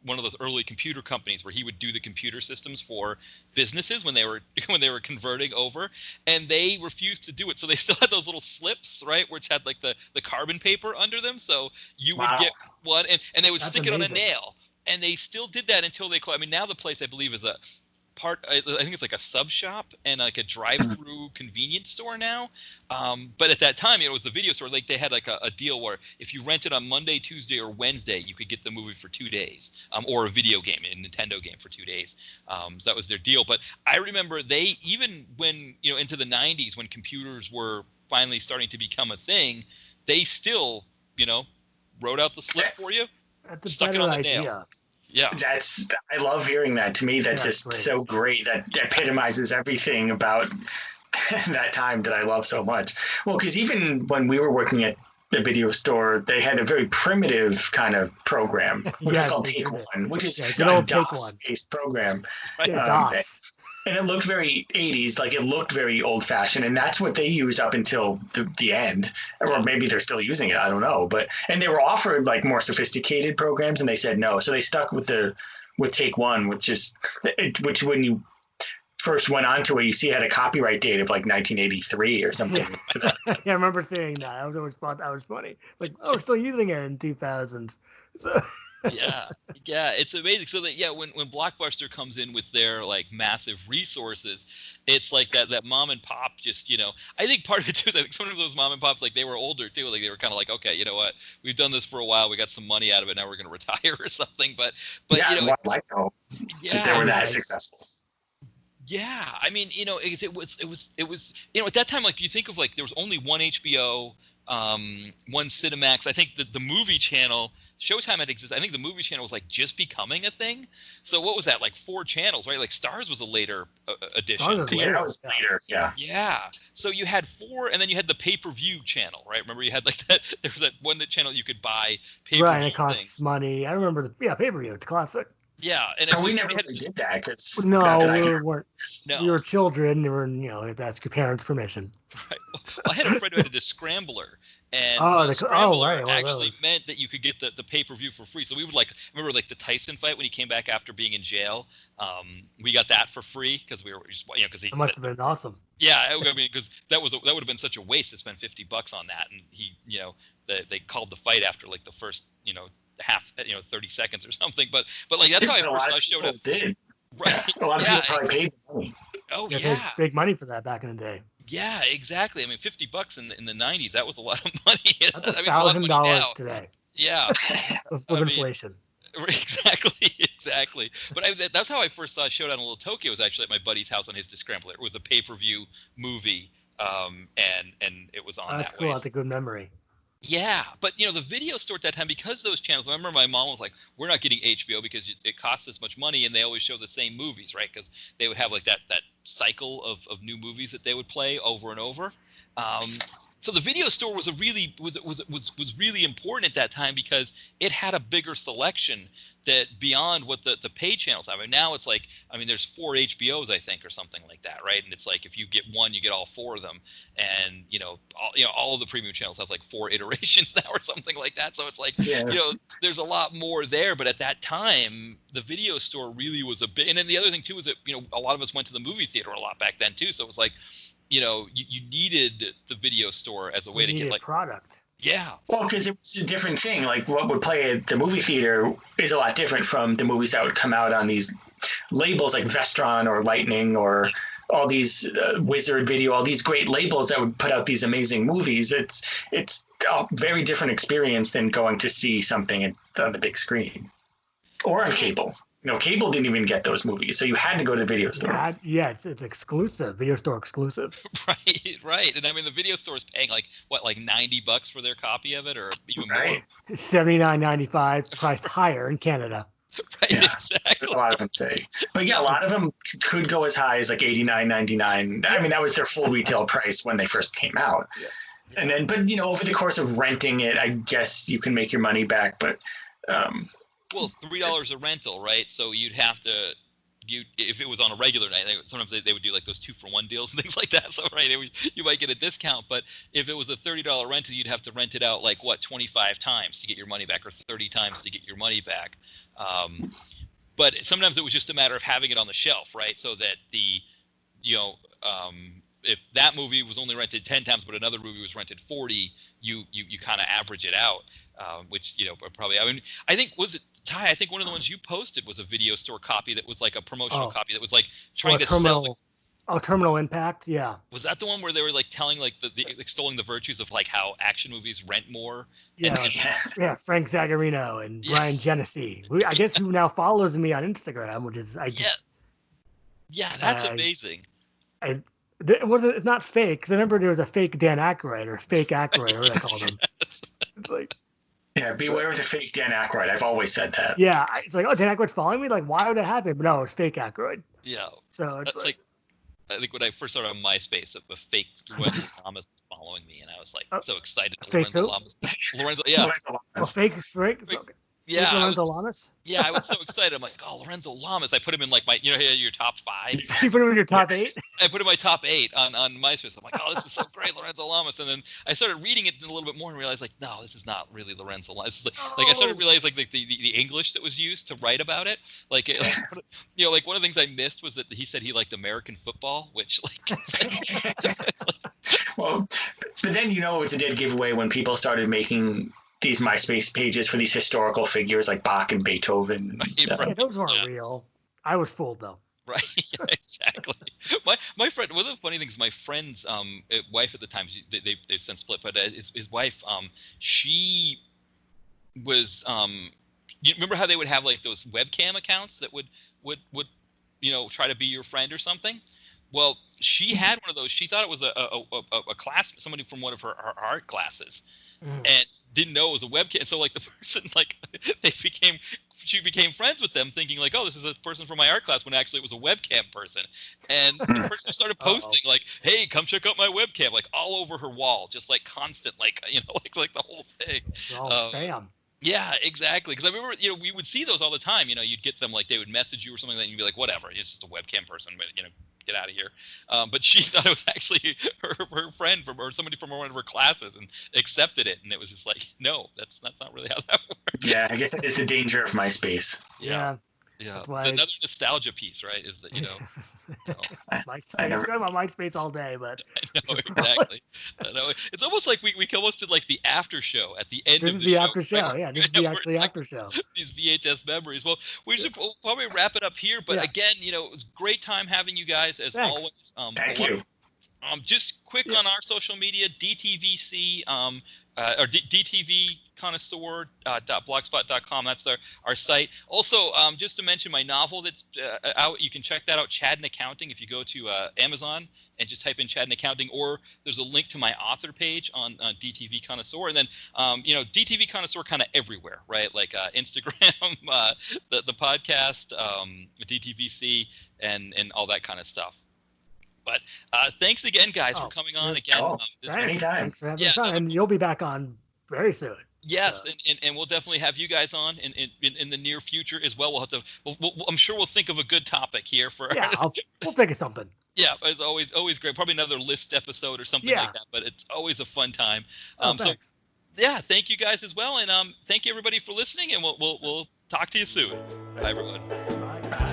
one of those early computer companies where he would do the computer systems for businesses when they were converting over, and they refused to do it. So they still had those little slips, right, which had like the carbon paper under them. So you would get one, and they would stick it on a nail. And they still did that until they closed. I mean, now the place I believe is a part. I think it's like a sub shop and like a drive-through convenience store now. But at that time, it was the video store. Like they had like a deal where if you rented on Monday, Tuesday, or Wednesday, you could get the movie for 2 days, or a video game, a Nintendo game for 2 days. So that was their deal. But I remember they even when into the 90s when computers were finally starting to become a thing, they still wrote out the slip for you, stuck it on the nail. Yeah, I love hearing that. To me, that's just great. So great. That epitomizes everything about that time that I love so much. Well, because even when we were working at the video store, they had a very primitive kind of program, which is called Take One, which is a DOS-based program. Right. DOS. And it looked very 80s, like it looked very old-fashioned, and that's what they used up until the end, or maybe they're still using it. I don't know, and they were offered like more sophisticated programs, and they said no, so they stuck with Take One, which when you first went onto it, you see it had a copyright date of like 1983 or something. Yeah, I remember seeing that. I always thought that was funny. Like, we're still using it in 2000s. So. Yeah, it's amazing. So that when Blockbuster comes in with their like massive resources, it's like that mom and pop just I think part of it too is I think sometimes those mom and pops like they were older too, like they were kind of like, okay, you know what, we've done this for a while, we got some money out of it, now we're going to retire or something. But yeah, I like that they were that successful. Yeah, I mean, it was at that time, like you think of like there was only one HBO one Cinemax. I think the movie channel, Showtime had existed. I think the movie channel was like just becoming a thing. So what was that, like 4 channels, right? Like Stars was a later addition. Stars was Yeah, later. that was later. Yeah. Yeah. So you had 4, and then you had the pay-per-view channel, right? Remember you had like that. There was that one channel you could buy pay-per-view Right, and it costs things. money. I remember pay-per-view. It's classic. Yeah, and And we was- never had- really did that because No, we weren't. No. We were children. They were, ask your parents' permission. Right. Well, I had a friend who had a Scrambler, and Oh, the the- oh, Scrambler right, one of actually those. meant that you could get the pay-per-view for free. So we would remember the Tyson fight when he came back after being in jail. We got that for free because we were just because he. It must have been awesome. Yeah, I mean, because that would have been such a waste to spend $50 on that, and he, they called the fight after like the first, half, 30 seconds or something. But like that's how I a lot first of showed people up. did. Right. A lot of Yeah, people probably paid the money. Oh They yeah. paid big money for that back in the day. Yeah, exactly. I mean, $50 in the 90s, that was a lot of money. That's I mean, it's a lot of money now. $1,000 today Yeah. with I mean, inflation. Exactly. But that's how I first saw Showdown in Little Tokyo, was actually at my buddy's house on his Scrambler. It was a pay-per-view movie, and it was on That's that cool. way. That's a good memory. Yeah, but the video store at that time, because those channels, I remember my mom was like, we're not getting HBO because it costs this much money, and they always show the same movies, right? Because they would have like that cycle of new movies that they would play over and over. So the video store was was really important at that time because it had a bigger selection that beyond what the paid channels have. I mean, now it's like, there's 4 HBOs, I think, or something like that, right? And it's like if you get one, you get all 4 of them, and all of the premium channels have like 4 iterations now or something like that. So it's like, there's a lot more there. But at that time, the video store really was a bit. And then the other thing too is that a lot of us went to the movie theater a lot back then too. So it was like, you needed the video store as a way to get like product. Yeah. Well, because it was a different thing. Like what would play at the movie theater is a lot different from the movies that would come out on these labels like Vestron or Lightning or all these Wizard Video, all these great labels that would put out these amazing movies. It's a very different experience than going to see something on the big screen or on cable. Cable didn't even get those movies, so you had to go to the video store. Yeah, it's exclusive, video store exclusive. Right. And the video store is paying like $90 for their copy of it, or even more. It's $79.95, priced higher in Canada. Right, yeah, exactly. A lot of them say. But yeah, a lot of them could go as high as like $89.99. That was their full retail price when they first came out. Yeah. And then, but over the course of renting it, I guess you can make your money back. But well, $3 a rental, right? So you'd have to, if it was on a regular night, sometimes they would do like those 2-for-1 deals and things like that. So right, you might get a discount. But if it was a $30 rental, you'd have to rent it out like 25 times to get your money back, or 30 times to get your money back. But sometimes it was just a matter of having it on the shelf, right? So that if that movie was only rented 10 times, but another movie was rented 40, you kind of average it out, which probably. I think was it Ty? I think one of the ones you posted was a video store copy that was like a promotional copy that was like trying to sell. Terminal Impact, yeah. Was that the one where they were like telling like the extolling the virtues of like how action movies rent more? Yeah, Frank Zagarino and Brian Genesee. I guess who now follows me on Instagram, which is that's amazing. It's not fake, because I remember there was a fake Dan Aykroyd or fake Aykroyd, or what I called him. It's like, yeah, beware of the fake Dan Aykroyd. I've always said that. Yeah, it's like, oh, Dan Aykroyd's following me? Like, why would it happen? But no, it's fake Aykroyd. Yeah. So it's like I think when I first started on MySpace, a fake Lorenzo Lamas was following me, and I was like so excited. Fake Lorenzo, yeah. Fake. Yeah, Lorenzo Lamas? Yeah, I was so excited. I'm like, oh, Lorenzo Lamas. I put him in like my, your top 5. You put him in your top 8? I put him in my top 8 on MySpace. I'm like, oh, this is so great, Lorenzo Lamas. And then I started reading it a little bit more and realized like, no, this is not really Lorenzo Lamas. This is like I started realizing like the English that was used to write about it. Like, like one of the things I missed was that he said he liked American football, which well, but then it's a dead giveaway when people started making these MySpace pages for these historical figures like Bach and Beethoven. Yeah, those weren't real. I was fooled though. Right, yeah, exactly. My friend, one of the funny things, my friend's wife at the time, they've since split, but his wife, she was, you remember how they would have like those webcam accounts that would try to be your friend or something? Well, she had one of those. She thought it was a class, somebody from one of her art classes, and didn't know it was a webcam. And so like the person, like she became friends with them, thinking like, oh, this is a person from my art class, when actually it was a webcam person. And the person started posting like, hey, come check out my webcam, like all over her wall, just like constant, like like the whole thing. All spam. Yeah, exactly. Because I remember, we would see those all the time. You'd get them, like they would message you or something like that, and you'd be like, whatever, it's just a webcam person, but get out of here. But she thought it was actually her friend or somebody from one of her classes, and accepted it. And it was just like, no, that's not really how that works. Yeah, I guess that is the danger of MySpace. Yeah. Another nostalgia piece, right? Is that I can talk about MySpace all day, but I know, exactly. I know. It's almost like we almost did like the after show at the end of the show. This is the after show. Right? Yeah, this is the actually after show. These VHS memories. Well, we'll probably wrap it up here, but again, it was a great time having you guys as always. Thank you. Just quick on our social media, DTVC, or DTVconnoisseur.blogspot.com. That's our site. Also, just to mention my novel that's out, you can check that out, Chad and Accounting, if you go to Amazon and just type in Chad and Accounting, or there's a link to my author page on DTV Connoisseur. And then, DTV Connoisseur kind of everywhere, right? Like Instagram, the podcast, DTVC, and all that kind of stuff. But thanks again, guys, for coming on again. Anytime. Thanks for having us on. And you'll be back on very soon. Yes, and we'll definitely have you guys on in the near future as well. We'll have to. I'm sure we'll think of a good topic here for. Yeah, we'll think of something. Yeah, it's always great. Probably another list episode or something like that. But it's always a fun time. So yeah, thank you guys as well, and thank you everybody for listening. And we'll talk to you soon. Bye everyone. Bye.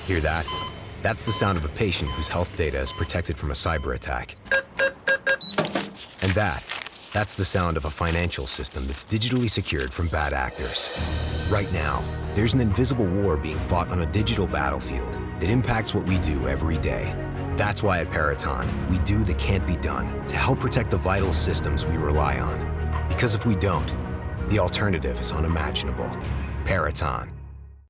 Hear that? That's the sound of a patient whose health data is protected from a cyber attack. And that's the sound of a financial system that's digitally secured from bad actors. Right now, there's an invisible war being fought on a digital battlefield that impacts what we do every day. That's why at Peraton, we do the can't be done to help protect the vital systems we rely on. Because if we don't, the alternative is unimaginable. Peraton.